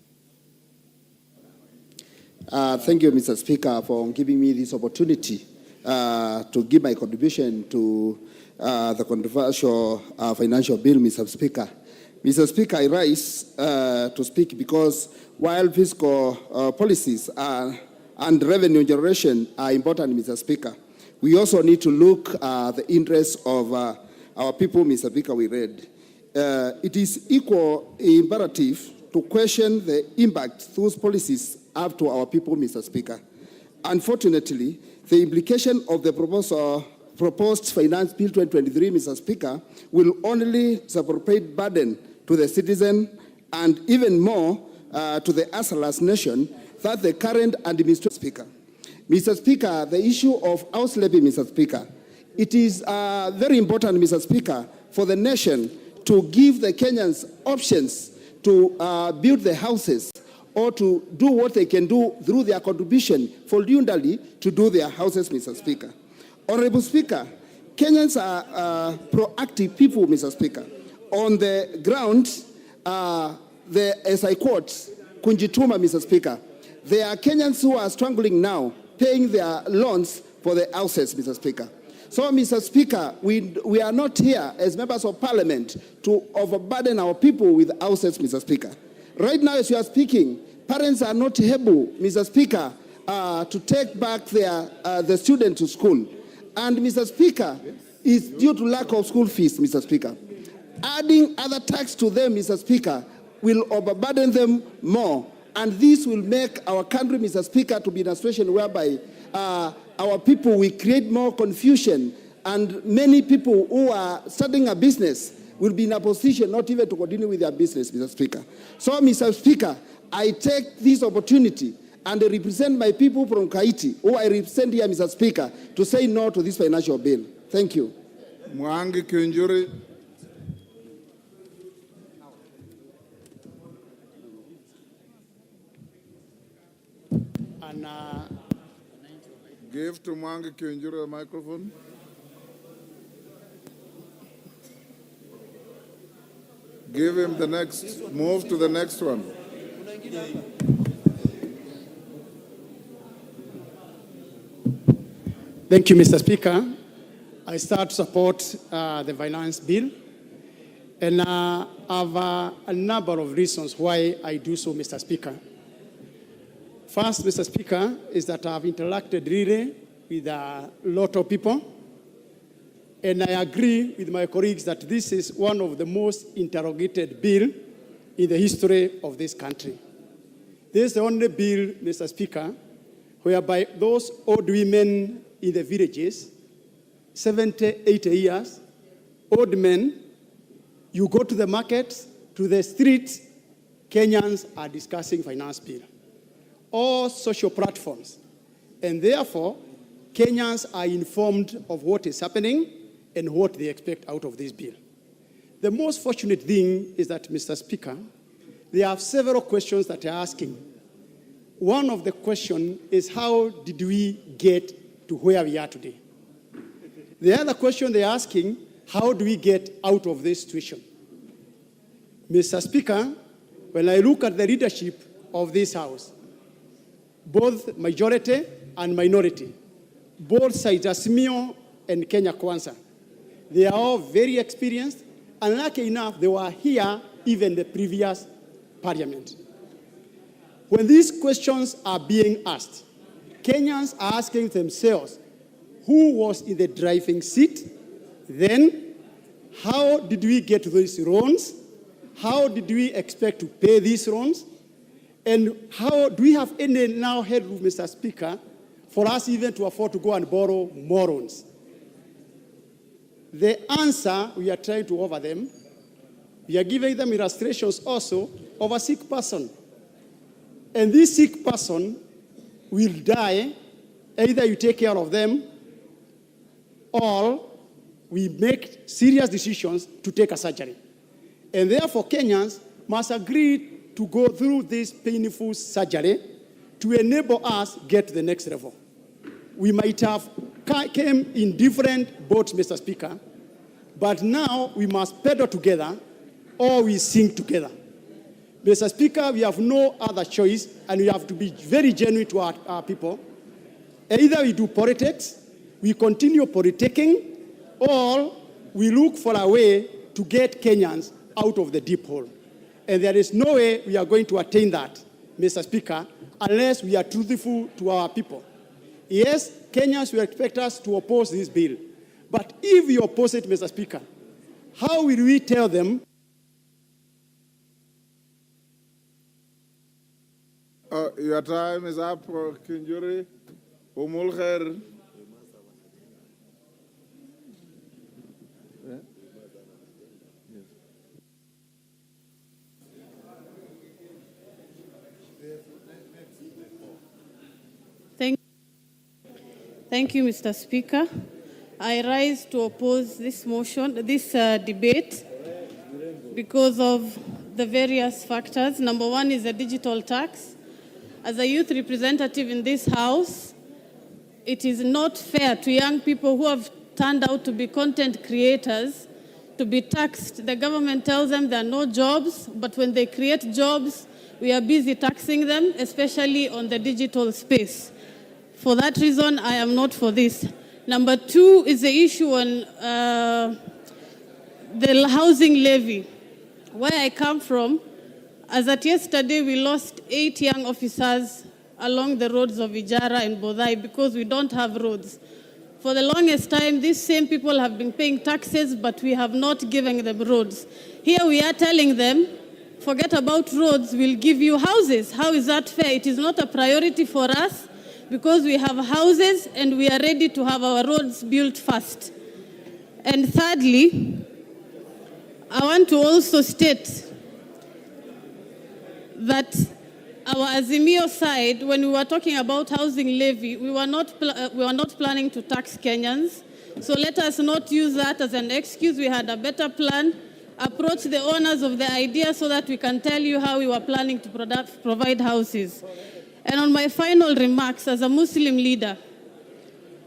Thank you, Mr. Speaker, for giving me this opportunity to give my contribution to the controversial financial bill, Mr. Speaker. Mr. Speaker, I rise to speak because while fiscal policies and revenue generation are important, Mr. Speaker, we also need to look at the interests of our people, Mr. Speaker, we read. It is equal imperative to question the impact those policies have to our people, Mr. Speaker. Unfortunately, the implication of the proposed Finance Bill 2023, Mr. Speaker, will only separate burden to the citizen and even more to the Asalas nation that the current administration. Speaker. Mr. Speaker, the issue of house levy, Mr. Speaker, it is very important, Mr. Speaker, for the nation to give the Kenyans options to build the houses or to do what they can do through their contribution voluntarily to do their houses, Mr. Speaker. Honorable Speaker, Kenyans are proactive people, Mr. Speaker. On the ground, as I quote, Kunjituma, Mr. Speaker, there are Kenyans who are struggling now, paying their loans for the houses, Mr. Speaker. So, Mr. Speaker, we are not here as members of parliament to overburden our people with houses, Mr. Speaker. Right now, as you are speaking, parents are not able, Mr. Speaker, to take back the students to school. And, Mr. Speaker, it's due to lack of school fees, Mr. Speaker. Adding other tax to them, Mr. Speaker, will overburden them more. And this will make our country, Mr. Speaker, to be in a situation whereby our people will create more confusion, and many people who are starting a business will be in a position not even to continue with their business, Mr. Speaker. So, Mr. Speaker, I take this opportunity and I represent my people from Haiti, who I represent here, Mr. Speaker, to say no to this financial bill. Thank you. Mwangi Kiunjuri. Give to Mwangi Kiunjuri the microphone. Give him the next, move to the next one. Thank you, Mr. Speaker. I start to support the finance bill, and I have a number of reasons why I do so, Mr. Speaker. First, Mr. Speaker, is that I've interacted really with a lot of people, and I agree with my colleagues that this is one of the most interrogated bills in the history of this country. This is the only bill, Mr. Speaker, whereby those old women in the villages, 70, 80 years, old men, you go to the markets, to the streets, Kenyans are discussing finance bill. All social platforms. And therefore, Kenyans are informed of what is happening and what they expect out of this bill. The most fortunate thing is that, Mr. Speaker, there are several questions that are asking. One of the questions is, how did we get to where we are today? The other question they're asking, how do we get out of this situation? Mr. Speaker, when I look at the leadership of this House, both majority and minority, both sides, Azimio and Kenya Kwanza, they are all very experienced, and lucky enough, they were here even the previous parliament. When these questions are being asked, Kenyans are asking themselves, who was in the driving seat? Then, how did we get these loans? How did we expect to pay these loans? And how do we have any now headroom, Mr. Speaker, for us even to afford to go and borrow more loans? The answer we are trying to offer them, we are giving them illustrations also of a sick person. And this sick person will die, either you take care of them, or we make serious decisions to take a surgery. And therefore, Kenyans must agree to go through this painful surgery to enable us get to the next level. We might have came in different boats, Mr. Speaker, but now we must pedal together or we sink together. Mr. Speaker, we have no other choice, and we have to be very genuine to our people. Either we do politics, we continue politicking, or we look for a way to get Kenyans out of the deep hole. And there is no way we are going to attain that, Mr. Speaker, unless we are truthful to our people. Yes, Kenyans will expect us to oppose this bill. But if we oppose it, Mr. Speaker, how will we tell them? Your time is up, Kinjuri. Umulkher. Thank you, Mr. Speaker. I rise to oppose this motion, this debate, because of the various factors. Number one is the digital tax. As a youth representative in this House, it is not fair to young people who have turned out to be content creators to be taxed. The government tells them there are no jobs, but when they create jobs, we are busy taxing them, especially on the digital space. For that reason, I am not for this. Number two is the issue on the housing levy. Where I come from, as at yesterday, we lost 8 young officers along the roads of Ijara and Bodai because we don't have roads. For the longest time, these same people have been paying taxes, but we have not given them roads. Here we are telling them, forget about roads, we'll give you houses. How is that fair? It is not a priority for us because we have houses and we are ready to have our roads built fast. And thirdly, I want to also state that our Azimio side, when we were talking about housing levy, we were not planning to tax Kenyans. So let us not use that as an excuse. We had a better plan. Approach the owners of the idea so that we can tell you how we were planning to provide houses. And on my final remarks, as a Muslim leader,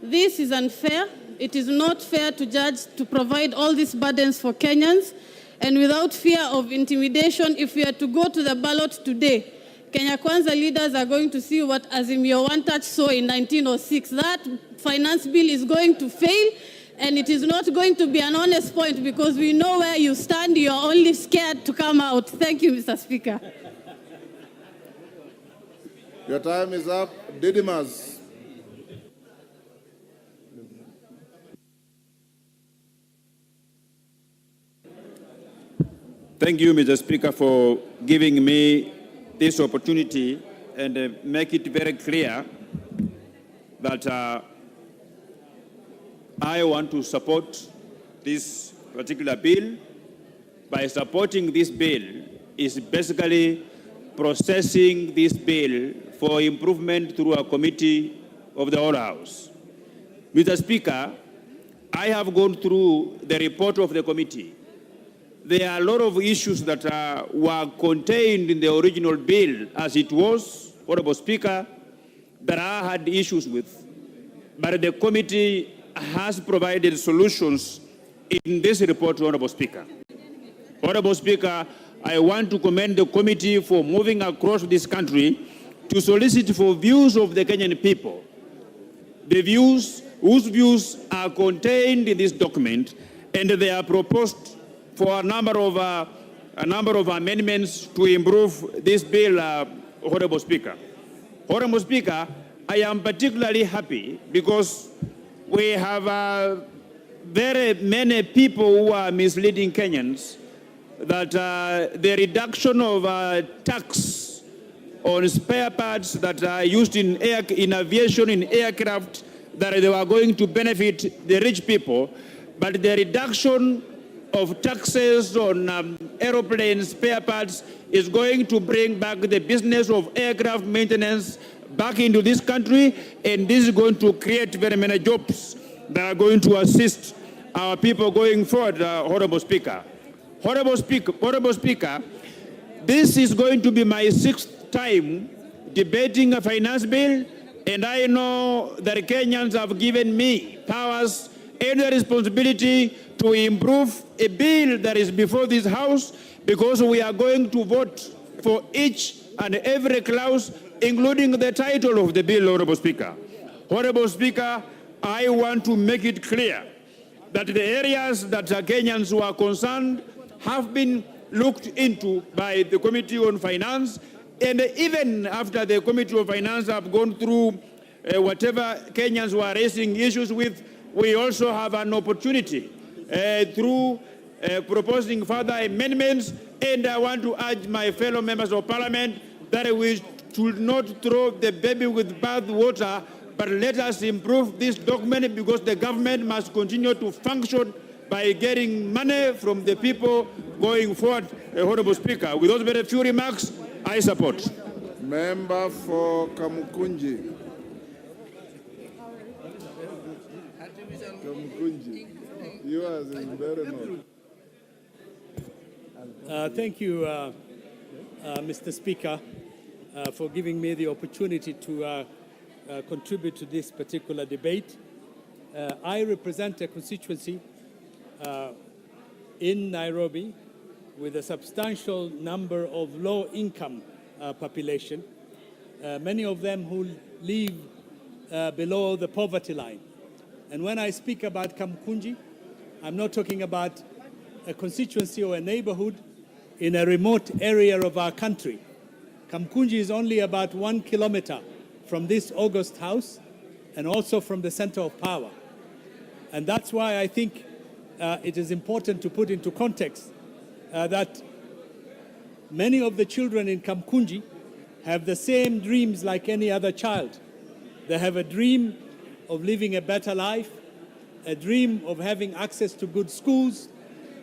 this is unfair. It is not fair to judge to provide all these burdens for Kenyans. and without fear of intimidation, if we are to go to the ballot today, Kenya Kwanza leaders are going to see what Azimio One Touch saw in 1906. That finance bill is going to fail, and it is not going to be an honest point because we know where you stand. You are only scared to come out. Thank you, Mr. Speaker. Your time is up. Didymus. Thank you, Mr. Speaker, for giving me this opportunity and make it very clear that I want to support this particular bill. By supporting this bill is basically processing this bill for improvement through a committee of the whole House. Mr. Speaker, I have gone through the report of the committee. There are a lot of issues that were contained in the original bill as it was, Honorable Speaker, that I had issues with. But the committee has provided solutions in this report, Honorable Speaker. Honorable Speaker, I want to commend the committee for moving across this country to solicit for views of the Kenyan people. The views, whose views are contained in this document, and they are proposed for a number of amendments to improve this bill, Honorable Speaker. Honorable Speaker, I am particularly happy because we have very many people who are misleading Kenyans that the reduction of tax on spare parts that are used in aviation, in aircraft, that they were going to benefit the rich people, but the reduction of taxes on aeroplane spare parts is going to bring back the business of aircraft maintenance back into this country, and this is going to create very many jobs that are going to assist our people going forward, Honorable Speaker. Honorable Speaker, this is going to be my 6th time debating a finance bill, and I know that Kenyans have given me powers and the responsibility to improve a bill that is before this House, because we are going to vote for each and every clause, including the title of the bill, Honorable Speaker. Honorable Speaker, I want to make it clear that the areas that Kenyans who are concerned have been looked into by the Committee on Finance, and even after the Committee on Finance have gone through whatever Kenyans were raising issues with, we also have an opportunity through proposing further amendments, and I want to urge my fellow members of Parliament that we should not throw the baby with bath water, but let us improve this document, because the government must continue to function by getting money from the people going forward, Honorable Speaker. With those very few remarks, I support. Member for Kamukunji. Kamukunji, yours is very much. Thank you, Mr. Speaker, for giving me the opportunity to contribute to this particular debate. I represent a constituency in Nairobi with a substantial number of low-income population, many of them who live below the poverty line. And when I speak about Kamkunji, I'm not talking about a constituency or a neighborhood in a remote area of our country. Kamkunji is only about 1 kilometer from this August House and also from the center of power. And that's why I think it is important to put into context that many of the children in Kamkunji have the same dreams like any other child. They have a dream of living a better life, a dream of having access to good schools,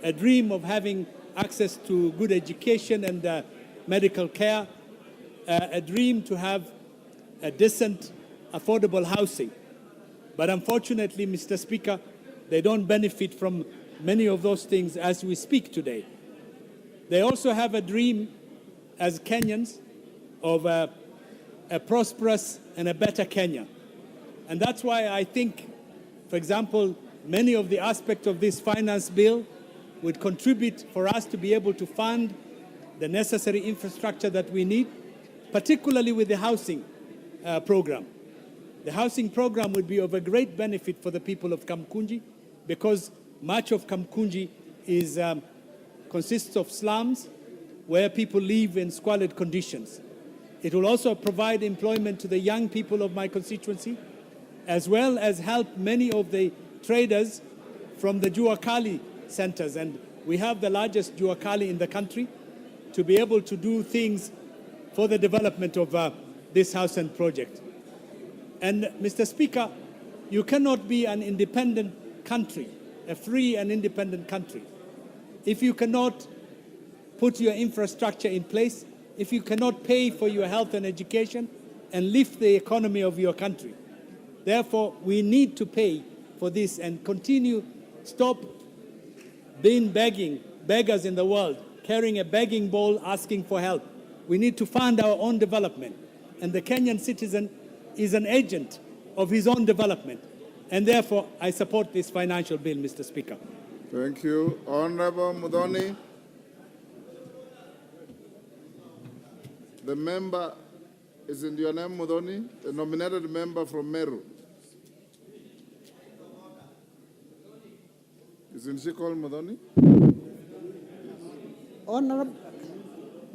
a dream of having access to good education and medical care, a dream to have a decent, affordable housing. But unfortunately, Mr. Speaker, they don't benefit from many of those things as we speak today. They also have a dream as Kenyans of a prosperous and a better Kenya. And that's why I think, for example, many of the aspects of this finance bill would contribute for us to be able to fund the necessary infrastructure that we need, particularly with the housing program. The housing program would be of a great benefit for the people of Kamkunji because much of Kamkunji consists of slums where people live in squalid conditions. It will also provide employment to the young people of my constituency, as well as help many of the traders from the Juakali centers. And we have the largest Juakali in the country to be able to do things for the development of this housing project. And Mr. Speaker, you cannot be an independent country, a free and independent country, if you cannot put your infrastructure in place, if you cannot pay for your health and education and lift the economy of your country. Therefore, we need to pay for this and stop being beggars in the world, carrying a begging bowl, asking for help. We need to fund our own development. And the Kenyan citizen is an agent of his own development. And therefore, I support this financial bill, Mr. Speaker. Thank you. Honorable Mudhoni. The member, is in your name, Mudhoni? The nominated member from Meru. Isn't she called Mudhoni?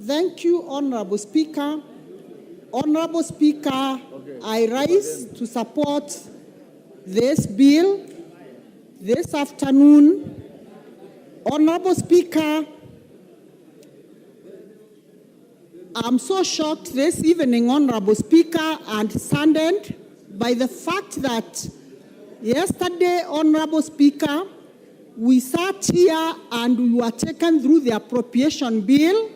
Thank you, Honorable Speaker. Honorable Speaker, I rise to support this bill this afternoon. Honorable Speaker, I'm so shocked this evening, Honorable Speaker, and saddened by the fact that yesterday, Honorable Speaker, we sat here and we were taken through the appropriation bill,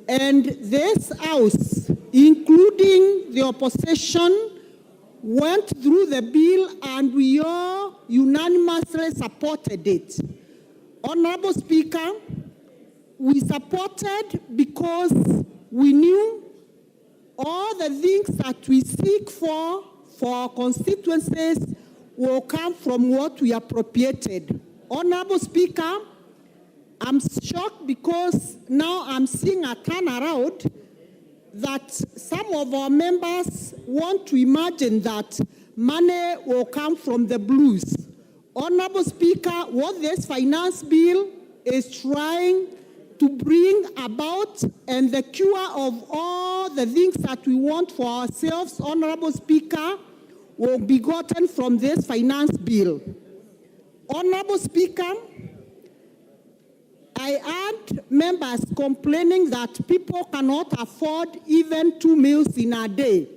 and this House, including the opposition, went through the bill and we all unanimously supported it. Honorable Speaker, we supported because we knew all the things that we seek for our constituencies will come from what we appropriated. Honorable Speaker, I'm shocked because now I'm seeing a turnaround that some of our members want to imagine that money will come from the blues. Honorable Speaker, what this finance bill is trying to bring about and the cure of all the things that we want for ourselves, Honorable Speaker, will be gotten from this finance bill. Honorable Speaker, I heard members complaining that people cannot afford even 2 meals in a day.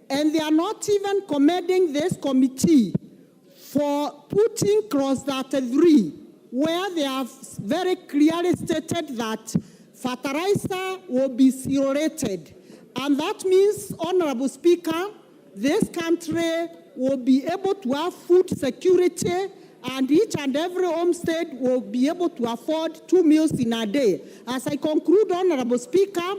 And they are not even commending this committee for putting clause 3, where they have very clearly stated that fertilizer will be zero-rated. And that means, Honorable Speaker, this country will be able to have food security, and each and every homestead will be able to afford 2 meals in a day. As I conclude, Honorable Speaker,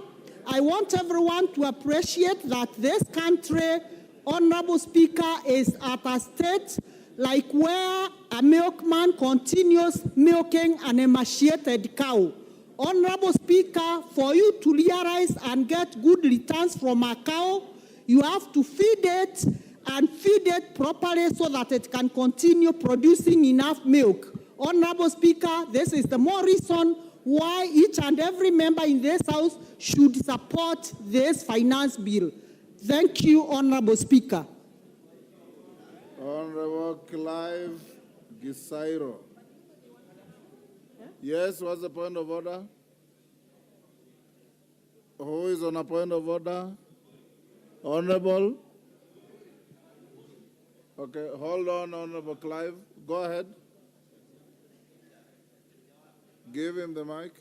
I want everyone to appreciate that this country, Honorable Speaker, is at a state like where a milkman continues milking an emaciated cow. Honorable Speaker, for you to realize and get good returns from a cow, you have to feed it and feed it properly so that it can continue producing enough milk. Honorable Speaker, this is the more reason why each and every member in this House should support this finance bill. Thank you, Honorable Speaker. Honorable Clive Gisairo. Yes, what's the point of order? Who is on a point of order? Honorable? Okay, hold on, Honorable Clive. Go ahead. Give him the mic.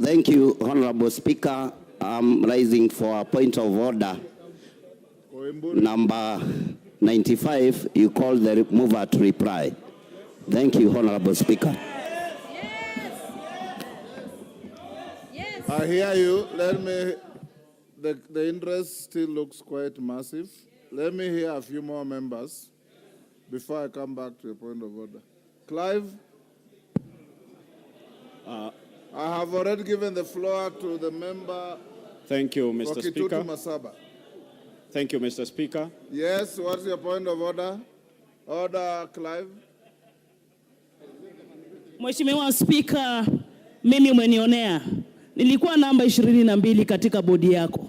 Thank you, Honorable Speaker. I'm rising for a point of order. Number 95, you call the mover to reply. Thank you, Honorable Speaker. I hear you. The interest still looks quite massive. let me hear a few more members before I come back to a point of order. Clive? I have already given the floor to the member. Thank you, Mr. Wakitutu Speaker. Masaba. Thank you, Mr. Speaker. Yes, what's your point of order? Order, Clive. Mheshimiwa Spika, mimi umenionea. Nilikuwa namba 22 katika bodi yako.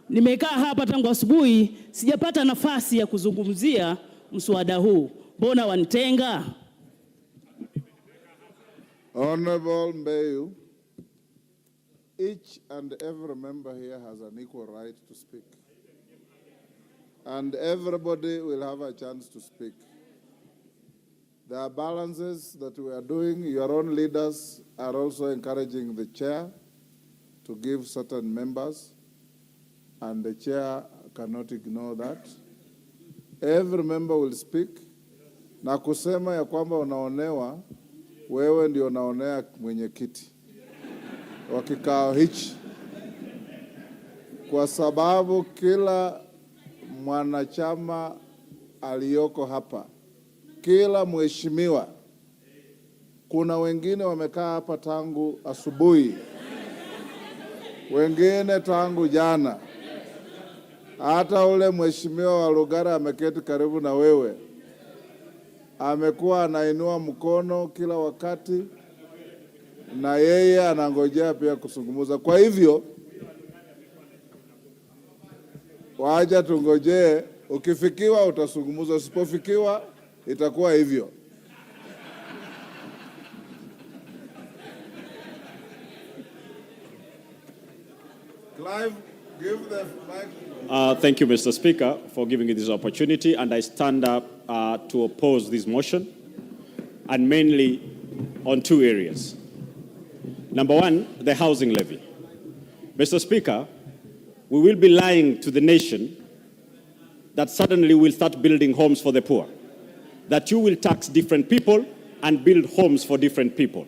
Nimekaa hapa tangu asubuhi, sijapata nafasi ya kuzungumzia mswada huu. Mbona wanitenga? Honorable Mbeyu, each and every member here has an equal right to speak. And everybody will have a chance to speak. There are balances that we are doing. Your own leaders are also encouraging the chair to give certain members, and the chair cannot ignore that. Every member will speak. Na kusema ya kwamba unaonewa, wewe ndio unaonea mwenyekiti wa kikao hichi, kwa sababu kila mwanachama aliyoko hapa, kila mheshimiwa, kuna wengine wamekaa hapa tangu asubuhi, wengine tangu jana. Hata ule mheshimiwa wa Lugara ameketi karibu na wewe, amekuwa anainua mkono kila wakati, na yeye anangojea pia kuzungumza. Kwa hivyo waja tungojee, ukifikiwa utazungumza, usipofikiwa itakuwa hivyo. Clive, give the mic. Thank you, Mr. Speaker, for giving me this opportunity, and I stand up to oppose this motion, and mainly on two areas. Number one, the housing levy. Mr. Speaker, we will be lying to the nation that suddenly we'll start building homes for the poor, that you will tax different people and build homes for different people.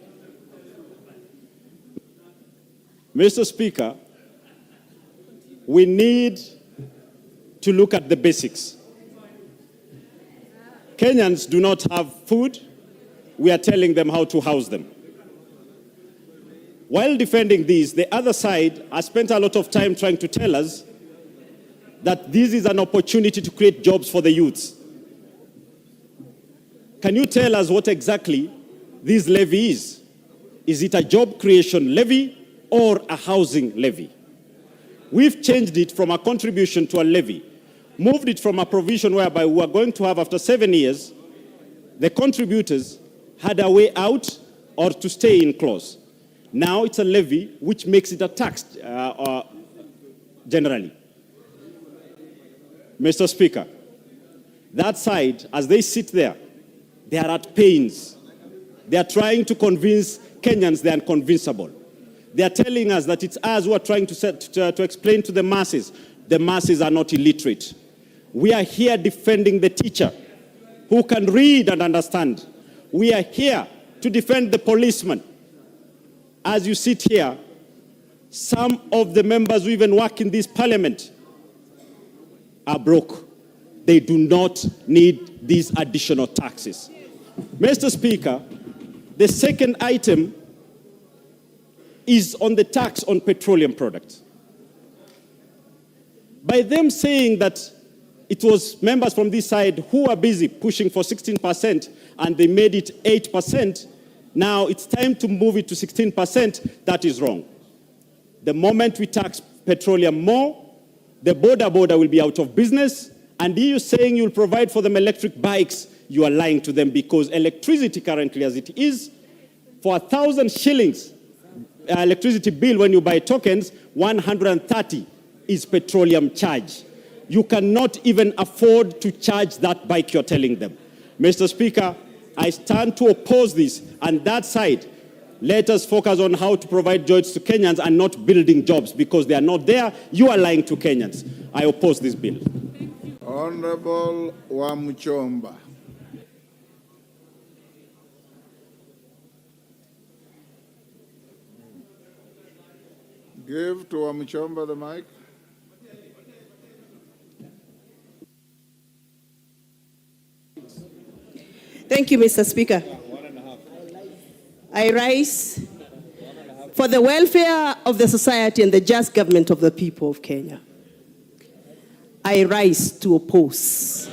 Mr. Speaker, we need to look at the basics. Kenyans do not have food. We are telling them how to house them. While defending this, the other side has spent a lot of time trying to tell us that this is an opportunity to create jobs for the youths. Can you tell us what exactly this levy is? Is it a job creation levy or a housing levy? We've changed it from a contribution to a levy, moved it from a provision whereby we are going to have, after 7 years, the contributors had a way out or to stay in clause. Now it's a levy which makes it a tax generally. Mr. Speaker, that side, as they sit there, they are at pains. They are trying to convince Kenyans they are unconvincible. They are telling us that it's us who are trying to explain to the masses. The masses are not illiterate. We are here defending the teacher who can read and understand. We are here to defend the policeman. As you sit here, some of the members who even work in this parliament are broke. They do not need these additional taxes. Mr. Speaker, the second item is on the tax on petroleum products. By them saying that it was members from this side who are busy pushing for 16% and they made it 8%, now it's time to move it to 16%, that is wrong. The moment we tax petroleum more, the border will be out of business, and you saying you'll provide for them electric bikes, you are lying to them, because electricity currently as it is, for 1,000 shillings electricity bill when you buy tokens, 130 is petroleum charge. You cannot even afford to charge that bike you're telling them. Mr. Speaker, I stand to oppose this, and that side, let us focus on how to provide jobs to Kenyans and not building jobs, because they are not there. You are lying to Kenyans. I oppose this bill. Honorable Wamuchomba. Give to Wamuchomba the mic. Thank you, Mr. Speaker. I rise for the welfare of the society and the just government of the people of Kenya. I rise to oppose.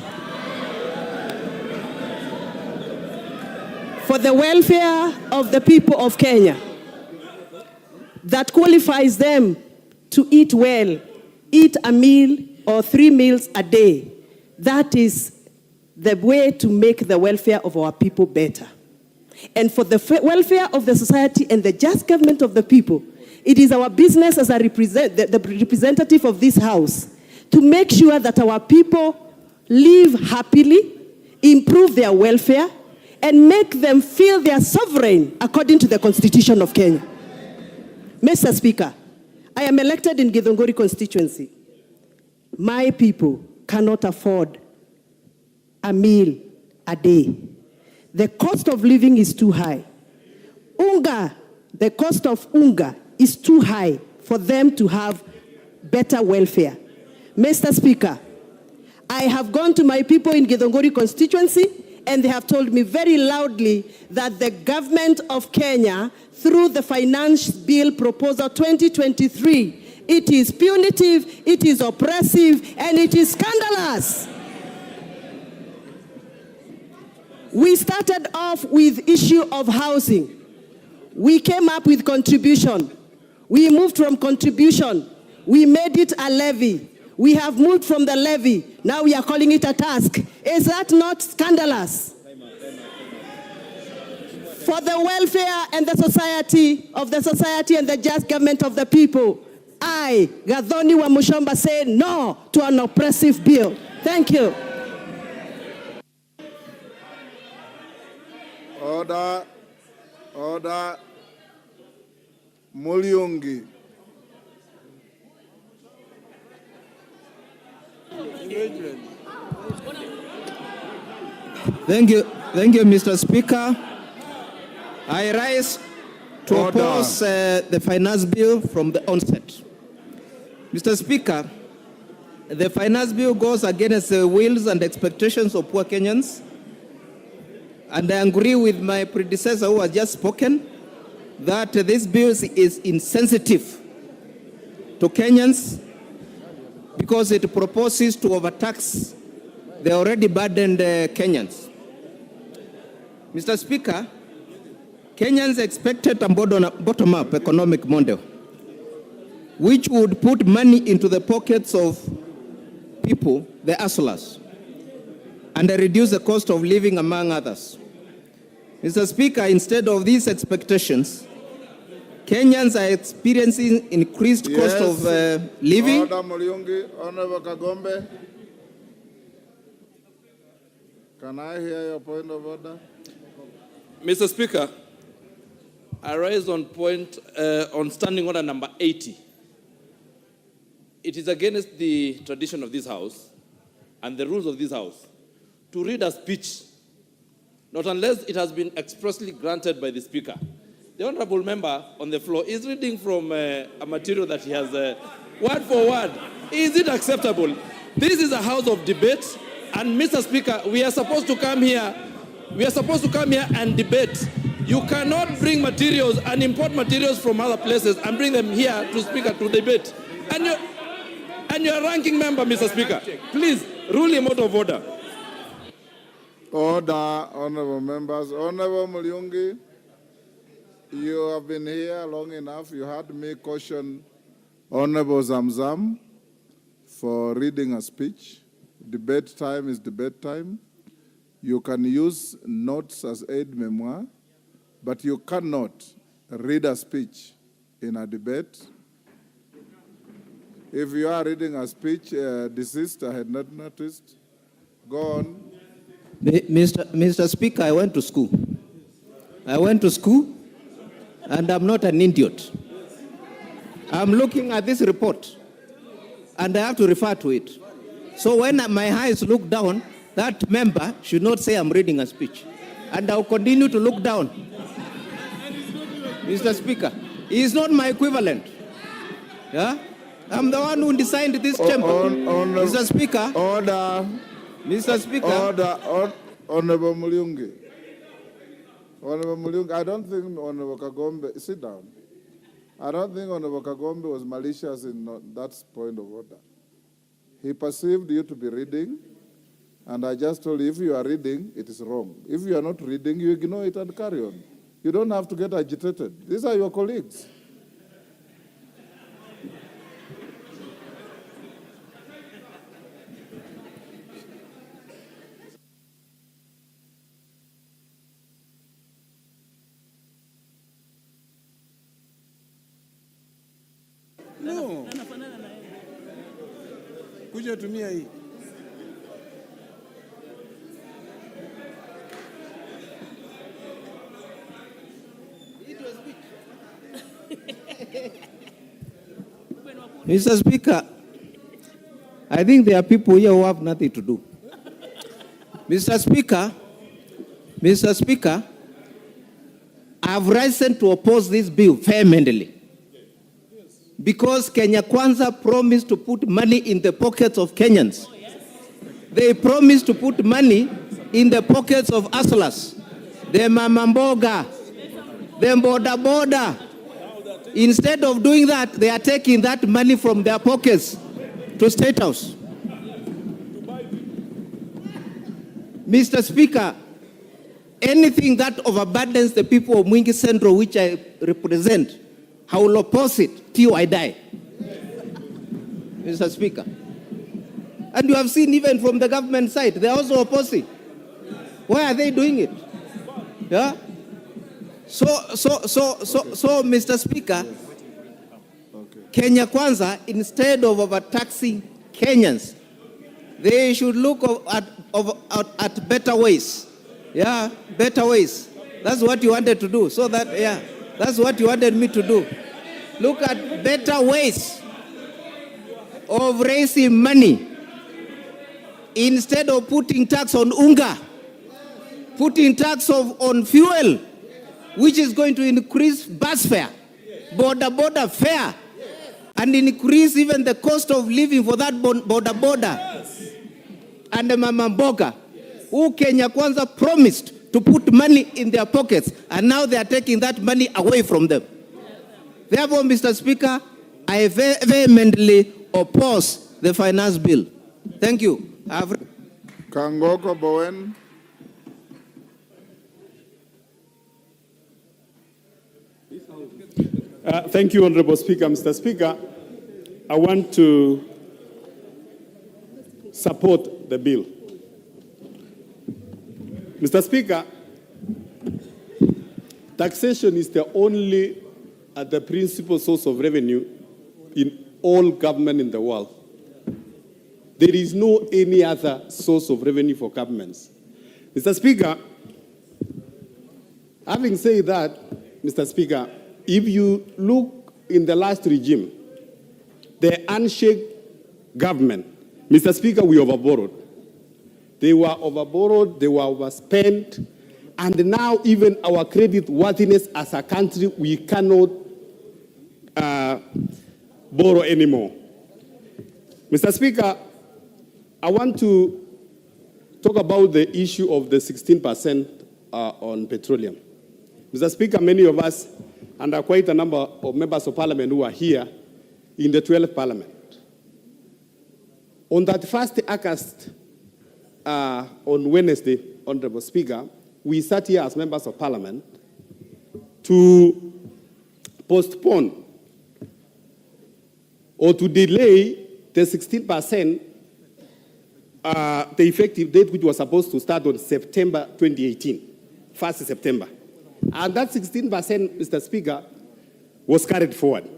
For the welfare of the people of Kenya that qualifies them to eat well, eat a meal or 3 meals a day. That is the way to make the welfare of our people better. And for the welfare of the society and the just government of the people, it is our business as a the representative of this house to make sure that our people live happily, improve their welfare, and make them feel they are sovereign according to the Constitution of Kenya. Mr. Speaker, I am elected in Githunguri constituency. My people cannot afford a meal a day. The cost of living is too high. The cost of unga is too high for them to have better welfare. Mr. Speaker, I have gone to my people in Githunguri constituency and they have told me very loudly that the government of Kenya, through the Finance Bill Proposal 2023, it is punitive, it is oppressive, and it is scandalous. We started off with issue of housing. We came up with contribution. We moved from contribution. We made it a levy. We have moved from the levy. Now we are calling it a task. Is that not scandalous? For the welfare and the society and the just government of the people, I, Gathoni wa Mushomba, say no to an oppressive bill. Thank you. Order. Order. Mulyungi. Thank you, Mr. Speaker. I rise to oppose the finance bill from the onset. Mr. Speaker, the finance bill goes against the wills and expectations of poor Kenyans, and I agree with my predecessor who has just spoken that this bill is insensitive to Kenyans because it proposes to overtax the already burdened Kenyans. Mr. Speaker, Kenyans expected a bottom-up economic model which would put money into the pockets of people, the hustlers, and reduce the cost of living, among others. Mr. Speaker, instead of these expectations, Kenyans are experiencing increased cost of living. Order, Mulyungi. Honorable Kagombe. Can I hear your point of order? Mr. Speaker, I rise on standing order number 80. It is against the tradition of this House and the rules of this House to read a speech, not unless it has been expressly granted by the Speaker. The honorable member on the floor is reading from a material that he has word for word. Is it acceptable? This is a house of debate, and Mr. Speaker, we are supposed to come here and debate. You cannot bring materials and import materials from other places and bring them here to Speaker to debate. And you're a ranking member, Mr. Speaker. Please, rule him out of order. Order, honorable members. Honorable Mulyungi, you have been here long enough. You heard me caution Honorable Zamzam for reading a speech. Debate time is debate time. You can use notes as aid memoir, but you cannot read a speech in a debate. If you are reading a speech, desist, I had not noticed. Go on. Mr. Speaker, I went to school. And I'm not an idiot. I'm looking at this report, and I have to refer to it. So when my eyes look down, that member should not say I'm reading a speech. And I'll continue to look down. Mr. Speaker, he is not my equivalent. Yeah? I'm the one who designed this chamber. Mr. Speaker. Order. Mr. Speaker. Order. Honorable Mulyungi. Honorable Mulunga, I don't think Honorable Kagombe, sit down. I don't think Honorable Kagombe was malicious in that point of order. He perceived you to be reading, and I just told you, if you are reading, it is wrong. If you are not reading, you ignore it and carry on. You don't have to get agitated. These are your colleagues. No. Kuja tumia hii. Mr. Speaker, I think there are people here who have nothing to do. Mr. Speaker, I have risen to oppose this bill vehemently because Kenya Kwanza promised to put money in the pockets of Kenyans. They promised to put money in the pockets of hustlers, the mama mboga, the boda boda. Instead of doing that, they are taking that money from their pockets to State House. Mr. Speaker, anything that overburdens the people of Mwingi Central, which I represent, I will oppose it till I die. Mr. Speaker. And you have seen even from the government side, they are also opposing. Why are they doing it? Yeah? So, Mr. Speaker, Kenya Kwanza, instead of overtaxing Kenyans, they should look at better ways. Yeah, better ways. That's what you wanted to do. So that, yeah, that's what you wanted me to do. Look at better ways of raising money. Instead of putting tax on unga, putting tax on fuel, which is going to increase bus fare, border fare, and increase even the cost of living for that border. And the mama mboga, who Kenya Kwanza promised to put money in their pockets, and now they are taking that money away from them. Therefore, Mr. Speaker, I vehemently oppose the finance bill. Thank you. Kangoko Bowen. Thank you, Honorable Speaker. Mr. Speaker, I want to support the bill. Mr. Speaker, taxation is the only the principal source of revenue in all government in the world. There is no any other source of revenue for governments. Mr. Speaker, having said that, Mr. Speaker, if you look in the last regime, the handshake government, Mr. Speaker, we overborrowed. They were overborrowed, they were overspent, and now even our credit worthiness as a country, we cannot borrow anymore. Mr. Speaker, I want to talk about the issue of the 16% on petroleum. Mr. Speaker, many of us, and there are quite a number of members of parliament who are here in the 12th parliament. On that first August, on Wednesday, Honorable Speaker, we sat here as members of parliament to postpone or to delay the 16%, the effective date, which was supposed to start on September 2018, 1st September. And that 16%, Mr. Speaker, was carried forward.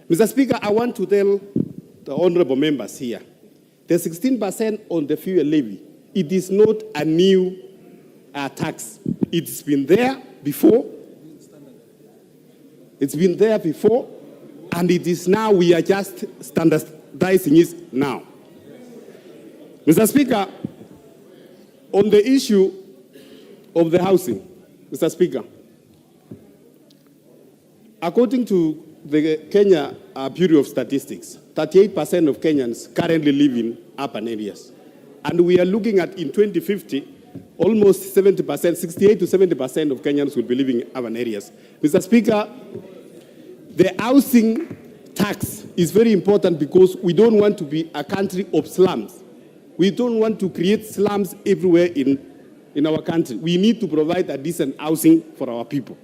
Mr. Speaker, I want to tell the honorable members here, the 16% on the fuel levy, it is not a new tax. It's been there before. It's been there before, and it is now, we are just standardizing it now. Mr. Speaker, on the issue of the housing, Mr. Speaker, according to the Kenya Bureau of Statistics, 38% of Kenyans currently live in urban areas. And we are looking at, in 2050, almost 70%, 68 to 70% of Kenyans will be living in urban areas. Mr. Speaker, the housing tax is very important because we don't want to be a country of slums. We don't want to create slums everywhere in our country. We need to provide a decent housing for our people.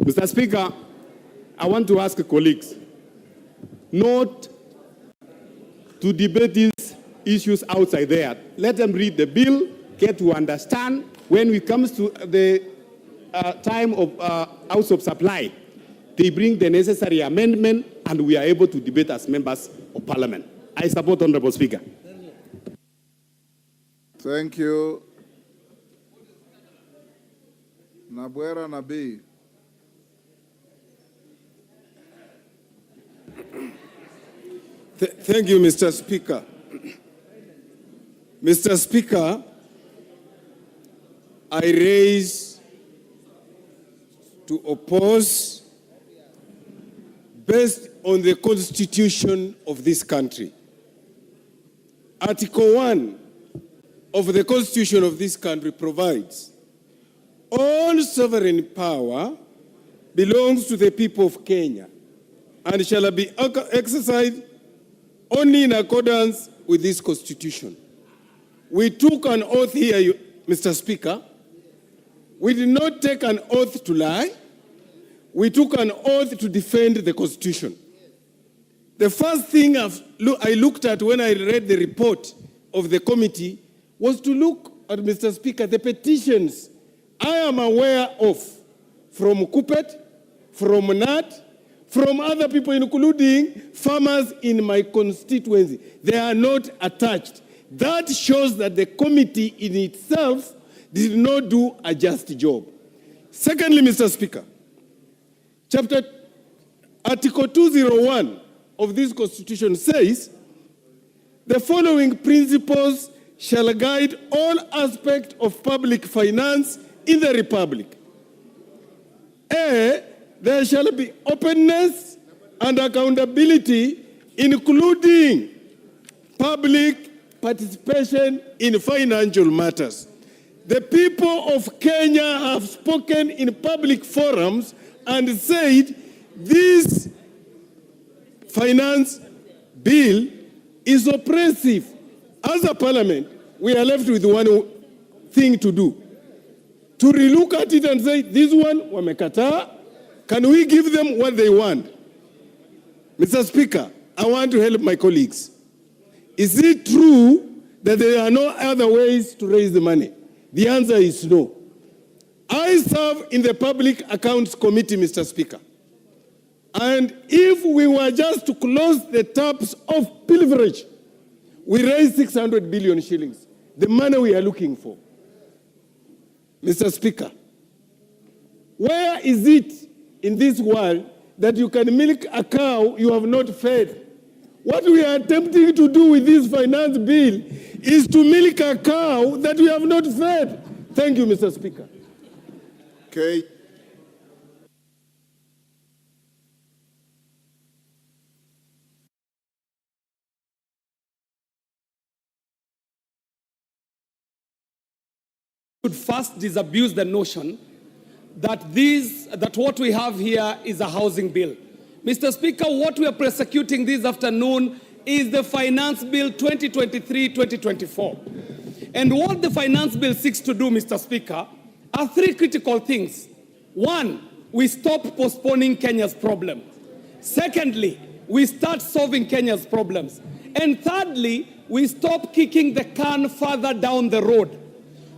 Mr. Speaker, I want to ask colleagues not to debate these issues outside there. Let them read the bill, get to understand when it comes to the time of house of supply. They bring the necessary amendment and we are able to debate as members of parliament. I support Honorable Speaker. Thank you. Nabwera Nabi. Thank you, Mr. Speaker. Mr. Speaker, I raise to oppose based on the constitution of this country. Article 1 of the constitution of this country provides all sovereign power belongs to the people of Kenya and shall be exercised only in accordance with this constitution. We took an oath here, Mr. Speaker. We did not take an oath to lie. We took an oath to defend the constitution. The first thing I looked at when I read the report of the committee was to look at, Mr. Speaker, the petitions I am aware of from Kupet, from NAT, from other people, including farmers in my constituency. They are not attached. That shows that the committee in itself did not do a just job. Secondly, Mr. Speaker, Article 201 of this constitution says, the following principles shall guide all aspects of public finance in the Republic. A, there shall be openness and accountability, including public participation in financial matters. The people of Kenya have spoken in public forums and said this finance bill is oppressive. As a parliament, we are left with one thing to do. To relook at it and say, this one, wamekataa. Can we give them what they want? Mr. Speaker, I want to help my colleagues. Is it true that there are no other ways to raise the money? The answer is no. I serve in the Public Accounts Committee, Mr. Speaker. And if we were just to close the taps of pilferage, we raise 600 billion shillings, the money we are looking for. Mr. Speaker, where is it in this world that you can milk a cow you have not fed? What we are attempting to do with this finance bill is to milk a cow that we have not fed. Thank you, Mr. Speaker. Okay. Should first disabuse the notion that what we have here is a housing bill. Mr. Speaker, what we are prosecuting this afternoon is the Finance Bill 2023-2024. And what the Finance Bill seeks to do, Mr. Speaker, are three critical things. One, we stop postponing Kenya's problem. Secondly, we start solving Kenya's problems. And thirdly, we stop kicking the can further down the road.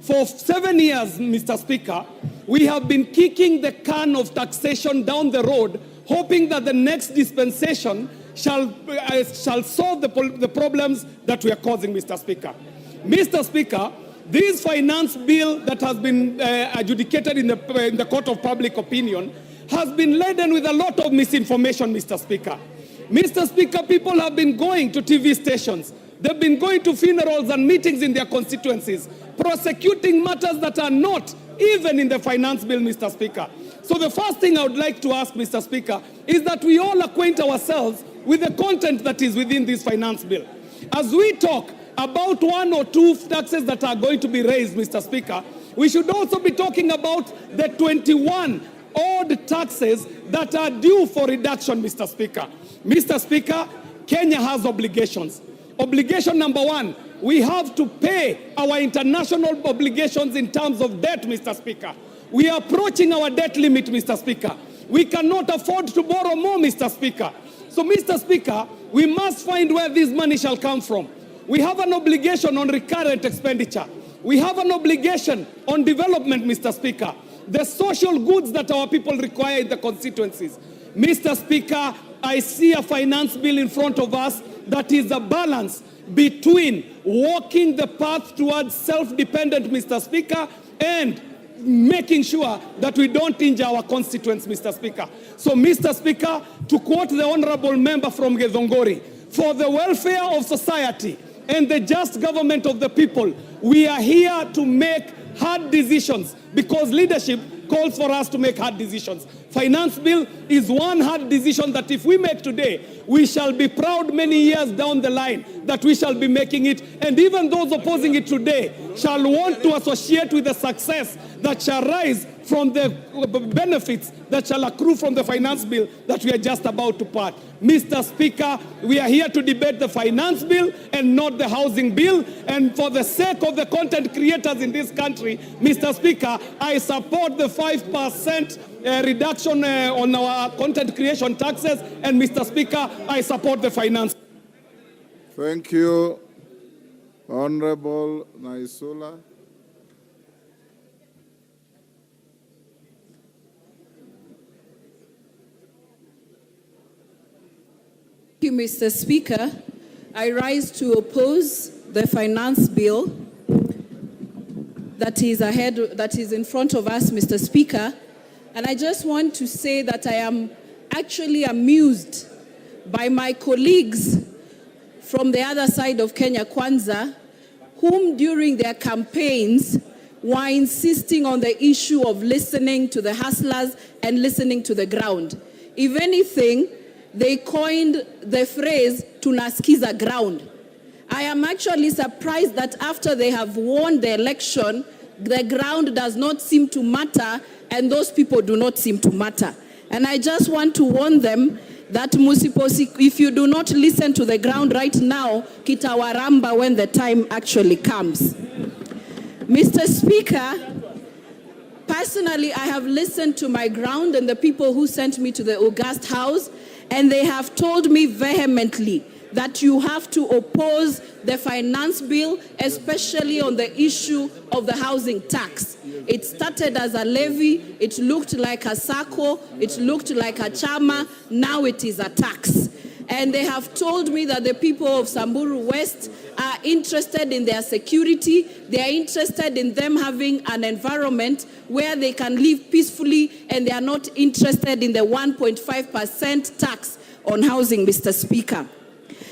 For 7 years, Mr. Speaker, we have been kicking the can of taxation down the road, hoping that the next dispensation shall solve the problems that we are causing, Mr. Speaker. Mr. Speaker, this finance bill that has been adjudicated in the court of public opinion has been laden with a lot of misinformation, Mr. Speaker. Mr. Speaker, people have been going to TV stations. They've been going to funerals and meetings in their constituencies, prosecuting matters that are not even in the finance bill, Mr. Speaker. So the first thing I would like to ask, Mr. Speaker, is that we all acquaint ourselves with the content that is within this finance bill. As we talk, about one or two taxes that are going to be raised, Mr. Speaker, we should also be talking about the 21 odd taxes that are due for reduction, Mr. Speaker. Mr. Speaker, Kenya has obligations. Obligation number one, we have to pay our international obligations in terms of debt, Mr. Speaker. We are approaching our debt limit, Mr. Speaker. We cannot afford to borrow more, Mr. Speaker. So, Mr. Speaker, we must find where this money shall come from. We have an obligation on recurrent expenditure. We have an obligation on development, Mr. Speaker. The social goods that our people require in the constituencies. Mr. Speaker, I see a finance bill in front of us that is a balance between walking the path towards self-dependent, Mr. Speaker, and making sure that we don't injure our constituents, Mr. Speaker. So, Mr. Speaker, to quote the honorable member from Githongori, for the welfare of society and the just government of the people, we are here to make hard decisions because leadership calls for us to make hard decisions. Finance bill is one hard decision that if we make today, we shall be proud many years down the line that we shall be making it. And even those opposing it today shall want to associate with the success that shall rise from the benefits that shall accrue from the finance bill that we are just about to pass. Mr. Speaker, we are here to debate the finance bill and not the housing bill. And for the sake of the content creators in this country, Mr. Speaker, I support the 5% reduction on our content creation taxes. And Mr. Speaker, I support the finance. Thank you, Honorable Naisula. Thank you, Mr. Speaker. I rise to oppose the finance bill that is in front of us, Mr. Speaker. And I just want to say that I am actually amused by my colleagues from the other side of Kenya Kwanza, whom during their campaigns were insisting on the issue of listening to the hustlers and listening to the ground. If anything, they coined the phrase, tunasikiza ground. I am actually surprised that after they have won the election, the ground does not seem to matter and those people do not seem to matter. And I just want to warn them that if you do not listen to the ground right now, kitawaramba when the time actually comes. Mr. Speaker, personally, I have listened to my ground and the people who sent me to the August House, and they have told me vehemently that you have to oppose the finance bill, especially on the issue of the housing tax. It started as a levy, it looked like a SACCO, it looked like a chama, now it is a tax. And they have told me that the people of Samburu West are interested in their security, they are interested in them having an environment where they can live peacefully, and they are not interested in the 1.5% tax on housing, Mr. Speaker.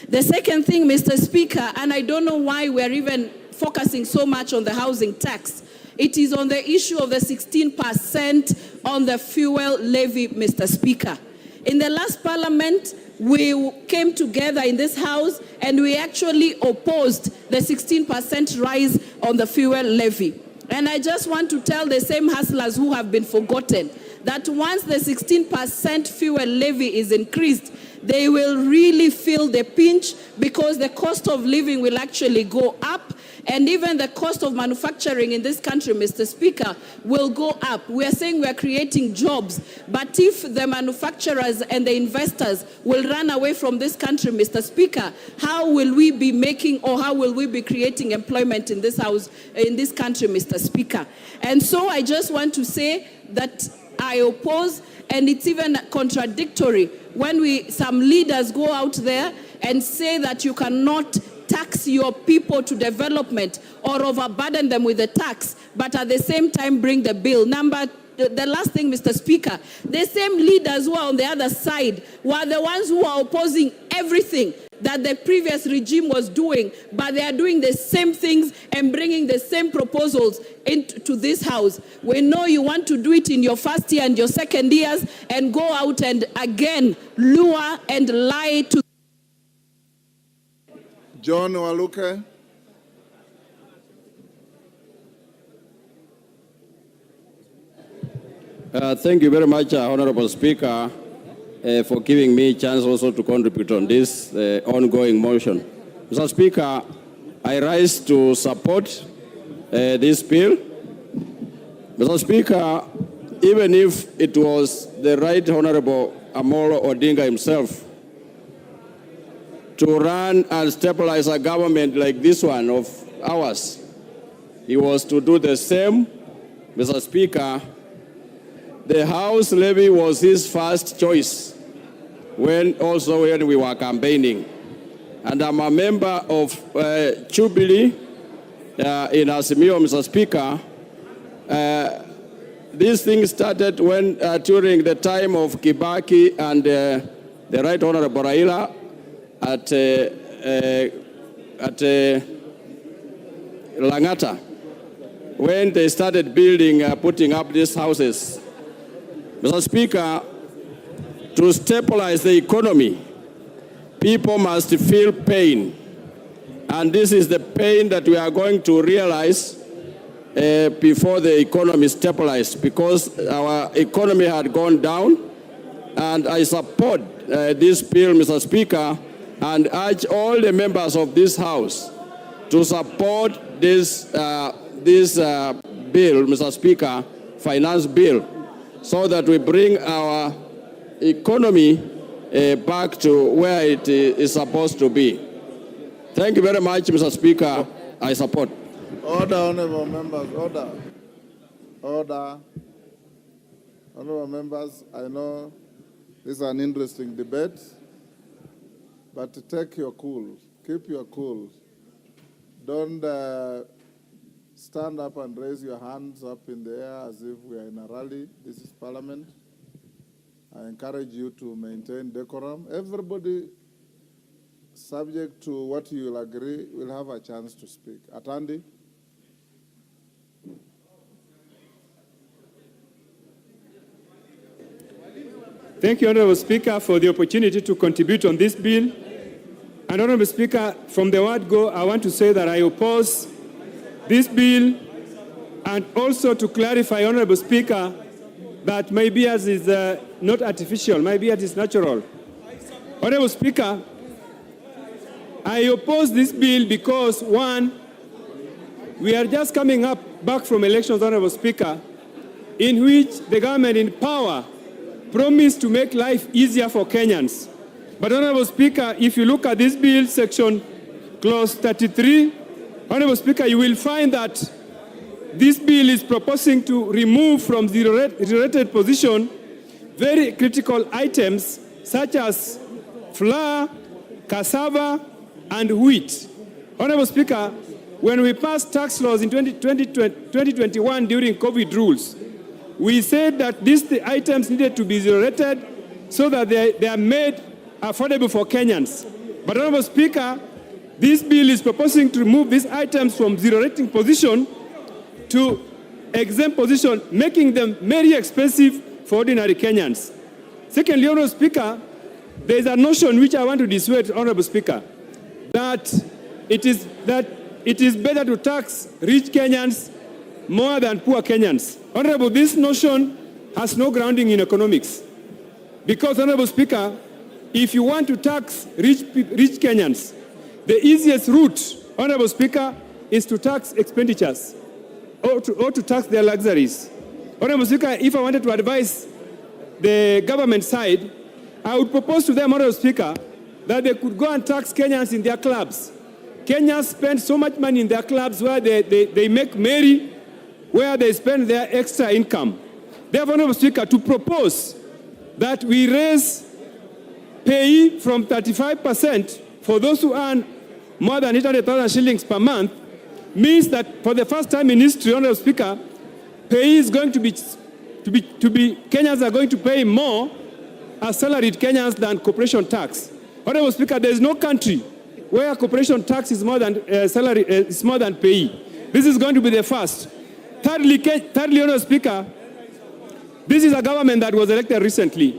The second thing, Mr. Speaker, and I don't know why we're even focusing so much on the housing tax, it is on the issue of the 16% on the fuel levy, Mr. Speaker. In the last parliament, we came together in this house and we actually opposed the 16% rise on the fuel levy. And I just want to tell the same hustlers who have been forgotten that once the 16% fuel levy is increased, they will really feel the pinch because the cost of living will actually go up, and even the cost of manufacturing in this country, Mr. Speaker, will go up. We are saying we are creating jobs, but if the manufacturers and the investors will run away from this country, Mr. Speaker, how will we be making or how will we be creating employment in this house, in this country, Mr. Speaker? And so I just want to say that I oppose, and it's even contradictory when some leaders go out there and say that you cannot tax your people to development or overburden them with the tax, but at the same time bring the bill. The last thing, Mr. Speaker, the same leaders who are on the other side were the ones who are opposing everything that the previous regime was doing, but they are doing the same things and bringing the same proposals into this house. We know you want to do it in your first year and your second years and go out and again lure and lie to. John Waluke. Thank you very much, Honorable Speaker, for giving me a chance also to contribute on this ongoing motion. Mr. Speaker, I rise to support this bill. Mr. Speaker, even if it was the Right Honorable Amolo Odinga himself to run and stabilize a government like this one of ours, he was to do the same. Mr. Speaker, the House levy was his first choice when we were campaigning. And I'm a member of Jubilee in Azimio, Mr. Speaker. This thing started when during the time of Kibaki and the Right Honorable Raila at Langata, when they started building, putting up these houses. Mr. Speaker, to stabilize the economy, people must feel pain. And this is the pain that we are going to realize before the economy stabilized, because our economy had gone down. And I support this bill, Mr. Speaker, and urge all the members of this House to support this bill, Mr. Speaker, finance bill, so that we bring our economy back to where it is supposed to be. Thank you very much, Mr. Speaker. I support. Order, honorable members, order. Order. Honorable members, I know this is an interesting debate, but take your cool. Keep your cool. Don't stand up and raise your hands up in the air as if we are in a rally. This is Parliament. I encourage you to maintain decorum. Everybody, subject to what you will agree, will have a chance to speak. Atandi. Thank you, Honorable Speaker, for the opportunity to contribute on this bill. And Honorable Speaker, from the word go, I want to say that I oppose this bill, and also to clarify, Honorable Speaker, that my bias is not artificial, my bias is natural. Honorable Speaker, I oppose this bill because, one, we are just coming back from elections, Honorable Speaker, in which the government in power promised to make life easier for Kenyans. But Honorable Speaker, if you look at this bill, section clause 33, Honorable Speaker, you will find that this bill is proposing to remove from the zero-rated position very critical items such as flour, cassava, and wheat. Honorable Speaker, when we passed tax laws in 2021 during COVID rules, we said that these items needed to be zero-rated so that they are made affordable for Kenyans. But Honorable Speaker, this bill is proposing to remove these items from zero-rating position to exempt position, making them very expensive for ordinary Kenyans. Secondly, Honorable Speaker, there is a notion which I want to dissuade, Honorable Speaker, that it is better to tax rich Kenyans more than poor Kenyans. Honorable, this notion has no grounding in economics. Because, Honorable Speaker, if you want to tax rich Kenyans, the easiest route, Honorable Speaker, is to tax expenditures or to tax their luxuries. Honorable Speaker, if I wanted to advise the government side, I would propose to them, Honorable Speaker, that they could go and tax Kenyans in their clubs. Kenyans spend so much money in their clubs where they make merry, where they spend their extra income. Therefore, Honorable Speaker, to propose that we raise pay from 35% for those who earn more than 800,000 shillings per month means that for the first time in history, Honorable Speaker, pay is going to be Kenyans are going to pay more as salaried Kenyans than corporation tax. Honorable Speaker, there is no country where corporation tax is more than is more than pay. This is going to be the first. Thirdly, Honorable Speaker, this is a government that was elected recently.